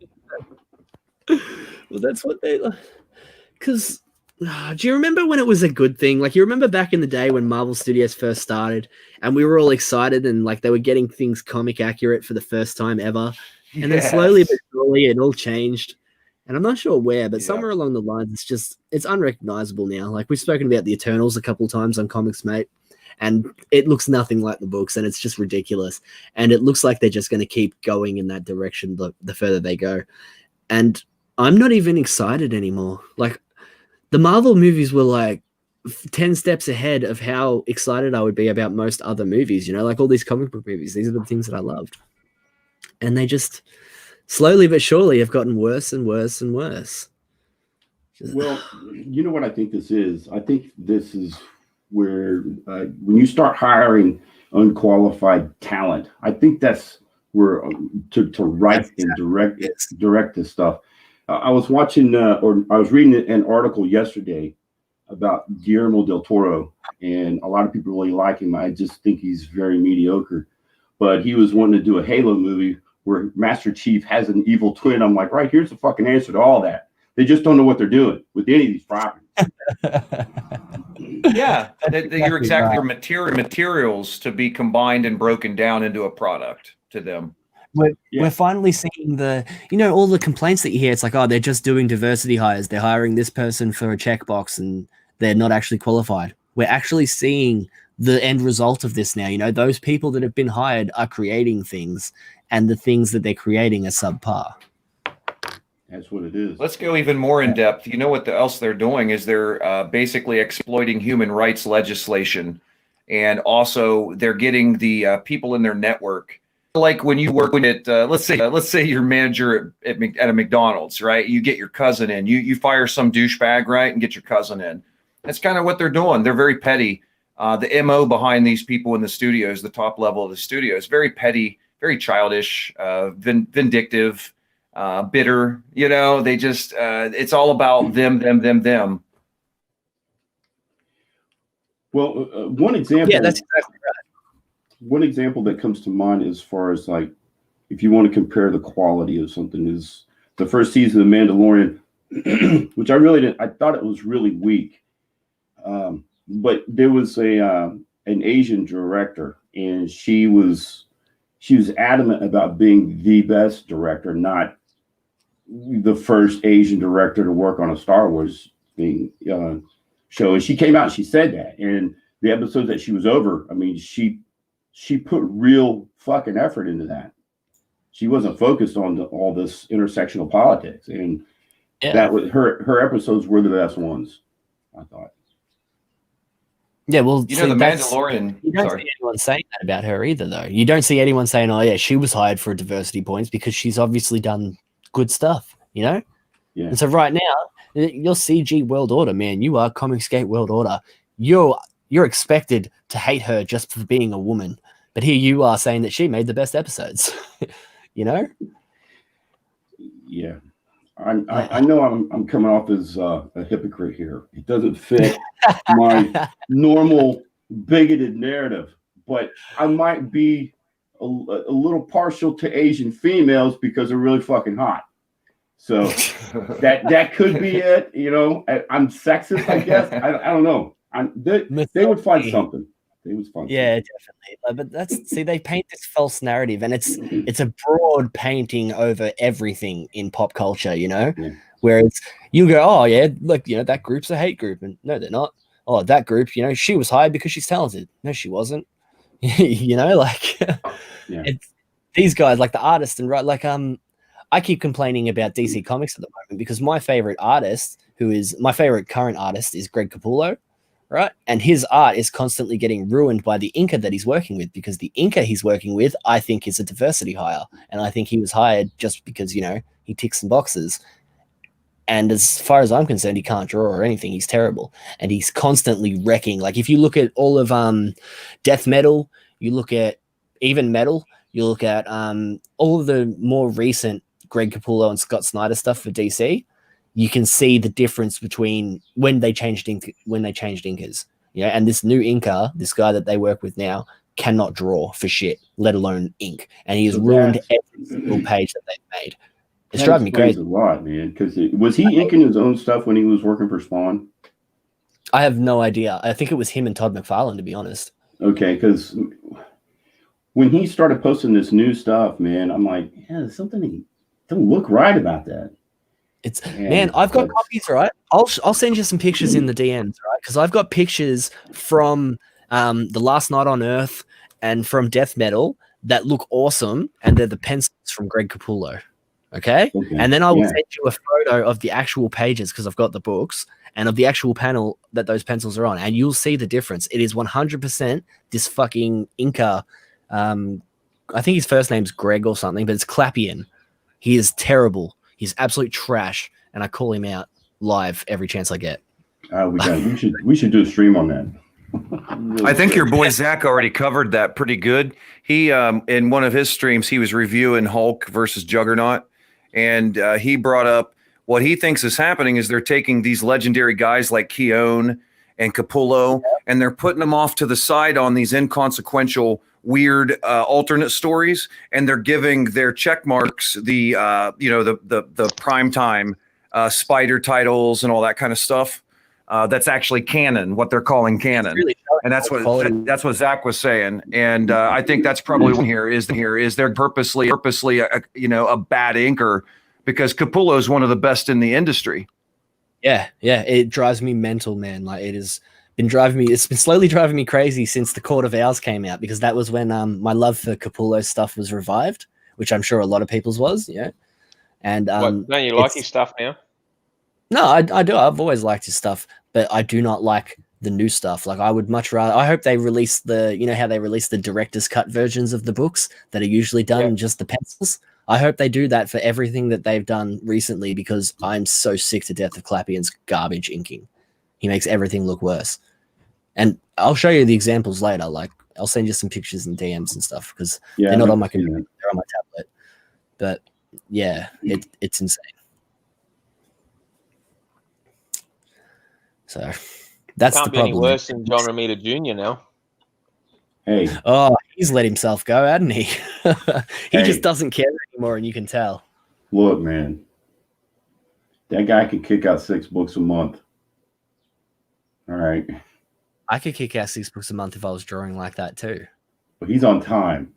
that's what they. Because do you remember when it was a good thing? Like you remember back in the day when Marvel Studios first started, and we were all excited, and like they were getting things comic accurate for the first time ever. And then slowly but surely it all changed. And I'm not sure where, but somewhere along the lines, it's unrecognizable now. Like we've spoken about the Eternals a couple times on ComicsMATE, and it looks nothing like the books, and it's just ridiculous. And it looks like they're just going to keep going in that direction the further they go. And I'm not even excited anymore. Like the Marvel movies were like 10 steps ahead of how excited I would be about most other movies, like all these comic book movies. These are the things that I loved. And they just slowly but surely have gotten worse and worse and worse. Well, you know what I think this is? I think this is where when you start hiring unqualified talent, I think that's where to write and direct this stuff. I was watching or I was reading an article yesterday about Guillermo del Toro, and a lot of people really like him. I just think he's very mediocre. But he was wanting to do a Halo movie where Master Chief has an evil twin. I'm like, right, here's the fucking answer to all that. They just don't know what they're doing with any of these properties. Yeah, you're exactly right. Materials to be combined and broken down into a product to them. we're finally seeing all the complaints that you hear. It's like, oh, they're just doing diversity hires. They're hiring this person for a checkbox and they're not actually qualified. We're actually seeing the end result of this now. Those people that have been hired are creating things, and the things that they're creating are subpar. That's what it is. Let's go even more in depth. You know what else they're doing is they're basically exploiting human rights legislation, and also they're getting the people in their network. Like when you work at, let's say your manager at a McDonald's, right? You get your cousin in. You fire some douchebag, right, and get your cousin in. That's kind of what they're doing. They're very petty. The MO behind these people in the studios, the top level of the studio, is very petty, very childish, vindictive, bitter. They just it's all about them. Well, one example. Yeah, that's exactly right. One example that comes to mind as far as like, if you want to compare the quality of something, is the first season of Mandalorian, which I thought it was really weak. But there was an Asian director, and she was adamant about being the best director, not the first Asian director to work on a Star Wars show. And she came out and she said that. And the episodes that she was over, I mean, she put real fucking effort into that. She wasn't focused on all this intersectional politics, and that was her episodes were the best ones, I thought. Yeah, well, the Mandalorian. You don't see anyone saying that about her either, though. You don't see anyone saying, "Oh, yeah, she was hired for diversity points," because she's obviously done good stuff, Yeah. And so right now, you're CG World Order, man. You are ComicsMATE World Order. You're expected to hate her just for being a woman, but here you are saying that she made the best episodes. Yeah. I know I'm coming off as a hypocrite here. It doesn't fit my normal bigoted narrative, but I might be a little partial to Asian females because they're really fucking hot. So that could be it. I'm sexist, I guess. I don't know. They would find something. Yeah, definitely. But they paint this false narrative, and it's a broad painting over everything in pop culture, Whereas you go, oh yeah, look, that group's a hate group, and no, they're not. Oh, that group, she was hired because she's talented. No, she wasn't. It's these guys, like the artists, and I keep complaining about DC Comics at the moment because my favorite artist, my favorite current artist, is Greg Capullo. Right. And his art is constantly getting ruined by the inker that he's working with, because the inker he's working with, I think, is a diversity hire. And I think he was hired just because, he ticks some boxes. And as far as I'm concerned, he can't draw or anything. He's terrible. And he's constantly wrecking. Like, if you look at all of Death Metal, you look at even Metal, you look at all of the more recent Greg Capullo and Scott Snyder stuff for DC, you can see the difference between when they changed inkers. And this new inker, this guy that they work with now, cannot draw for shit, let alone ink. And he has ruined every single page that they've made. It's driving me crazy. A lot, man. Because was he inking his own stuff when he was working for Spawn? I have no idea. I think it was him and Todd McFarlane, to be honest. Okay, because when he started posting this new stuff, man, I'm like, there's something that don't look right about that. Man, I've got copies, right? I'll send you some pictures in the DMs, right? Because I've got pictures from The Last Night on Earth and from Death Metal that look awesome, and they're the pencils from Greg Capullo. Okay? And then I will send you a photo of the actual pages, because I've got the books, and of the actual panel that those pencils are on, and you'll see the difference. It is 100% this fucking inker. I think his first name's Greg or something, but it's Clappian. He is terrible. He's absolute trash, and I call him out live every chance I get. We should do a stream on that. I think your boy Zach already covered that pretty good. He in one of his streams, he was reviewing Hulk versus Juggernaut, and he brought up what he thinks is happening is they're taking these legendary guys like Keown and Capullo, and they're putting them off to the side on these inconsequential, weird alternate stories, and they're giving their check marks the prime time spider titles and all that kind of stuff. that's actually canon, what they're calling canon. Really and that's what Zach was saying. And I think that's probably one here is they're purposely a bad inker, because Capullo is one of the best in the industry. Yeah, it drives me mental, man. Like it's been slowly driving me crazy since the Court of Owls came out, because that was when my love for Capullo stuff was revived, which I'm sure a lot of people's was, yeah. And don't you like his stuff now? No, I do. I've always liked his stuff, but I do not like the new stuff. Like I would much rather. I hope they release how they release the director's cut versions of the books that are usually done in just the pencils. I hope they do that for everything that they've done recently, because I'm so sick to death of Clappian's garbage inking. He makes everything look worse. And I'll show you the examples later. Like I'll send you some pictures and DMs and stuff, because they're not on my computer, they're on my tablet. But yeah, it's insane. So that's Can't the be problem. Any worse than John Romita Jr. now. Hey. Oh, he's let himself go, hasn't he? He just doesn't care anymore, and you can tell. Look, man, that guy could kick out 6 books a month. All right. I could kick out 6 books a month if I was drawing like that too. But he's on time.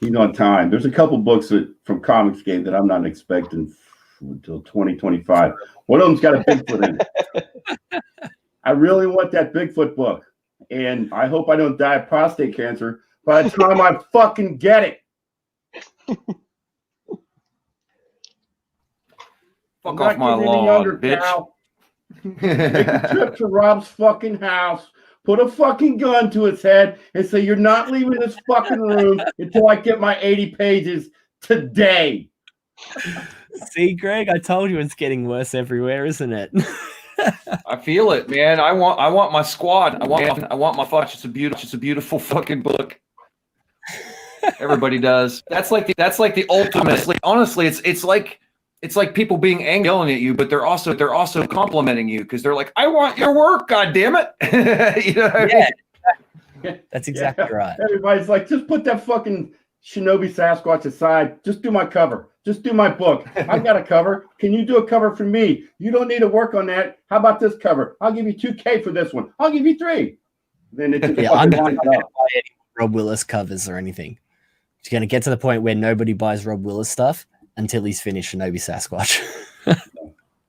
He's on time. There's a couple books from ComicsMATE that I'm not expecting until 2025. One of them's got a Bigfoot in it. I really want that Bigfoot book, and I hope I don't die of prostate cancer by the time I fucking get it. Fuck off my lawn, bitch. Take a trip to Rob's fucking house, put a fucking gun to his head, and say, "You're not leaving this fucking room until I get my 80 pages today." See, Greg, I told you it's getting worse everywhere, isn't it? I feel it, man. I want my squad. I want my fuck. It's a beautiful fucking book. Everybody does. That's like the ultimate. Honestly, it's like people being angry, yelling at you, but they're also complimenting you, because they're like, "I want your work, God damn it!" You know what I mean? That's exactly right. Everybody's like, "Just put that fucking Shinobi Sasquatch aside. Just do my cover. Just do my book. I got a cover. Can you do a cover for me? You don't need to work on that. How about this cover? I'll give you $2,000 for this one. I'll give you $3,000." Then it's I'm not going to buy any Rob Willis covers or anything. It's going to get to the point where nobody buys Rob Willis stuff until he's finished Shinobi Sasquatch.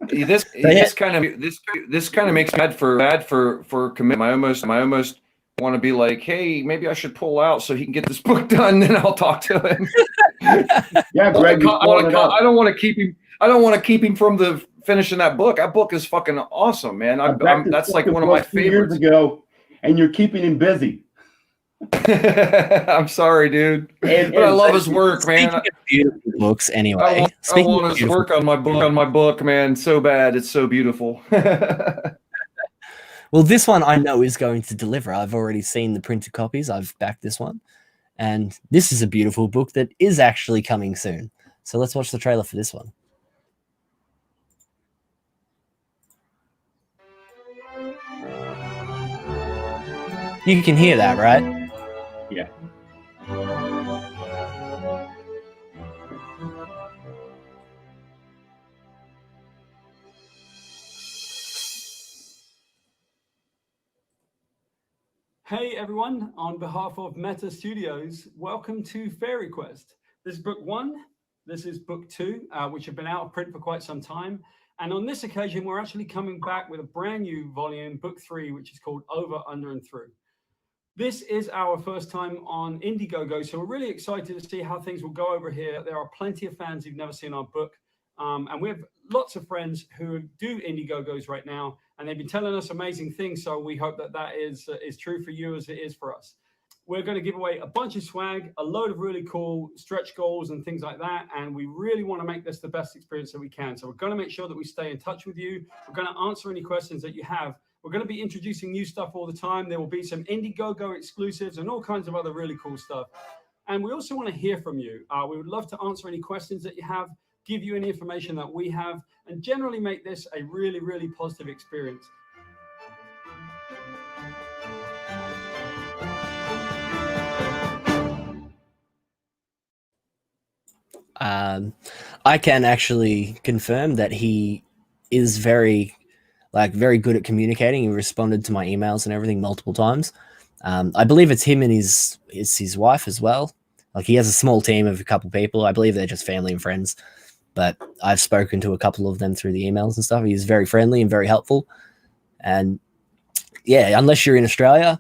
This kind of makes me bad for commitment. I almost want to be like, "Hey, maybe I should pull out so he can get this book done, then I'll talk to him." Yeah, Greg. I don't want to keep him. I don't want to keep him from the finishing that book. That book is fucking awesome, man. That's like one of my favorites. Years ago, and you're keeping him busy. I'm sorry, dude, but I love his work, man. Beautiful books, anyway. I want his work on my book, man, so bad. It's so beautiful. Well, this one I know is going to deliver. I've already seen the printed copies. I've backed this one, and this is a beautiful book that is actually coming soon. So let's watch the trailer for this one. You can hear that, right? Yeah. Hey everyone, on behalf of Meta Studios, welcome to Fairy Quest. This is book 1, this is book 2, which have been out of print for quite some time. And on this occasion, we're actually coming back with a brand new volume, book 3, which is called Over, Under and Through. This is our first time on Indiegogo, so we're really excited to see how things will go over here. There are plenty of fans who've never seen our book, and we have lots of friends who do Indiegogos right now, and they've been telling us amazing things, so we hope that that is true for you as it is for us. We're going to give away a bunch of swag, a load of really cool stretch goals and things like that, and we really want to make this the best experience that we can. So we're going to make sure that we stay in touch with you. We're going to answer any questions that you have. We're going to be introducing new stuff all the time. There will be some Indiegogo exclusives and all kinds of other really cool stuff. And we also want to hear from you. We would love to answer any questions that you have, give you any information that we have, and generally make this a really, really positive experience. I can actually confirm that he is very good at communicating. He responded to my emails and everything multiple times. I believe it's him and his wife as well. Like, he has a small team of a couple people. I believe they're just family and friends, but I've spoken to a couple of them through the emails and stuff. He's very friendly and very helpful. And yeah, unless you're in Australia,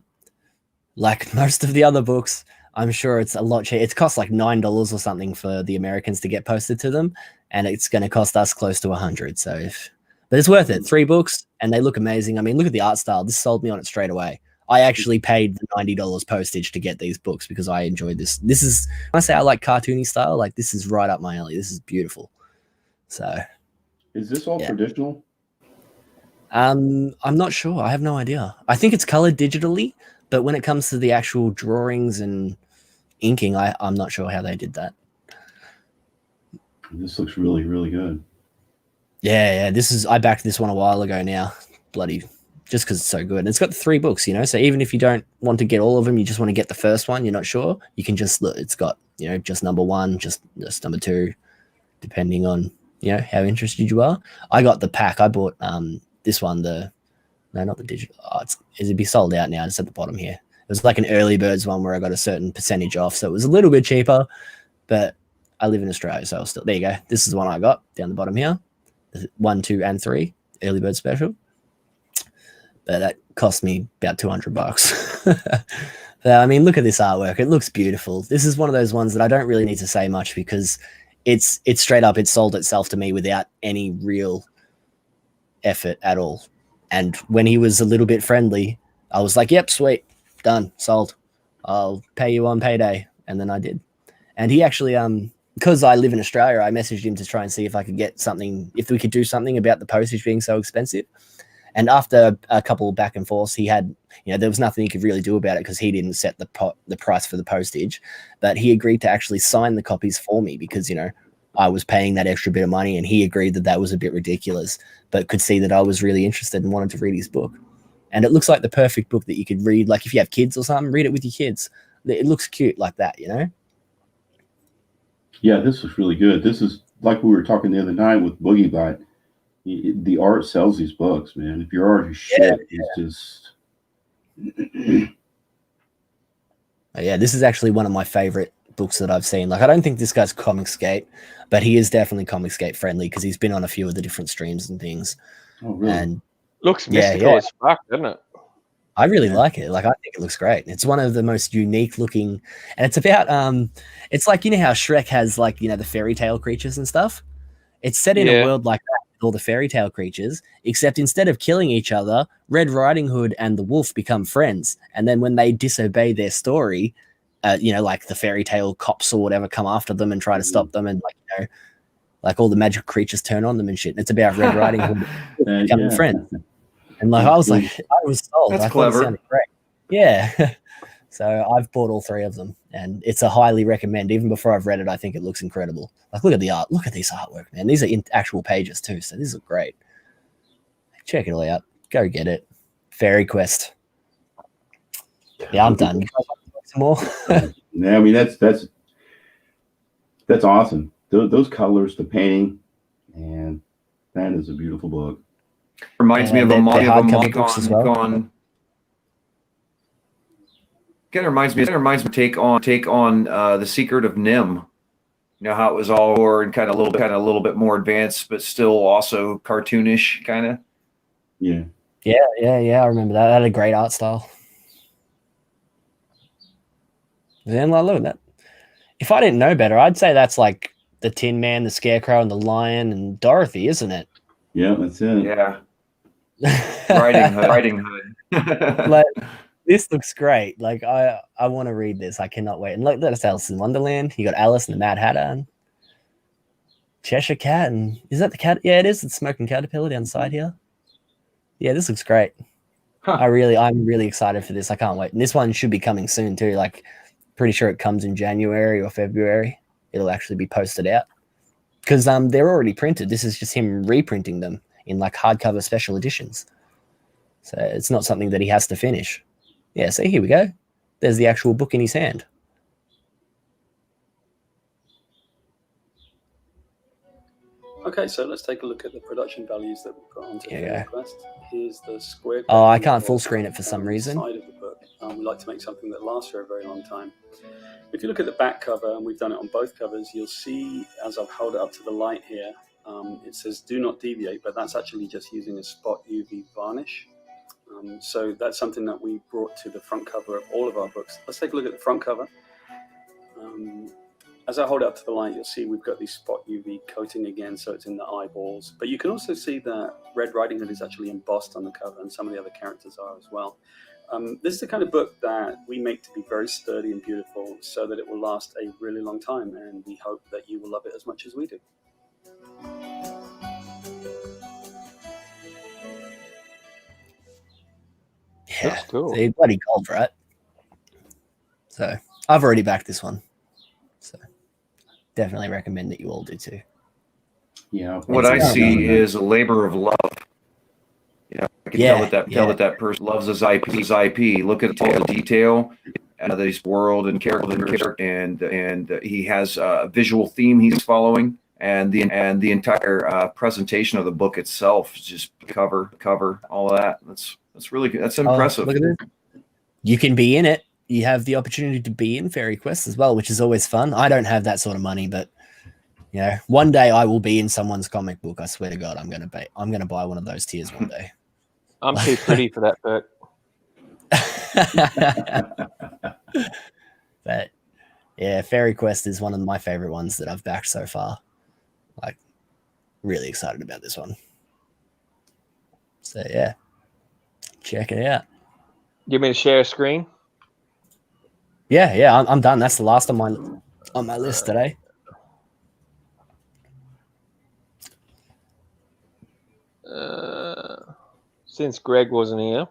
like most of the other books, I'm sure it's a lot cheaper. It costs like $9 or something for the Americans to get posted to them, and it's going to cost us close to 100. But it's worth it. 3 books, and they look amazing. I mean, look at the art style. This sold me on it straight away. I actually paid the $90 postage to get these books because I enjoyed this. This is, when I say I like cartoony style, like, this is right up my alley. This is beautiful. So, is this all traditional? I'm not sure. I have no idea. I think it's colored digitally, but when it comes to the actual drawings and inking, I'm not sure how they did that. This looks really, really good. Yeah. I backed this one a while ago now. Bloody, just because it's so good. And it's got 3 books, you know, so even if you don't want to get all of them, you just want to get the first one, you're not sure, you can just look. It's got, you know, just number 1, just number 2, depending on, you know, how interested you are. I got the pack. I bought this one, not the digital. It'd be sold out now. It's at the bottom here. It was like an early birds one where I got a certain percentage off, so it was a little bit cheaper, but I live in Australia, so there you go. This is the one I got down the bottom here. 1, 2, and 3 early bird special. But that cost me about $200. But, I mean, look at this artwork. It looks beautiful. This is one of those ones that I don't really need to say much because it's straight up. It sold itself to me without any real effort at all. And when he was a little bit friendly, I was like, yep, sweet, done, sold. I'll pay you on payday. And then I did. And he actually, because I live in Australia, I messaged him to try and see if I could get something, if we could do something about the postage being so expensive. And after a couple back and forths, he had, you know, there was nothing he could really do about it because he didn't set the price for the postage. But he agreed to actually sign the copies for me because, you know, I was paying that extra bit of money, and he agreed that that was a bit ridiculous, but could see that I was really interested and wanted to read his book. And it looks like the perfect book that you could read, like if you have kids or something, read it with your kids. It looks cute like that, you know? Yeah, this was really good. This is like we were talking the other night with Boogie Bot. The art sells these books, man. If your art is shit, it's just... Yeah, this is actually one of my favorite books that I've seen. Like, I don't think this guy's ComicsMATE, but he is definitely ComicsMATE friendly because he's been on a few of the different streams and things. Oh, really? And looks mystical as fuck, doesn't it? I really like it. Like, I think it looks great. It's one of the most unique looking, and it's about it's like, you know how Shrek has, like, you know, the fairy tale creatures and stuff. It's set in a world like that with all the fairy tale creatures, except instead of killing each other, Red Riding Hood and the wolf become friends. And then when they disobey their story, you know, like the fairy tale cops or whatever come after them and try to stop them, and, like, you know, like all the magic creatures turn on them and shit. And it's about Red Riding Hood becoming friends. And like, I was like, I was sold. That's I clever. thought it sounded great. Yeah. So I've bought all 3 of them, and it's a highly recommend. Even before I've read it, I think it looks incredible. Like, look at the art. Look at this artwork, man. These are in actual pages too, so these are great. Check it all out. Go get it. Fairy Quest. Yeah, I'm done. You guys want to talk some more? Yeah, I mean, that's awesome. Those colors, the painting, and that is a beautiful book. Reminds me of a hardcover books as well. Again, reminds me of take on The Secret of Nim. You know how it was all more and kind of a little bit more advanced, but still also cartoonish kind of. Yeah. I remember that. That had a great art style. Then look at that. If I didn't know better, I'd say that's like the Tin Man, the Scarecrow, and the Lion, and Dorothy, isn't it? Yeah, that's it. Yeah. Riding Hood. Like, this looks great. Like, I want to read this. I cannot wait. And look, that's Alice in Wonderland. You got Alice and the Mad Hatter and Cheshire Cat. And is that the cat? Yeah, it is. It's Smoking Caterpillar down the side here. Yeah, this looks great. Huh. I'm really excited for this. I can't wait. And this one should be coming soon too. Like, pretty sure it comes in January or February. It'll actually be posted out because they're already printed. This is just him reprinting them in like hardcover special editions. So it's not something that he has to finish. Yeah, see, here we go. There's the actual book in his hand. Okay, so let's take a look at the production values that we put onto the Quest. Here's the square. Oh, I can't full screen it for some reason. Side of the book. We like to make something that lasts for a very long time. If you look at the back cover, and we've done it on both covers, you'll see, as I've held it up to the light here, it says "Do not deviate," but that's actually just using a spot UV varnish. So that's something that we brought to the front cover of all of our books. Let's take a look at the front cover. As I hold it up to the light, you'll see we've got the spot UV coating again, so it's in the eyeballs. But you can also see that Red Riding Hood is actually embossed on the cover, and some of the other characters are as well. This is the kind of book that we make to be very sturdy and beautiful so that it will last a really long time, and we hope that you will love it as much as we do. Yeah, that's cool. They're bloody gold, right? So I've already backed this one. So definitely recommend that you all do too. Yeah. What I see is a labor of love. You know, I can tell that person loves his IP. Look at all the detail and this world and character, and he has a visual theme he's following, and the entire presentation of the book itself, just cover, all of that. That's really good. That's impressive. Look at this. You can be in it. You have the opportunity to be in Fairy Quest as well, which is always fun. I don't have that sort of money, but you know, one day I will be in someone's comic book. I swear to God, I'm gonna buy one of those tiers one day. I'm too pretty for that book. But yeah, Fairy Quest is one of my favorite ones that I've backed so far. Like, really excited about this one. So yeah, check it out. You want me to share a screen? Yeah, I'm done. That's the last on my list today. Since Greg wasn't here.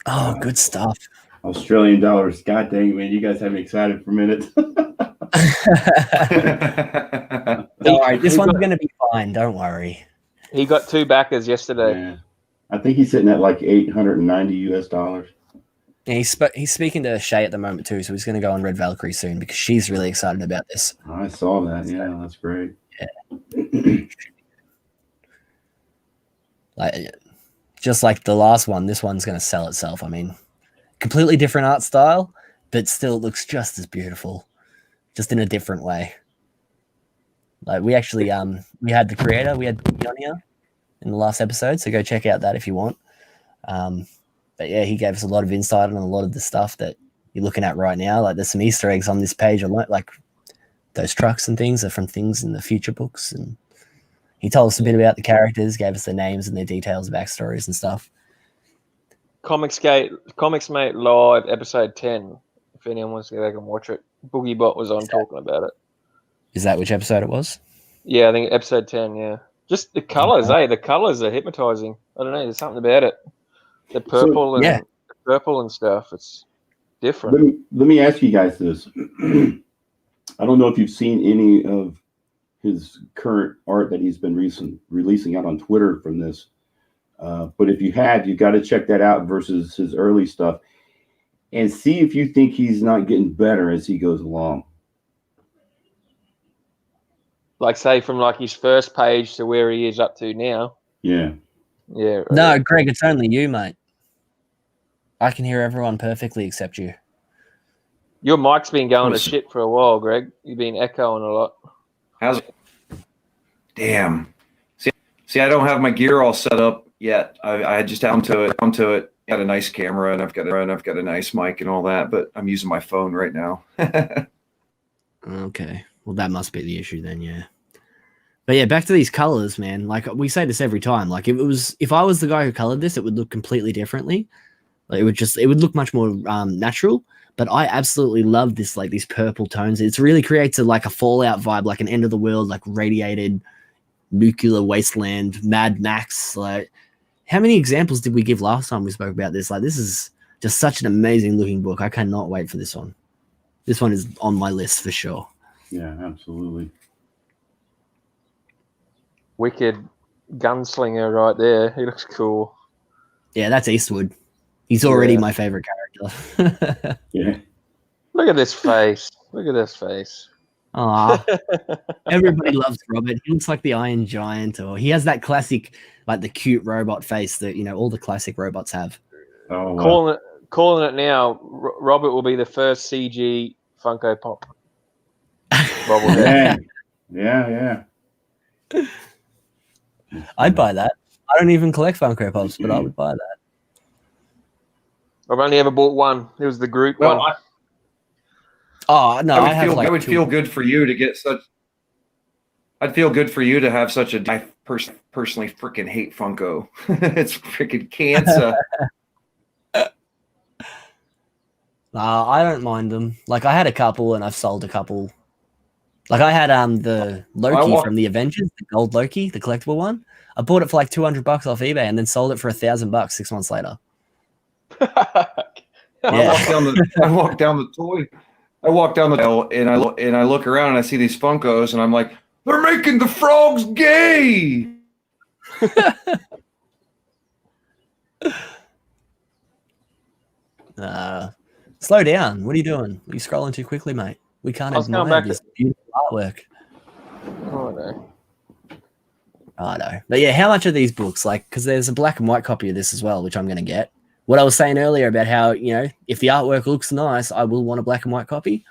Oh, good stuff. Australian dollars. God dang, man. You guys have me excited for a minute. Don't worry. This one's going to be fine. Don't worry. He got 2 backers yesterday. Yeah. I think he's sitting at like $890 US. Yeah, he's speaking to Shay at the moment too, so he's going to go on Red Valkyrie soon because she's really excited about this. I saw that. Yeah, that's great. Yeah. Like, just like the last one, this one's going to sell itself. I mean, completely different art style, but still looks just as beautiful, just in a different way. Like we actually, we had the creator, we had Pioneer in the last episode, so go check out that if you want. But yeah, he gave us a lot of insight on a lot of the stuff that you're looking at right now. Like there's some Easter eggs on this page, like those trucks and things are from things in the future books, and he told us a bit about the characters, gave us their names and their details, backstories and stuff. ComicsMATE Live, episode 10. If anyone wants to go back and watch it, BoogieBot was on talking about it. Is that which episode it was? Yeah, I think episode 10, yeah. Just the colours, The colours are hypnotising. I don't know, there's something about it. The purple and stuff, it's different. Let me ask you guys this. I don't know if you've seen any of his current art that he's been releasing out on Twitter from this. But if you have, you've got to check that out versus his early stuff and see if you think he's not getting better as he goes along. Like, say, from like his first page to where he is up to now. Yeah. Yeah. Right. No, Greg, it's only you, mate. I can hear everyone perfectly except you. Your mic's been going to shit for a while, Greg. You've been echoing a lot. How's it? Damn. See, I don't have my gear all set up yet. I just onto it. Got a nice camera and I've got a nice mic and all that, but I'm using my phone right now. Okay. Well, that must be the issue then, yeah. But yeah, back to these colors, man. Like we say this every time. Like if I was the guy who colored this, it would look completely differently. Like it would look much more natural. But I absolutely love this, like these purple tones. It really creates like a Fallout vibe, like an end of the world, like radiated nuclear wasteland, Mad Max. Like, how many examples did we give last time we spoke about this? Like, this is just such an amazing looking book. I cannot wait for this one. This one is on my list for sure. Yeah, absolutely. Wicked gunslinger right there. He looks cool. Yeah, that's Eastwood. He's already my favorite character. Yeah. Look at this face. Look at this face. Aw. Everybody loves Robert. He looks like the Iron Giant, or he has that classic, like the cute robot face that all the classic robots have. Oh, wow. Calling it now. Robert will be the first CG Funko Pop. Yeah, yeah. I'd buy that. I don't even collect Funko Pops, but I would buy that. I've only ever bought one. It was the group one. Oh no, I would feel good for you to get such. I'd feel good for you to have such a. I personally freaking hate Funko. It's freaking cancer. I don't mind them. Like I had a couple, and I've sold a couple. Like I had the Loki from the Avengers, the gold Loki, the collectible one. I bought it for like $200 off eBay, and then sold it for $1,000 6 months later. I walk down the aisle and I look around and I see these Funkos and I'm like, they're making the frogs gay. Slow down. What are you doing? Are you scrolling too quickly, mate? We can't admire this beautiful artwork. Oh no. I know. But yeah, how much are these books? Like, because there's a black and white copy of this as well, which I'm going to get. What I was saying earlier about how, if the artwork looks nice, I will want a black and white copy.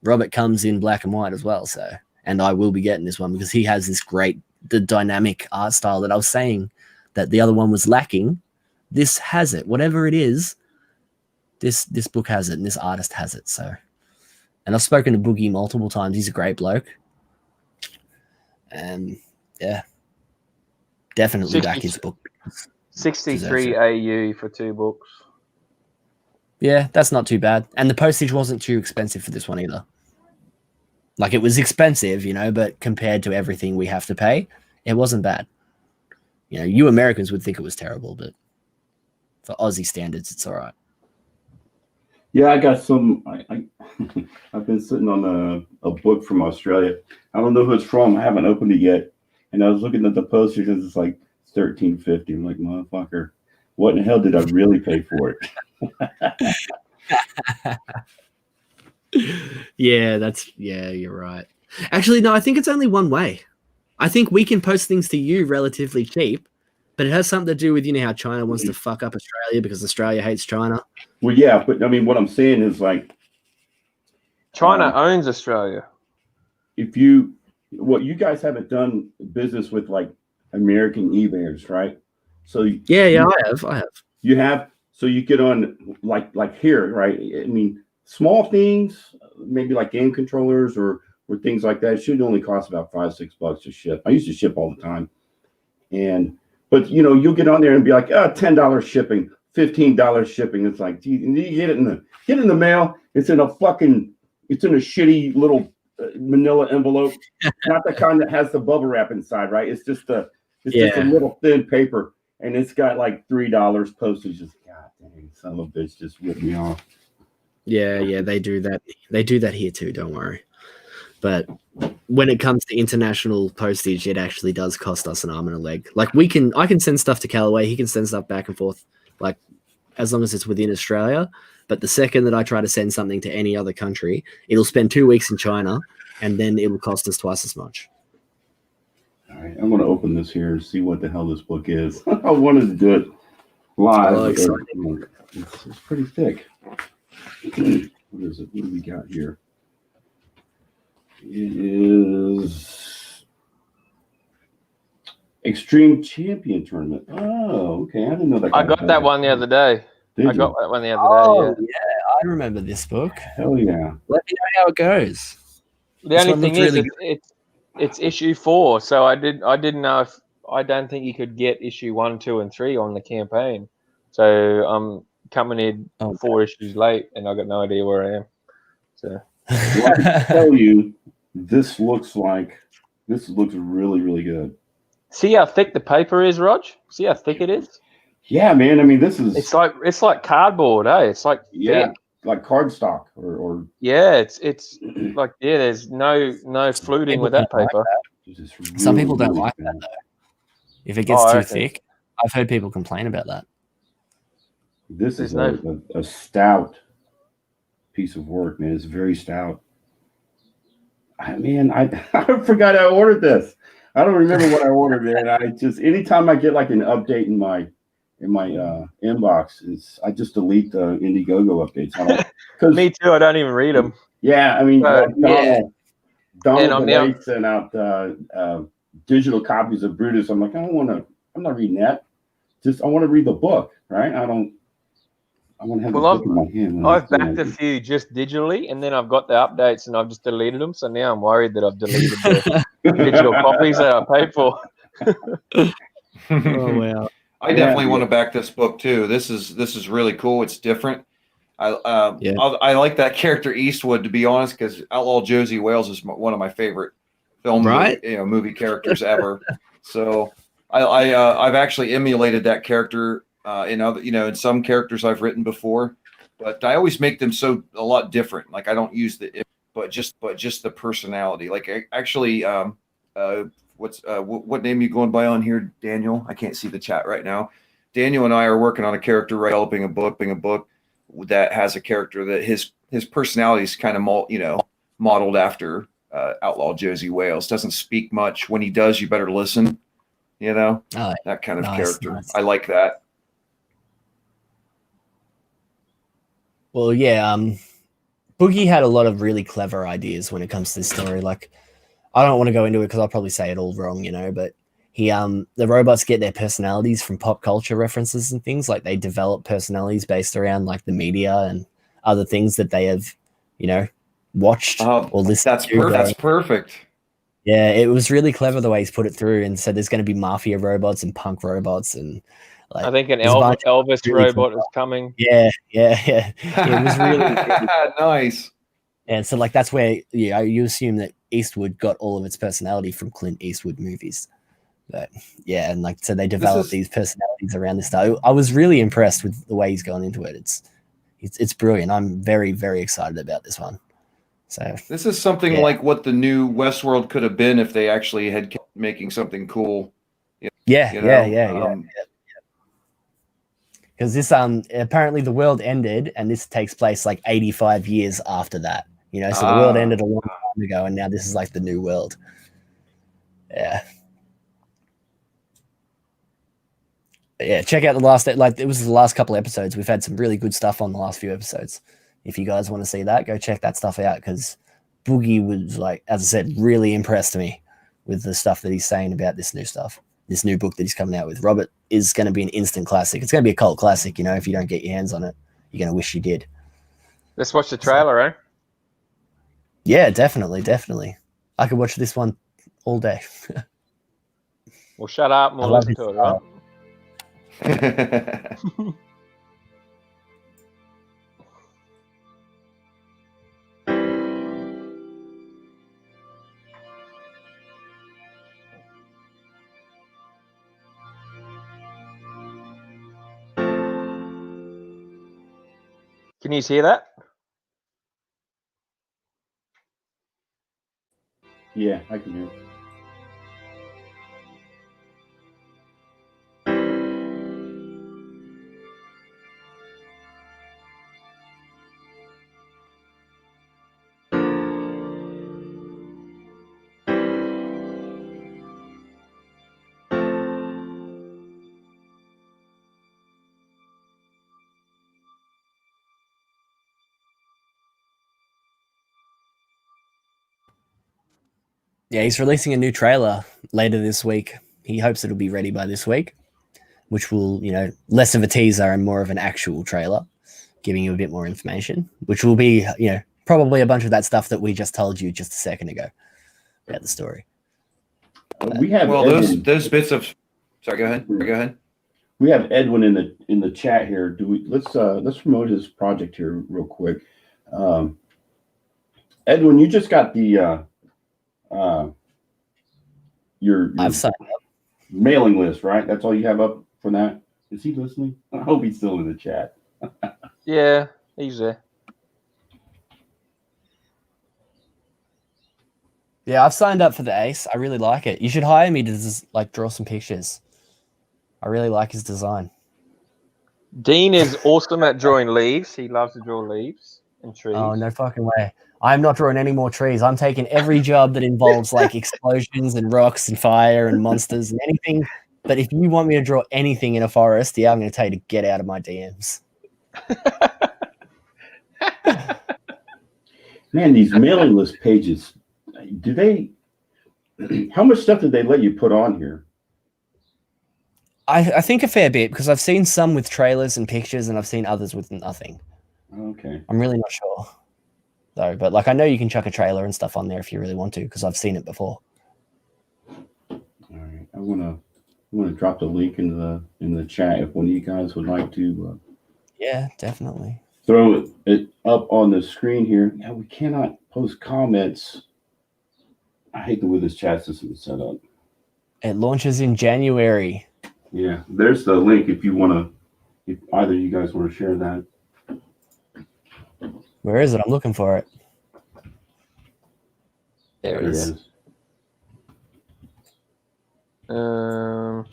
Robert comes in black and white as well, and I will be getting this one because he has this the dynamic art style that I was saying that the other one was lacking. This has it. Whatever it is, this book has it, and this artist has it. So, and I've spoken to Boogie multiple times. He's a great bloke. And yeah, definitely back his book. 63 AU for 2 books. Yeah, that's not too bad. And the postage wasn't too expensive for this one either. Like it was expensive, but compared to everything we have to pay, it wasn't bad. You Americans would think it was terrible, but for Aussie standards, it's all right. Yeah, I got some. I've been sitting on a book from Australia. I don't know who it's from. I haven't opened it yet. And I was looking at the postage and it's like $13.50. I'm like, motherfucker, what in the hell did I really pay for it? Yeah, you're right. Actually, no, I think it's only one way. I think we can post things to you relatively cheap, but it has something to do with how China wants to fuck up Australia because Australia hates China. Well, yeah, but I mean, what I'm saying is like China owns Australia. You guys haven't done business with like American eBayers, right? So yeah, I have. You have, so you get on like here, right? I mean, small things, maybe like game controllers or things like that. It should only cost about $5-6 to ship. I used to ship all the time, but you'll get on there and be like, $10 shipping, $15 shipping. It's like, gee, and you get in the mail. It's in a shitty little manila envelope, not the kind that has the bubble wrap inside, right? It's just a little thin paper, and it's got like $3 postage. Just God dang, son of a bitch, just ripped me off. Yeah, they do that. They do that here too. Don't worry. But when it comes to international postage, it actually does cost us an arm and a leg. Like I can send stuff to Callaway. He can send stuff back and forth, like as long as it's within Australia. But the second that I try to send something to any other country, it'll spend 2 weeks in China, and then it will cost us twice as much. All right, I'm going to open this here and see what the hell this book is. I wanted to do it live. Oh, exciting. It's pretty thick. What is it? What do we got here? It is Extreme Champion Tournament. Oh, okay. I didn't know that. I got that one the other day. I got that one the other day. Yeah, I remember this book. Hell yeah. Let me know how it goes. The only thing is, it's issue 4, so I didn't know if I don't think you could get issue 1, 2, and 3 on the campaign. So I'm coming in 4 issues late, and I got no idea where I am. So well, I can tell you, this looks really, really good. See how thick the paper is, Rog? See how thick it is? Yeah, man. I mean, this is. It's like cardboard, eh? It's like thick. Like cardstock or. Yeah, it's like there's no fluting with that paper. Really, Some people don't really like good. that though. If it gets too thick, I've heard people complain about that. This is a stout piece of work, man. It's very stout. I forgot I ordered this. I don't remember what I ordered, man. I just anytime I get like an update in my inbox, I just delete the Indiegogo updates. Me too. I don't even read them. Yeah, I mean, Donald I'm DeLay sent out digital copies of Brutus. I'm like, I'm not reading that. I want to read the book, right? I want to have the book in my hand. I've backed a few just digitally, and then I've got the updates, and I've just deleted them. So now I'm worried that I've deleted the digital copies that I paid for. Oh wow! I definitely want to back this book too. This is really cool. It's different. I like that character Eastwood, to be honest, because Outlaw Josie Wales is one of my favorite movie characters ever. So I've actually emulated that character in some characters I've written before, but I always make them a lot different. Like I don't use but just the personality. Like what name you going by on here, Daniel? I can't see the chat right now. Daniel and I are working on a character, developing a book that has a character that his personality is kind of modeled after Outlaw Josie Wales. Doesn't speak much. When he does, you better listen. That kind of character. Nice. I like that. Well, yeah, Boogie had a lot of really clever ideas when it comes to this story. Like, I don't want to go into it because I'll probably say it all wrong, but the robots get their personalities from pop culture references and things. Like they develop personalities based around like the media and other things that they have, watched or listened to. That's perfect. Yeah, it was really clever the way he's put it through and said there's going to be mafia robots and punk robots and like I think an Elvis really robot is coming. Yeah. It was really nice. And so like that's where you assume that Eastwood got all of its personality from Clint Eastwood movies. But yeah, and like so they developed these personalities around this stuff. I was really impressed with the way he's gone into it. It's brilliant. I'm very, very excited about this one. So this is something like what the new Westworld could have been if they actually had kept making something cool. Yeah. Because this apparently the world ended, and this takes place like 85 years after that. So the world ended a long time ago, and now this is like the new world. Yeah. Yeah, check out the last it was the last couple of episodes. We've had some really good stuff on the last few episodes. If you guys want to see that, go check that stuff out because Boogie was like, as I said, really impressed me with the stuff that he's saying about this new stuff. This new book that he's coming out with. Robert is going to be an instant classic. It's going to be a cult classic, if you don't get your hands on it. You're going to wish you did. Let's watch the trailer, eh? Yeah, definitely. I could watch this one all day. Well, shut up and we'll listen to it, right? Can you hear that? Yeah, I can hear it. Yeah, he's releasing a new trailer later this week. He hopes it'll be ready by this week, which will, less of a teaser and more of an actual trailer, giving you a bit more information, which will be, probably a bunch of that stuff that we just told you just a second ago about the story. We have those bits of. Sorry, go ahead. We have Edwin in the chat here. Let's promote his project here real quick. Edwin, you just got the your I've signed up. Mailing list, right? That's all you have up for that. Is he listening? I hope he's still in the chat. Yeah, he's there. Yeah, I've signed up for the Ace. I really like it. You should hire me to just draw some pictures. I really like his design. Dean is awesome at drawing leaves. He loves to draw leaves. And trees. Oh, no fucking way. I'm not drawing any more trees. I'm taking every job that involves like explosions and rocks and fire and monsters and anything. But if you want me to draw anything in a forest, yeah, I'm going to tell you to get out of my DMs. Man, these mailing list pages, do they, how much stuff did they let you put on here? I think a fair bit, because I've seen some with trailers and pictures and I've seen others with nothing. Okay. I'm really not sure though, but like I know you can chuck a trailer and stuff on there if you really want to, because I've seen it before. All right. I want to drop the link in the chat if one of you guys would like to Yeah, definitely. throw it up on the screen here. Yeah, we cannot post comments. I hate the way this chat system is set up. It launches in January. Yeah, there's the link if you want to, if either of you guys want to share that. Where is it? I'm looking for it. There it is. You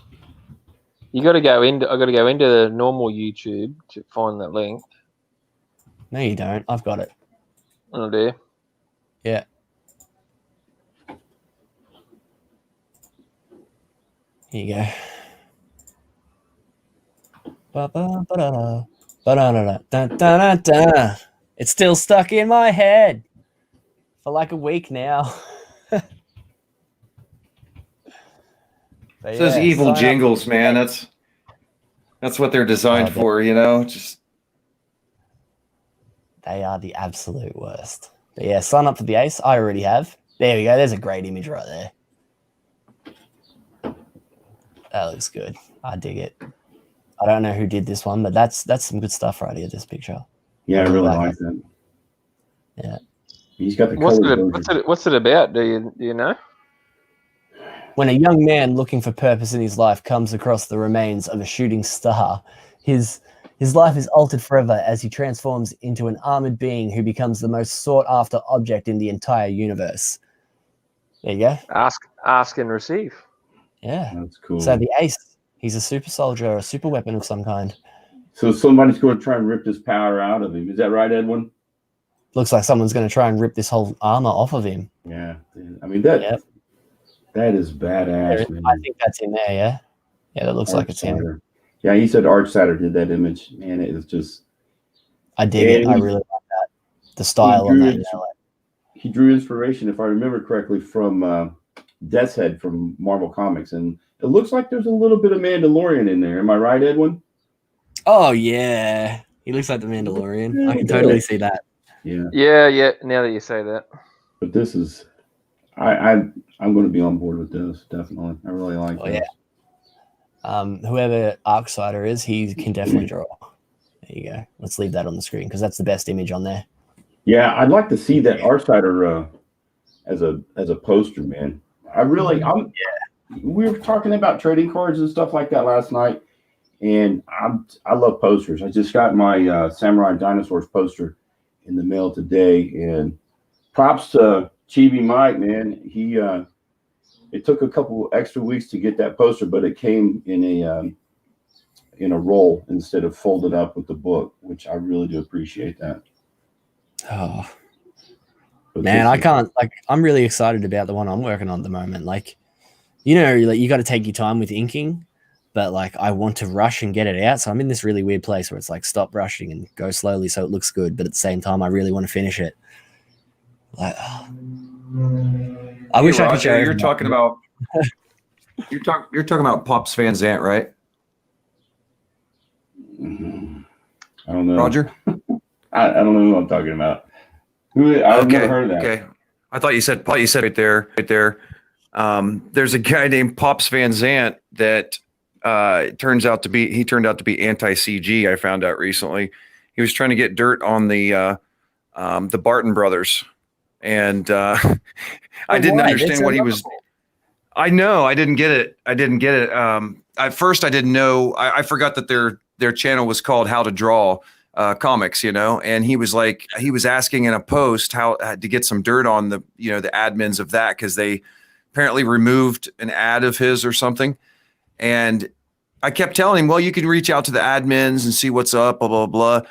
got to go into. I got to go into the normal YouTube to find that link. No, you don't. I've got it. Oh dear. Yeah. Here you go. Ba-ba-ba-da-da. It's still stuck in my head for like a week now. Those evil jingles, man. That's what they're designed for, you know. Just they are the absolute worst. But yeah, sign up for the Ace. I already have. There we go. There's a great image right there. That looks good. I dig it. I don't know who did this one, but that's some good stuff right here. This picture. Yeah, I really like that. Yeah. He's got the color. What's it about? Do you know? When a young man looking for purpose in his life comes across the remains of a shooting star, his life is altered forever as he transforms into an armored being who becomes the most sought-after object in the entire universe. There you go. Ask and receive. Yeah. That's cool. So the Ace, he's a super soldier or a super weapon of some kind. So somebody's going to try and rip this power out of him. Is that right, Edwin? Looks like someone's going to try and rip this whole armor off of him. Yeah. I mean, that is badass, man. I think that's in there, yeah? Yeah, that looks like it's him. Yeah, he said Arch Satter did that image. Man, it is just... I dig it. I really like that. The style on that. He drew inspiration, if I remember correctly, from Death's Head from Marvel Comics. And it looks like there's a little bit of Mandalorian in there. Am I right, Edwin? Oh, yeah. He looks like the Mandalorian. I can totally see that. Yeah. Yeah. Now that you say that. But this is... I'm going to be on board with this, definitely. I really like this. Yeah. Whoever Arksider is, he can definitely draw. There you go. Let's leave that on the screen because that's the best image on there. Yeah, I'd like to see that Arksider as a poster, man. We were talking about trading cards and stuff like that last night, and I love posters. I just got my Samurai Dinosaurs poster in the mail today, and props to Chibi Mike, man. He it took a couple extra weeks to get that poster, but it came in a roll instead of folded up with the book, which I really do appreciate that. Oh man, I'm really excited about the one I'm working on at the moment. Like, you know, like you got to take your time with inking, but like I want to rush and get it out. So I'm in this really weird place where it's like stop rushing and go slowly so it looks good, but at the same time I really want to finish it. Like, I wish I could show you. You're talking about Pops Van Zant, right? I don't know, Roger. I don't know who I'm talking about. I've never heard of that. Okay, I thought you said right there. There's a guy named Pops Van Zant that turned out to be anti-CG. I found out recently. He was trying to get dirt on the Barton brothers. And I didn't understand what he was. I know. I didn't get it. At first, I didn't know. I forgot that their channel was called How to Draw Comics, you know. And he was asking in a post how to get some dirt on the admins of that because they apparently removed an ad of his or something. And I kept telling him, well, you can reach out to the admins and see what's up, blah blah blah.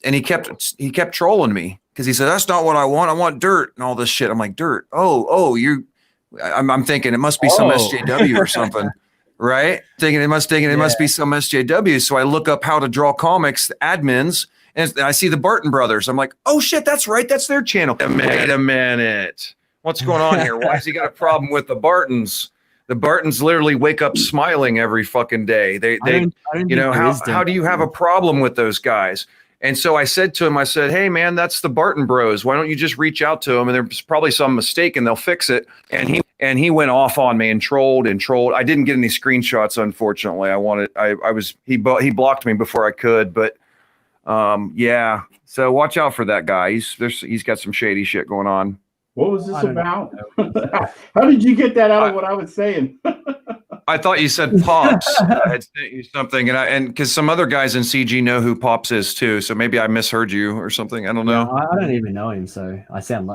And he kept trolling me. Because he said, that's not what I want. I want dirt and all this shit. I'm like, dirt. Oh, I'm thinking it must be some SJW or something, right? Thinking it must be some SJW. So I look up how to draw comics, the admins, and I see the Barton brothers. I'm like, oh shit, that's right. That's their channel. Wait a minute. What's going on here? Why has he got a problem with the Bartons? The Bartons literally wake up smiling every fucking day. They you know, how do you have a problem with those guys? And so I said to him, I said, hey man, that's the Barton bros. Why don't you just reach out to them? And there's probably some mistake and they'll fix it. And he went off on me and trolled. I didn't get any screenshots, unfortunately. He blocked me before I could, but yeah. So watch out for that guy. He's got some shady shit going on. What was this about? How did you get that out of what I was saying? I thought you said Pops. I had sent you something, and because some other guys in CG know who Pops is too, so maybe I misheard you or something. I don't know. No, I don't even know him, so it sounds.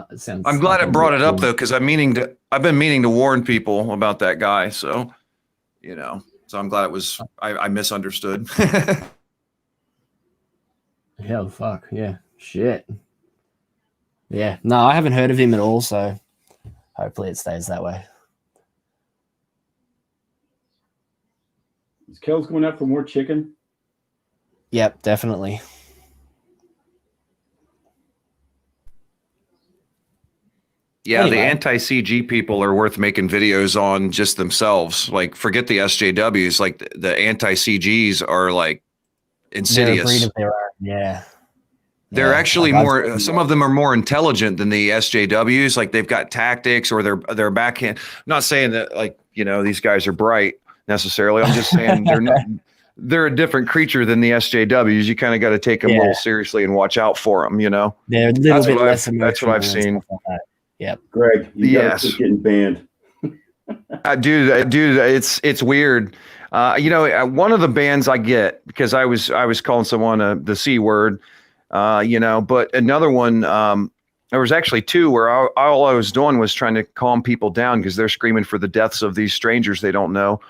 I'm glad it brought it up though, because I've been meaning to warn people about that guy. So, you know, so I'm glad it was. I misunderstood. Hell, fuck yeah, shit. Yeah, no, I haven't heard of him at all, so hopefully it stays that way. Is Kel's going out for more chicken? Yep, definitely. Yeah, anyway. The anti-CG people are worth making videos on just themselves. Like, forget the SJWs. Like, the anti-CGs are, like, insidious. They're a breed of their own, yeah. They're actually more. Some of them are more intelligent than the SJWs. Like they've got tactics, or they're backhand. I'm not saying that like these guys are bright necessarily. I'm just saying they're not. They're a different creature than the SJWs. You kind of got to take them a little seriously and watch out for them. You know, they're a little bit less emotional. That's what I've seen. Like yep, Greg, you gotta keep getting banned. Dude, it's weird. One of the bans I get because I was calling someone the C word. But another one, there was actually two where all I was doing was trying to calm people down because they're screaming for the deaths of these strangers they don't know.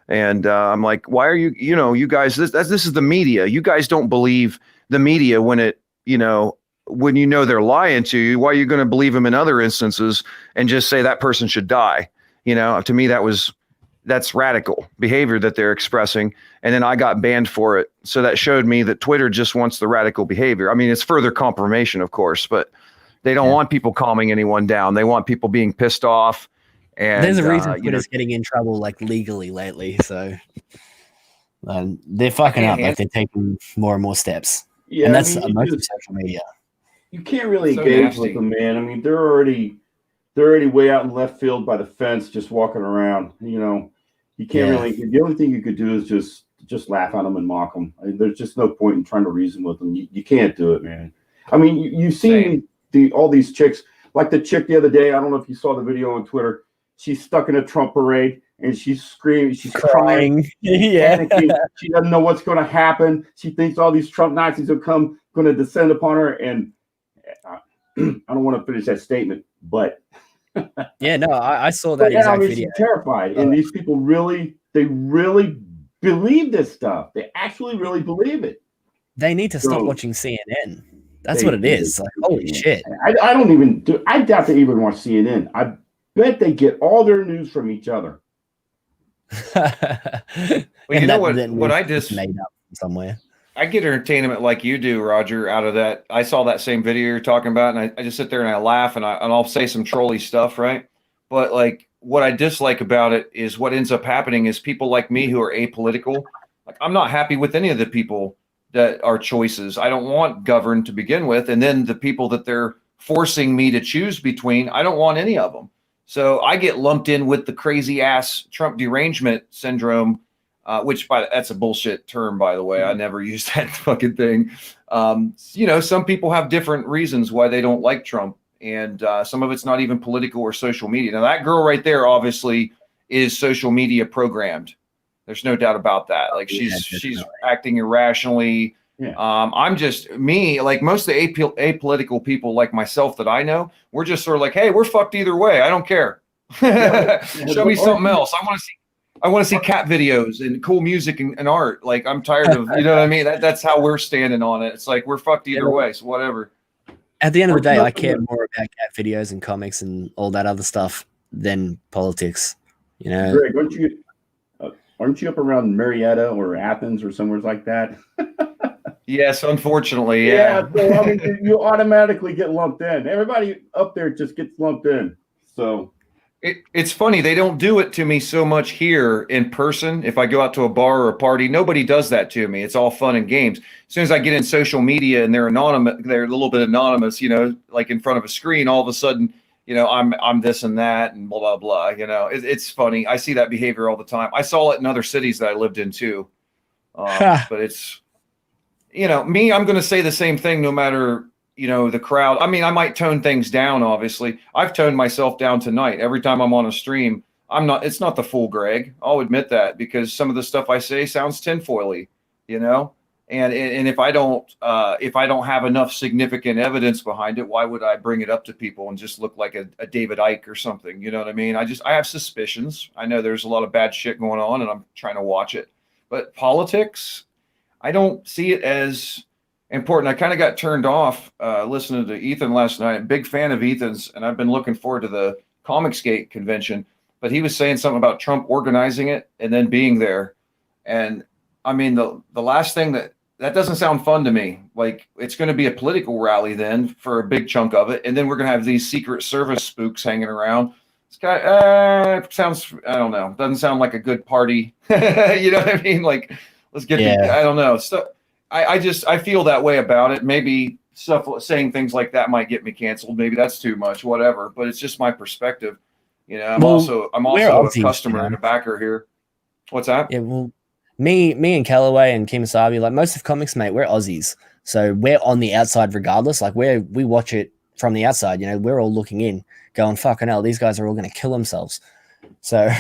And I'm like, why are you guys, this is the media. You guys don't believe the media when they're lying to you. Why are you going to believe them in other instances and just say that person should die? To me, that's radical behavior that they're expressing. And then I got banned for it. So that showed me that Twitter just wants the radical behavior. I mean, it's further confirmation, of course, but they don't want people calming anyone down. They want people being pissed off. And there's a reason Twitter's getting in trouble like legally lately. So they're fucking up. Like they're taking more and more steps. Yeah. And that's most of social media. You can't really engage with them, man. I mean, they're already way out in left field by the fence, just walking around. You can't really. The only thing you could do is just laugh at them and mock them. There's just no point in trying to reason with them. You can't do it, man. I mean, you've seen all these chicks, like the chick the other day. I don't know if you saw the video on Twitter. She's stuck in a Trump parade and she's screaming. She's crying. Panicking. She doesn't know what's going to happen. She thinks all these Trump Nazis are going to descend upon her. And I don't want to finish that statement, but. Yeah, no, I saw that exact video. She's terrified, and these people really believe this stuff. They actually really believe it. They need to stop watching CNN. That's what it is. Like, holy shit! I doubt they even watch CNN. I bet they get all their news from each other. Well, you know what I just made up somewhere. I get entertainment like you do, Roger, out of that. I saw that same video you're talking about, and I just sit there and I laugh, and I'll say some trolly stuff, right? But like, what I dislike about it is what ends up happening is people like me who are apolitical. Like, I'm not happy with any of the people that are choices. I don't want governed to begin with, and then the people that they're forcing me to choose between, I don't want any of them. So I get lumped in with the crazy ass Trump derangement syndrome. That's a bullshit term, by the way. I never used that fucking thing. Some people have different reasons why they don't like Trump, and some of it's not even political or social media. Now, that girl right there obviously is social media programmed. There's no doubt about that. Like she's acting irrationally. Yeah. I'm just me, like most of the apolitical people like myself that I know, we're just sort of like, hey, we're fucked either way. I don't care. Show me something else. I want to see cat videos and cool music and art. Like, I'm tired of, you know what I mean? That's how we're standing on it. It's like, we're fucked either way. So whatever. At the end of the day, I care more about cat videos and comics and all that other stuff than politics. You know, Greg, aren't you up around Marietta or Athens or somewhere like that? Yes, unfortunately, yeah. So I mean, you automatically get lumped in. Everybody up there just gets lumped in. So it's funny, they don't do it to me so much here in person. If I go out to a bar or a party, nobody does that to me. It's all fun and games. As soon as I get in social media and they're anonymous, they're a little bit anonymous, you know, like in front of a screen, all of a sudden, you know, I'm this and that and blah blah blah. You know, it's funny. I see that behavior all the time. I saw it in other cities that I lived in too. But it's, you know, me, I'm going to say the same thing no matter, you know, the crowd. I mean, I might tone things down, obviously. I've toned myself down tonight. Every time I'm on a stream, it's not the full Greg. I'll admit that, because some of the stuff I say sounds tinfoily, you know? And if I don't have enough significant evidence behind it, why would I bring it up to people and just look like a David Icke or something? You know what I mean? I have suspicions. I know there's a lot of bad shit going on and I'm trying to watch it. But politics, I don't see it as important. I kind of got turned off listening to Ethan last night. Big fan of Ethan's, and I've been looking forward to the ComicsMATE convention. But he was saying something about Trump organizing it and then being there. And I mean, the last thing that doesn't sound fun to me. Like, it's going to be a political rally then for a big chunk of it, and then we're going to have these Secret Service spooks hanging around. It's kind sounds, I don't know, doesn't sound like a good party. You know what I mean? Like, let's get I don't know. So I feel that way about it. Maybe stuff saying things like that might get me canceled. Maybe that's too much, whatever. But it's just my perspective. You know, I'm also a customer and a backer here. What's that? Yeah, well, me and Callaway and Kimasabi, like most of ComicsMATE, we're Aussies. So we're on the outside regardless. Like we watch it from the outside, you know, we're all looking in going, fucking hell, these guys are all going to kill themselves. So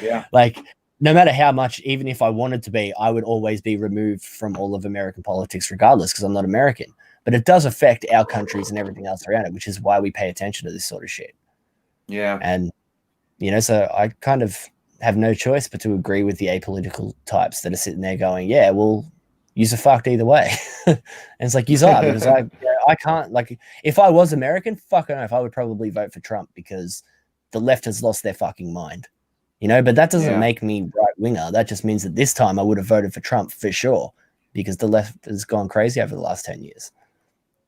yeah, like no matter how much, even if I wanted to be, I would always be removed from all of American politics regardless, because I'm not American. But it does affect our countries and everything else around it, which is why we pay attention to this sort of shit. Yeah. And, you know, so I kind of have no choice but to agree with the apolitical types that are sitting there going, yeah, well, yous are fucked either way. And it's like, yous are, because I can't, like, if I was American, fucking oath, I would probably vote for Trump, because the left has lost their fucking mind, you know. But that doesn't make me right winger. That just means that this time I would have voted for Trump for sure, because the left has gone crazy over the last 10 years.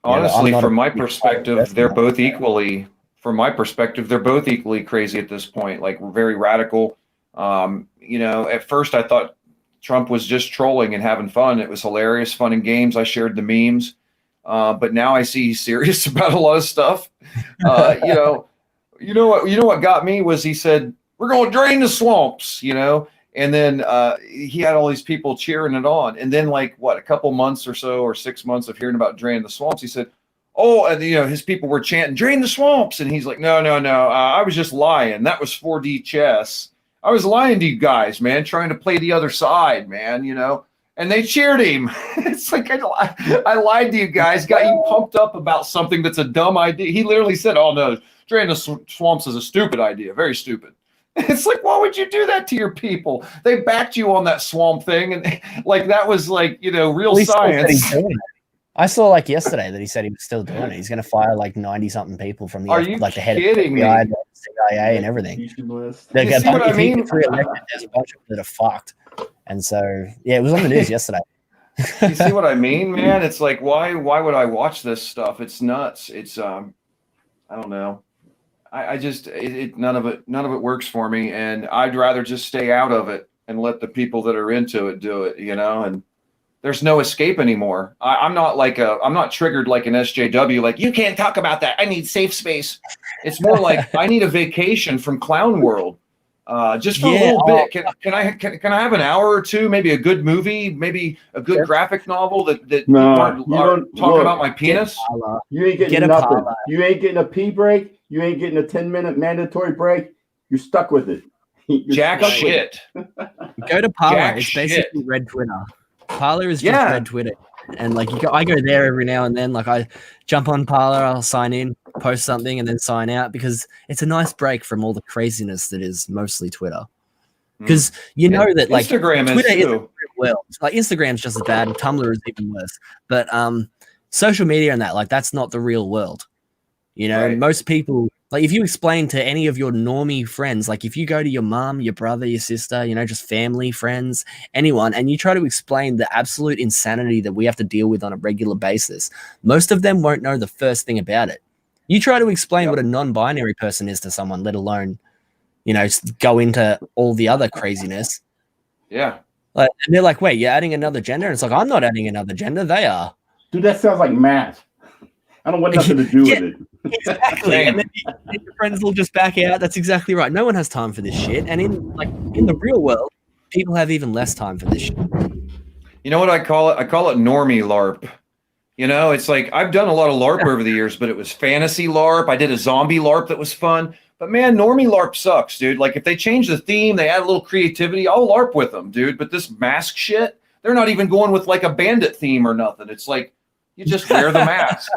Honestly, from my perspective, they're both equally. From my perspective, they're both equally crazy at this point. Like, we're very radical. You know, at first I thought Trump was just trolling and having fun. It was hilarious, fun and games. I shared the memes. But now I see he's serious about a lot of stuff. You know what got me was he said, we're going to drain the swamps, you know? And then he had all these people cheering it on. And then, like, what, a couple months or so, or 6 months of hearing about draining the swamps, he said, oh, and, you know, his people were chanting, drain the swamps. And he's like, no, I was just lying. That was 4D chess. I was lying to you guys, man, trying to play the other side, man, you know, and they cheered him. It's like, I lied to you guys, got you pumped up about something that's a dumb idea. He literally said, oh, no, draining the swamps is a stupid idea, very stupid. It's like, why would you do that to your people? They backed you on that swamp thing, and like that was like, you know, real science. I saw like yesterday that he said he was still doing it. He's going to fire like 90-something people from the like the head of the FBI, the CIA, and everything. You see what I mean? There's a bunch of them that are fucked, and so yeah, it was on the news yesterday. You see what I mean, man? It's like, why would I watch this stuff? It's nuts. It's I don't know. I just none of it works for me, and I'd rather just stay out of it and let the people that are into it do it, you know. And there's no escape anymore. I'm not triggered like an SJW, like, you can't talk about that, I need safe space. It's more like I need a vacation from clown world, just for a little bit. Can I have an hour or two, maybe a good movie, maybe a good graphic novel that aren't talking about my penis? You ain't getting nothing. You ain't getting a pee break. You ain't getting a 10-minute mandatory break. You're stuck with it. Jack shit. Go to Parler. It's basically Red Twitter. Parler is just Red Twitter, and like I go there every now and then. Like, I jump on Parler, I'll sign in, post something, and then sign out, because it's a nice break from all the craziness that is mostly Twitter. Because you know that like Instagram Twitter is too. Like, Instagram's just as bad, and Tumblr is even worse. But social media and that, like, that's not the real world. You know, Right. most people, like, if you explain to any of your normie friends, like if you go to your mom, your brother, your sister, you know, just family, friends, anyone, and you try to explain the absolute insanity that we have to deal with on a regular basis, most of them won't know the first thing about it. You try to explain what a non-binary person is to someone, let alone, you know, go into all the other craziness. Yeah. Like, and they're like, wait, you're adding another gender? And it's like, I'm not adding another gender. They are. Dude, that sounds like math. I don't want nothing to do with it. Exactly. And then your friends will just back out. That's exactly right. No one has time for this shit. And in the real world, people have even less time for this shit. You know what I call it? I call it normie LARP. You know, it's like I've done a lot of LARP over the years, but it was fantasy LARP. I did a zombie LARP that was fun. But man, normie LARP sucks, dude. Like if they change the theme, they add a little creativity, I'll LARP with them, dude. But this mask shit, they're not even going with like a bandit theme or nothing. It's like you just wear the mask.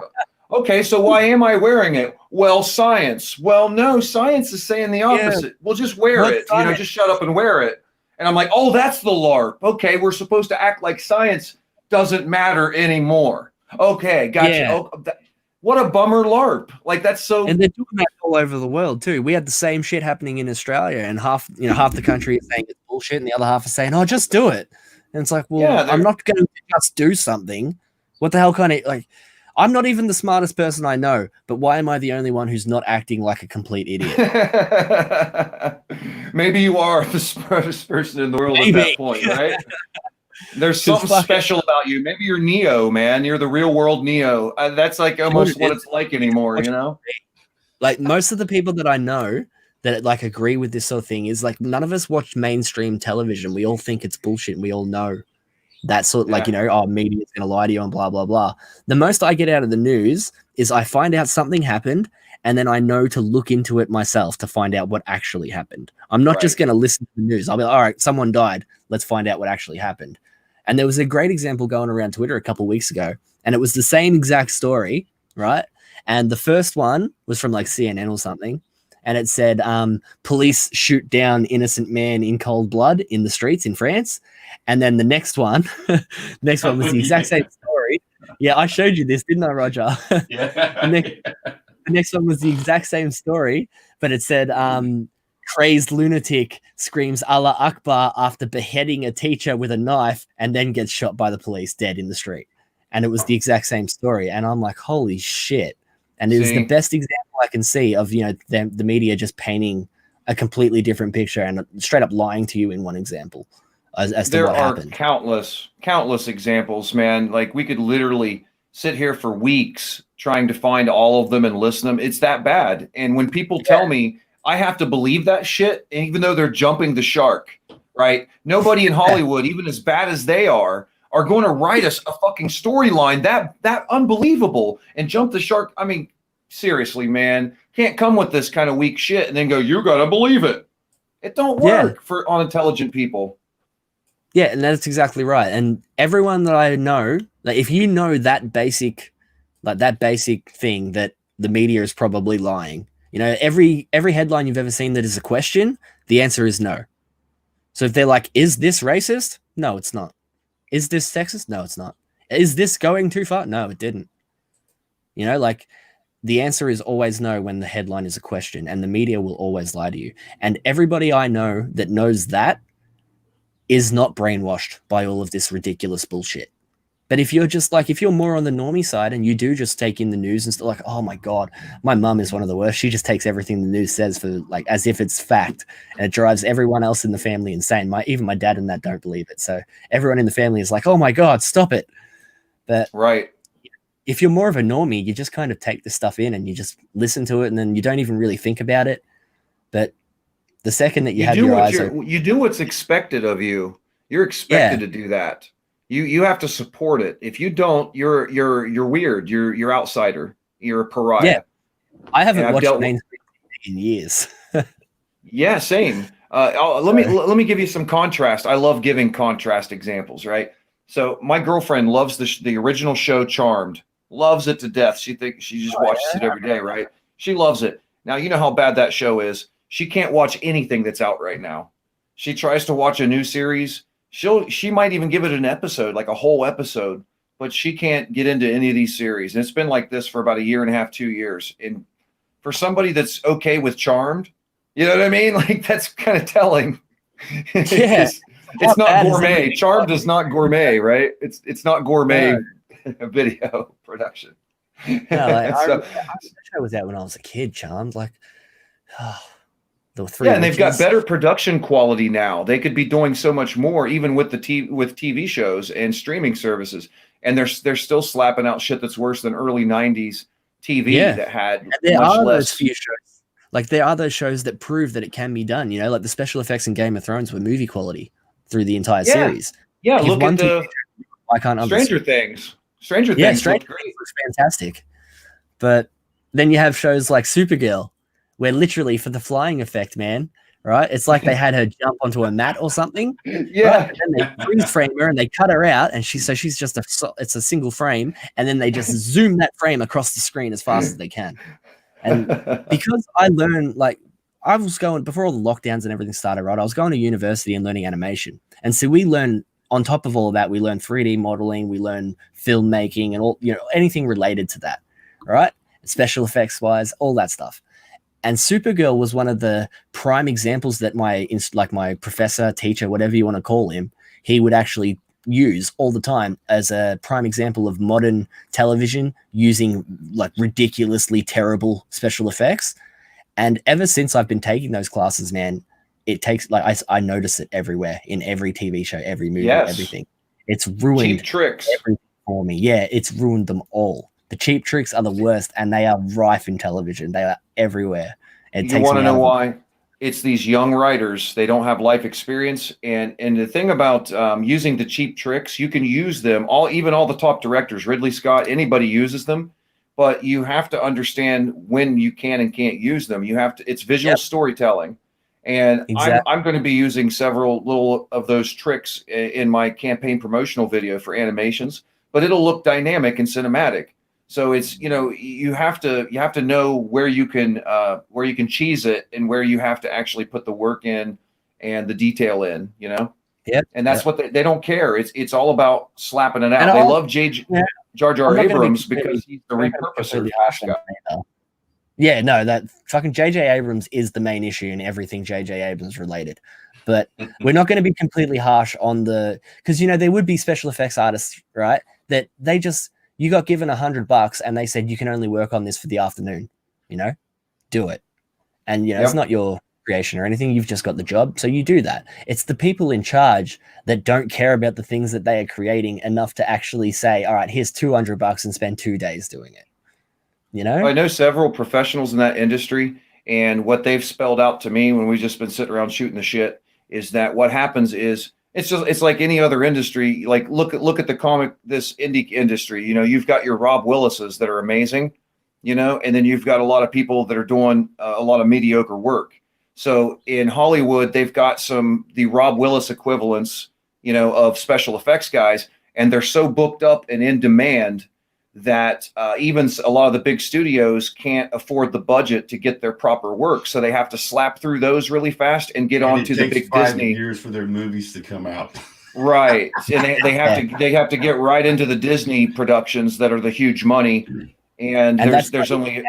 Okay, so why am I wearing it? Well, science. Well, no, science is saying the opposite. Yeah. Well, just wear it. You know, just shut up and wear it. And I'm like, oh, that's the LARP. Okay, we're supposed to act like science doesn't matter anymore. Okay, gotcha. Yeah. Oh, what a bummer LARP. Like that's so. And they're doing that all over the world too. We had the same shit happening in Australia, and half the country is saying it's bullshit, and the other half is saying, "Oh, just do it." And it's like, well, yeah, I'm not going to just do something. What the hell kind of like? I'm not even the smartest person I know, but why am I the only one who's not acting like a complete idiot? Maybe you are the smartest person in the world at that point, right? There's something special about you. Maybe you're Neo, man. You're the real world Neo. That's like almost what it's like anymore, you know? Like most of the people that I know that like agree with this sort of thing is like none of us watch mainstream television. We all think it's bullshit. And we all know that sort of like, you know, oh, media is going to lie to you and blah, blah, blah. The most I get out of the news is I find out something happened and then I know to look into it myself to find out what actually happened. I'm not just going to listen to the news. I'll be like, all right, someone died. Let's find out what actually happened. And there was a great example going around Twitter a couple of weeks ago, and it was the same exact story, right? And the first one was from like CNN or something, and it said, police shoot down innocent man in cold blood in the streets in France. And then the next one, was the exact same story. Yeah, I showed you this, didn't I, Roger? Yeah. The next one was the exact same story, but it said, crazed lunatic screams Allah Akbar after beheading a teacher with a knife and then gets shot by the police dead in the street. And it was the exact same story. And I'm like, holy shit. And it was the best example I can see of, you know, the media just painting a completely different picture and straight up lying to you in one example as to what happened. There are countless examples, man. Like we could literally sit here for weeks trying to find all of them and list them. It's that bad. And when people tell me I have to believe that shit, even though they're jumping the shark, right? Nobody in Hollywood, even as bad as they are going to write us a fucking storyline that unbelievable and jump the shark. I mean, seriously, man, can't come with this kind of weak shit and then go, you got to believe it. It don't work for unintelligent people. Yeah, and that's exactly right. And everyone that I know, like if you know that basic thing that the media is probably lying, you know, every headline you've ever seen that is a question, the answer is no. So if they're like, is this racist? No, it's not. Is this sexist? No, it's not. Is this going too far? No, it didn't. You know, like the answer is always no when the headline is a question, and the media will always lie to you. And everybody I know that knows that is not brainwashed by all of this ridiculous bullshit. But if you're just like, if you're more on the normie side and you do just take in the news and stuff like, oh my God, my mum is one of the worst. She just takes everything the news says for like, as if it's fact, and it drives everyone else in the family insane. Even my dad and that don't believe it. So everyone in the family is like, oh my God, stop it. But if you're more of a normie, you just kind of take the stuff in and you just listen to it and then you don't even really think about it. But the second that you have your eyes open, you do what's expected of you. You're expected to do that. You have to support it. If you don't, you're weird. You're outsider. You're a pariah. Yeah. I haven't watched mainstream in years. Yeah, same. Let me give you some contrast. I love giving contrast examples, right? So my girlfriend loves the original show Charmed. Loves it to death. She just watches it every day, right? She loves it. Now you know how bad that show is. She can't watch anything that's out right now. She tries to watch a new series. She might even give it an episode, like a whole episode. but she can't get into any of these series. And it's been like this for about a year and a half, 2 years. And for somebody that's okay with Charmed, you know what I mean? Like, that's kind of telling. Yeah. It's not gourmet. Charmed is not gourmet, right? It's not gourmet video production. No, like, I was out when I was a kid, Charmed. Like, the three. Yeah, and they've got better production quality now. They could be doing so much more, even with TV shows and streaming services. And they're still slapping out shit that's worse than early '90s TV that had much less. Few shows. Like, there are those shows that prove that it can be done. You know, like the special effects in Game of Thrones were movie quality through the entire series. Yeah, like, look at the Stranger Things. Stranger Things was fantastic. But then you have shows like Supergirl, where literally for the flying effect, man, right? It's like they had her jump onto a mat or something. Yeah. Right? And then they freeze frame her and they cut her out, and she's just it's a single frame, and then they just zoom that frame across the screen as fast as they can. And because I learned, like, I was going before all the lockdowns and everything started, right? I was going to university and learning animation. And so we learn, on top of all of that, we learn 3D modeling, we learn filmmaking and all, you know, anything related to that, right? Special effects wise, all that stuff. And Supergirl was one of the prime examples that my professor, teacher, whatever you want to call him, he would actually use all the time as a prime example of modern television using like ridiculously terrible special effects. And ever since I've been taking those classes, man, it takes, like, I notice it everywhere, in every TV show, every movie, everything. It's ruined cheap tricks everything for me. Yeah, it's ruined them all. The cheap tricks are the worst, and they are rife in television. They are everywhere. You want to know why? It's these young writers. They don't have life experience. And the thing about using the cheap tricks, you can use them, even all the top directors, Ridley Scott, anybody uses them, but you have to understand when you can and can't use them. It's visual storytelling. And I'm going to be using several little of those tricks in my campaign promotional video for animations, but it'll look dynamic and cinematic. So it's, you know, you have to know where you can cheese it and where you have to actually put the work in and the detail in, you know? Yep. And that's what they don't care. It's all about slapping it out. They love Jar Jar Abrams because he's the repurposer Flash guy. Yeah, no, that fucking J.J. Abrams is the main issue in everything J.J. Abrams related. But we're not going to be completely harsh on because, you know, there would be special effects artists, right, that you got given $100 and they said you can only work on this for the afternoon, you know, do it. And, you know, it's not your creation or anything. You've just got the job. So you do that. It's the people in charge that don't care about the things that they are creating enough to actually say, all right, here's $200 and spend 2 days doing it. You know, I know several professionals in that industry, and what they've spelled out to me when we've just been sitting around shooting the shit is that what happens is it's like any other industry. Like look at this indie industry. You know, you've got your Rob Willises that are amazing, you know, and then you've got a lot of people that are doing a lot of mediocre work. So in Hollywood, they've got the Rob Willis equivalents, you know, of special effects guys, and they're so booked up and in demand that even a lot of the big studios can't afford the budget to get their proper work, so they have to slap through those really fast and get on to the big Disney. 5 years for their movies to come out, right? And they have to get right into the Disney productions that are the huge money, and there's only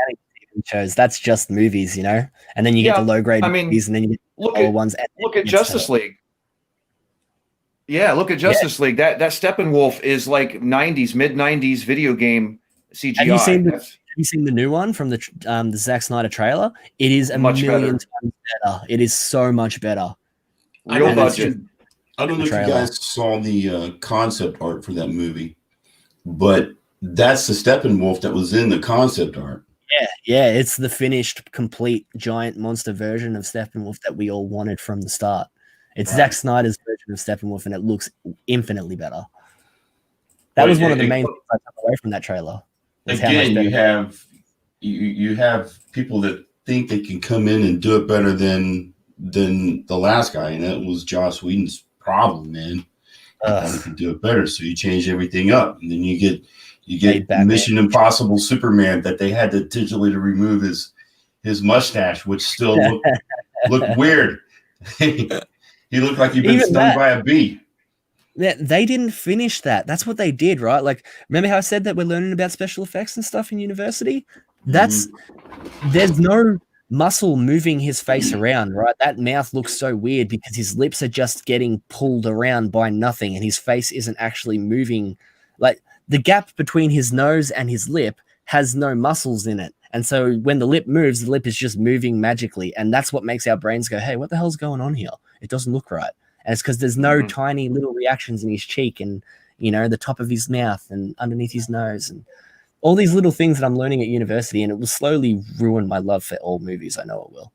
shows. That's just movies, you know, and then you get the low grade movies, and then you get look at Justice League. Yeah, look at Justice League. That Steppenwolf is like mid 90s video game CGI. Have you seen the new one from the Zack Snyder trailer? It is a million times better. It is so much better. Real budget. I don't know if you guys saw the concept art for that movie, but that's the Steppenwolf that was in the concept art. Yeah, it's the finished, complete, giant monster version of Steppenwolf that we all wanted from the start. It's Zack Snyder's version of Steppenwolf, and it looks infinitely better. That was one of the main things I took away from that trailer. Again, you have people that think they can come in and do it better than the last guy, and that was Joss Whedon's problem, man. He could do it better, so you change everything up, and then you get Mission Impossible Superman that they had to digitally remove his mustache, which still looked weird. He looked like he'd been stung by a bee. They didn't finish that. That's what they did, right? Like, remember how I said that we're learning about special effects and stuff in university? There's no muscle moving his face around, right? That mouth looks so weird because his lips are just getting pulled around by nothing, and his face isn't actually moving. Like, the gap between his nose and his lip has no muscles in it. And so when the lip moves, the lip is just moving magically. And that's what makes our brains go, hey, what the hell's going on here? It doesn't look right. And it's because there's no tiny little reactions in his cheek and, the top of his mouth and underneath his nose and all these little things that I'm learning at university. And it will slowly ruin my love for all movies. I know it will.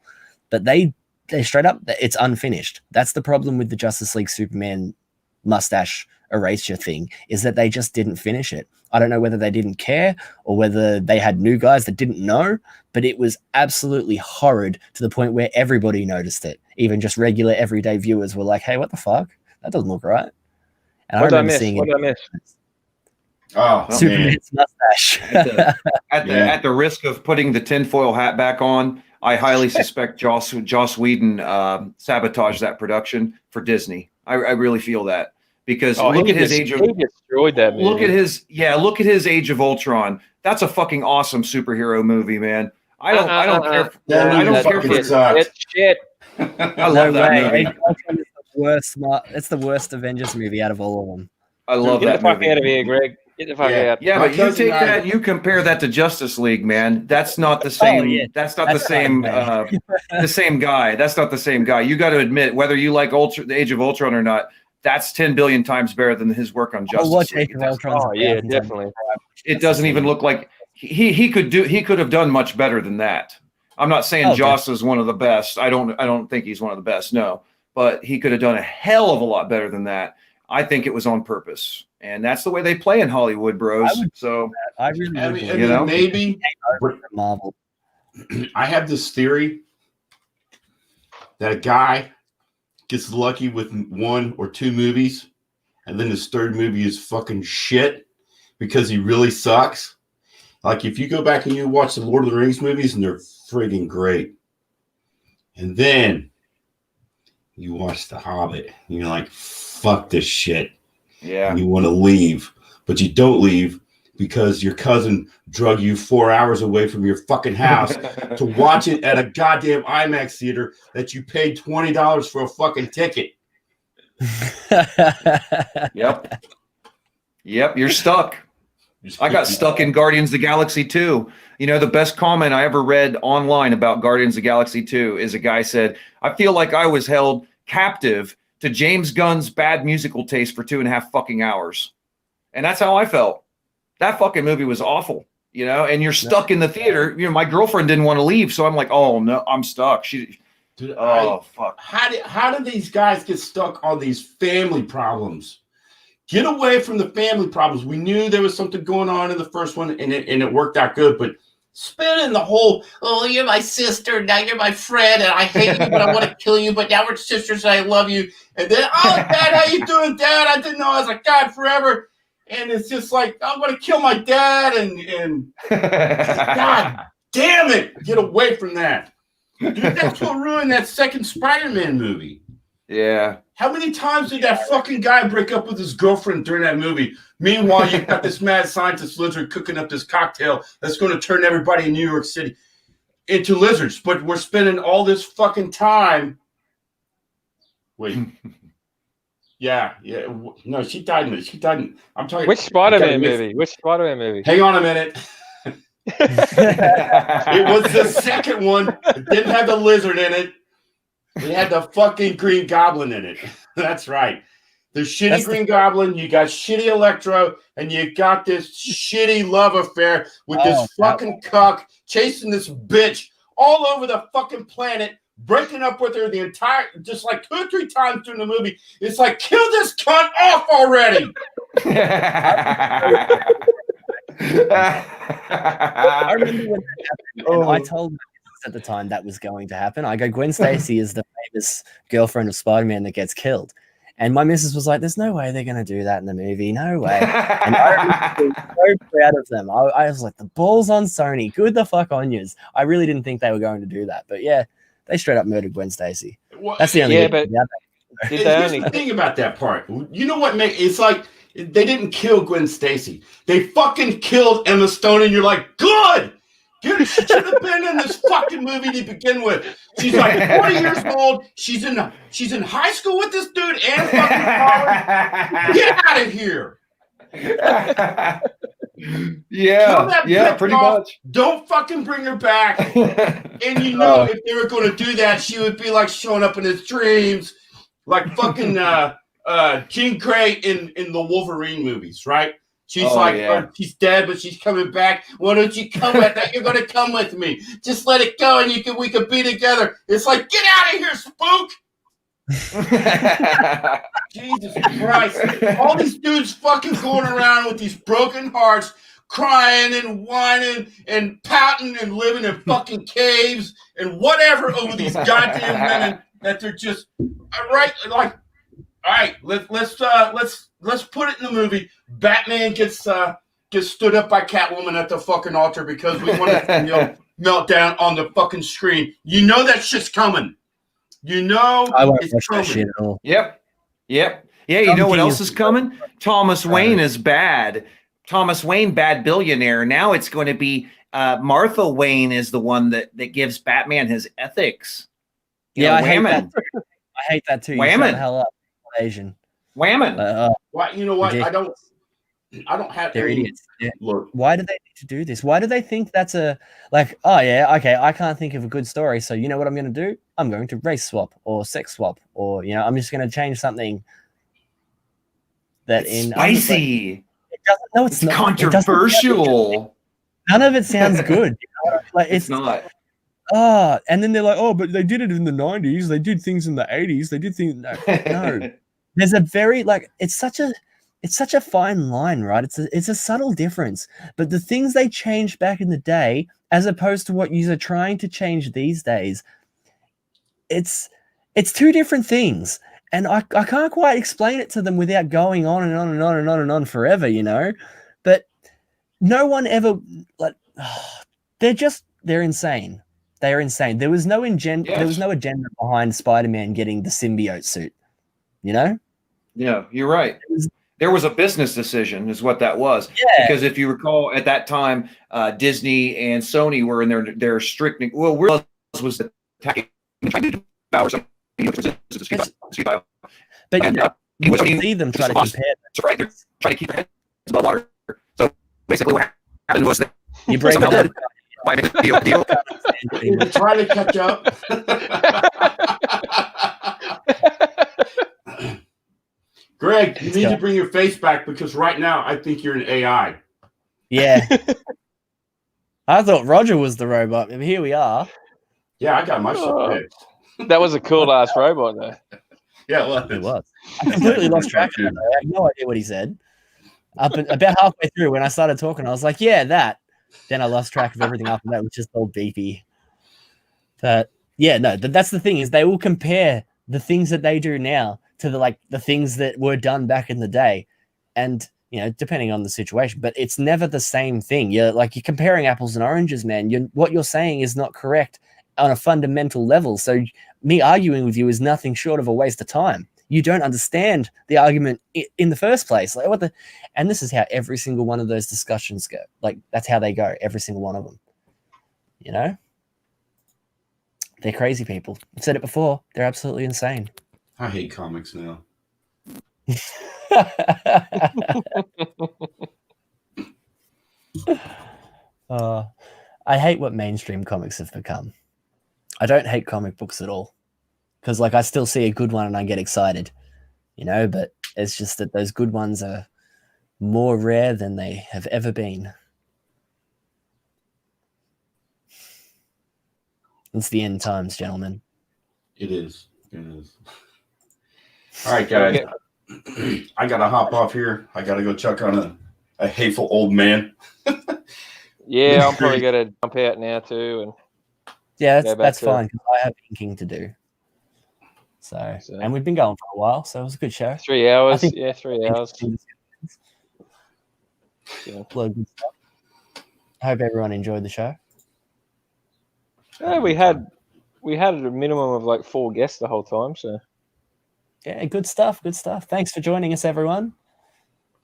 But they straight up, it's unfinished. That's the problem with the Justice League Superman mustache erasure thing, is that they just didn't finish it. I don't know whether they didn't care or whether they had new guys that didn't know, but it was absolutely horrid to the point where everybody noticed it. Even just regular everyday viewers were like, hey, what the fuck? That doesn't look right. And What I remember seeing What did I miss? Oh, Superman's mustache. At the risk of putting the tinfoil hat back on, I highly suspect Joss Whedon sabotaged that production for Disney. I really feel that. Because look at his Age of destroyed that movie. look at his Age of Ultron. That's a fucking awesome superhero movie, man. I don't care. I don't care for that shit. I love that movie. Age of Ultron is the worst. It's the worst Avengers movie out of all of them. I love that movie. Get the fuck out of here, Greg. Get the fuck out. Yeah, but you take that, you compare that to Justice League, man. That's not the same. That's not the same. The same guy. That's not the same guy. You got to admit, whether you like the Age of Ultron or not, that's 10 billion times better than his work on Justice League. Yeah, definitely. It doesn't even look like he could have done much better than that. I'm not saying Joss is one of the best. I don't think he's one of the best. No, but he could have done a hell of a lot better than that. I think it was on purpose, and that's the way they play in Hollywood, bros. I really, maybe Marvel. I have this theory that a guy gets lucky with 1 or 2 movies, and then his third movie is fucking shit because he really sucks. Like, if you go back and you watch the Lord of the Rings movies, and they're friggin' great. And then you watch The Hobbit, and you're like, fuck this shit. Yeah. And you want to leave, but you don't leave because your cousin drug you 4 hours away from your fucking house to watch it at a goddamn IMAX theater that you paid $20 for a fucking ticket. Yep, you're stuck. I got stuck in Guardians of the Galaxy 2. The best comment I ever read online about Guardians of the Galaxy 2 is a guy said, I feel like I was held captive to James Gunn's bad musical taste for 2.5 fucking hours. And that's how I felt. That fucking movie was awful, and you're stuck in the theater. My girlfriend didn't want to leave, so I'm like, oh no, I'm stuck. Fuck. How did these guys get stuck on these family problems? Get away from the family problems. We knew there was something going on in the first one, and it worked out good, but spinning the whole, oh, you're my sister, now you're my friend, and I hate you, but I want to kill you, but now we're sisters and I love you. And then, oh, Dad, how you doing, Dad? I didn't know I was like God forever. And it's just like, I'm going to kill my dad, and God damn it, get away from that. Dude, that's what ruined that second Spider-Man movie. Yeah. How many times did that fucking guy break up with his girlfriend during that movie? Meanwhile, you got this mad scientist lizard cooking up this cocktail that's going to turn everybody in New York City into lizards. But we're spending all this fucking time. Wait. Yeah. No, she died in it. I'm talking. Which Spider-Man movie? Hang on a minute. It was the second one. It didn't have the lizard in it. It had the fucking Green Goblin in it. That's right. The shitty Green Goblin, you got shitty Electro, and you got this shitty love affair with this fucking cuck chasing this bitch all over the fucking planet, breaking up with her the entire, just like 2 or 3 times during the movie. It's like, kill this cunt off already. I remember when that happened, I told my kids at the time that was going to happen. I go, Gwen Stacy is the famous girlfriend of Spider-Man that gets killed. And my missus was like, there's no way they're going to do that in the movie. No way. And I was so proud of them. I was like, the ball's on Sony. Good the fuck on yous. I really didn't think they were going to do that. But yeah, they straight up murdered Gwen Stacy. That's the only Did And they here's only? the thing about that part. You know what makes it's like they didn't kill Gwen Stacy. They fucking killed Emma Stone, and you're like, good. Dude, she should have been in this fucking movie to begin with. She's like 40 years old. She's in high school with this dude and fucking college. Get out of here. Yeah, pretty much. Don't fucking bring her back. And you know, if they were going to do that, she would be like showing up in his dreams, like fucking Jean Grey in the Wolverine movies, right? She's she's dead, but she's coming back. Why don't you come with that? You're going to come with me. Just let it go, and we could be together. It's like, get out of here, spook. Jesus Christ. All these dudes fucking going around with these broken hearts, crying and whining and pouting and living in fucking caves and whatever over these goddamn women that they're just right. Like, all right, let's put it in the movie. Batman gets stood up by Catwoman at the fucking altar because we want to meltdown on the fucking screen. You know that shit's coming. You know I won't it's watch that coming. shit at all. Yep. Yeah, you know what else is coming? Thomas Wayne is bad. Thomas Wayne, bad billionaire. Now it's going to be Martha Wayne is the one that gives Batman his ethics. I hate that. I hate that too. You shut the hell up, Asian. Whammon. Well, you know what? I don't have. They're idiots. Yeah. Look, why do they need to do this? Why do they think that's a like? Oh yeah, okay. I can't think of a good story, so you know what I'm going to do? I'm going to race swap or sex swap, or I'm just going to change something that it's spicy. It doesn't. No, it's not controversial. None of it sounds good. Like it's not. And then they're like, oh, but they did it in the 90s. They did things in the 80s. They did things. No. There's a very it's such a fine line, right? It's a subtle difference. But the things they changed back in the day, as opposed to what you're trying to change these days, it's two different things. And I can't quite explain it to them without going on and on and on and on and on forever, But no one ever they're insane. They are insane. There was no agenda. Yes. There was no agenda behind Spider-Man getting the symbiote suit. Yeah, you're right. There was a business decision, is what that was. Yeah. Because if you recall, at that time, Disney and Sony were in their strict. Well, was attacking powers. But you see them try to compare. That's right. They're trying to keep their heads above water. So basically, what happened was that you break up. Deal. You're trying to catch up. Greg, you need to bring your face back because right now I think you're an AI. Yeah. I thought Roger was the robot, but here we are. Yeah, I got my shit fixed. That was a cool ass robot, though. Yeah, it was. I completely lost track of it. I had no idea what he said. About halfway through, when I started talking, I was like, yeah, that. Then I lost track of everything after that, which is all beepy. But yeah, no, that's the thing is they will compare the things that they do now to the things that were done back in the day. And, depending on the situation, but it's never the same thing. You're comparing apples and oranges, man. What you're saying is not correct on a fundamental level. So me arguing with you is nothing short of a waste of time. You don't understand the argument in the first place. And this is how every single one of those discussions go. That's how they go, every single one of them. They're crazy people. I've said it before. They're absolutely insane. I hate comics now. I hate what mainstream comics have become. I don't hate comic books at all. Because I still see a good one and I get excited, but it's just that those good ones are more rare than they have ever been. It's the end times, gentlemen. It is. All right, guys. I got to hop off here. I got to go check on a hateful old man. Yeah, I'm probably going to jump out now too. And yeah, that's fine because I have inking to do. So, and we've been going for a while, so it was a good show. 3 hours. 3 hours. Yeah. I hope everyone enjoyed the show. Yeah, we had a minimum of 4 guests the whole time, so Yeah, good stuff. Good stuff. Thanks for joining us, everyone.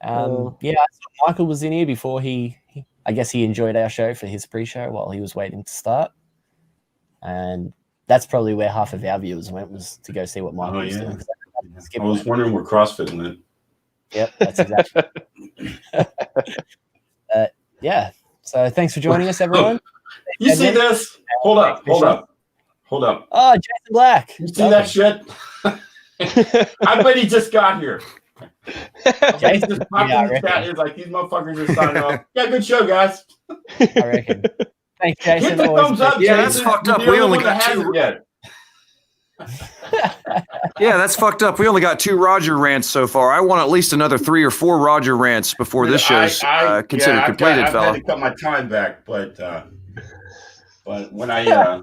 I saw Michael was in here before I guess he enjoyed our show for his pre-show while he was waiting to start. And that's probably where half of our viewers went, was to go see what Michael was doing. I was wondering where CrossFit went. Yep, that's exactly. Yeah. So thanks for joining us, everyone. You see this? Hold up. Oh, Jason Black. You see that shit? I bet he just got here. Jason just popped in the chat. He's like, these motherfuckers are signing off. Yeah, good show, guys. I reckon. Thanks, Jason. Hit the thumbs up, yeah, Jason. that's fucked up. We only got 2. Yeah, that's fucked up. We only got 2 Roger rants so far. I want at least another 3 or 4 Roger rants before this show's considered completed, fella. I've had to cut my time back, but when I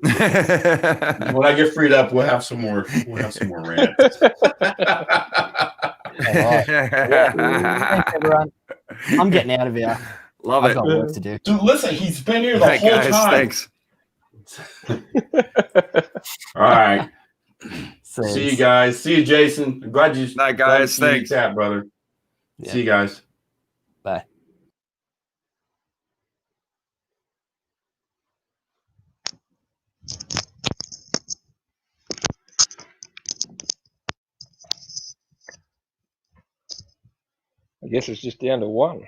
when I get freed up, we'll have some more. We'll have some more rants. Thanks, everyone. I'm getting out of here. Love I've it. got work to do. Dude, listen, he's been here the whole time. Thanks. All right. See you guys. See you, Jason. I'm glad you. Night, guys. Thanks, chat, brother. Yeah. See you guys. Bye. I guess it's just down to 1.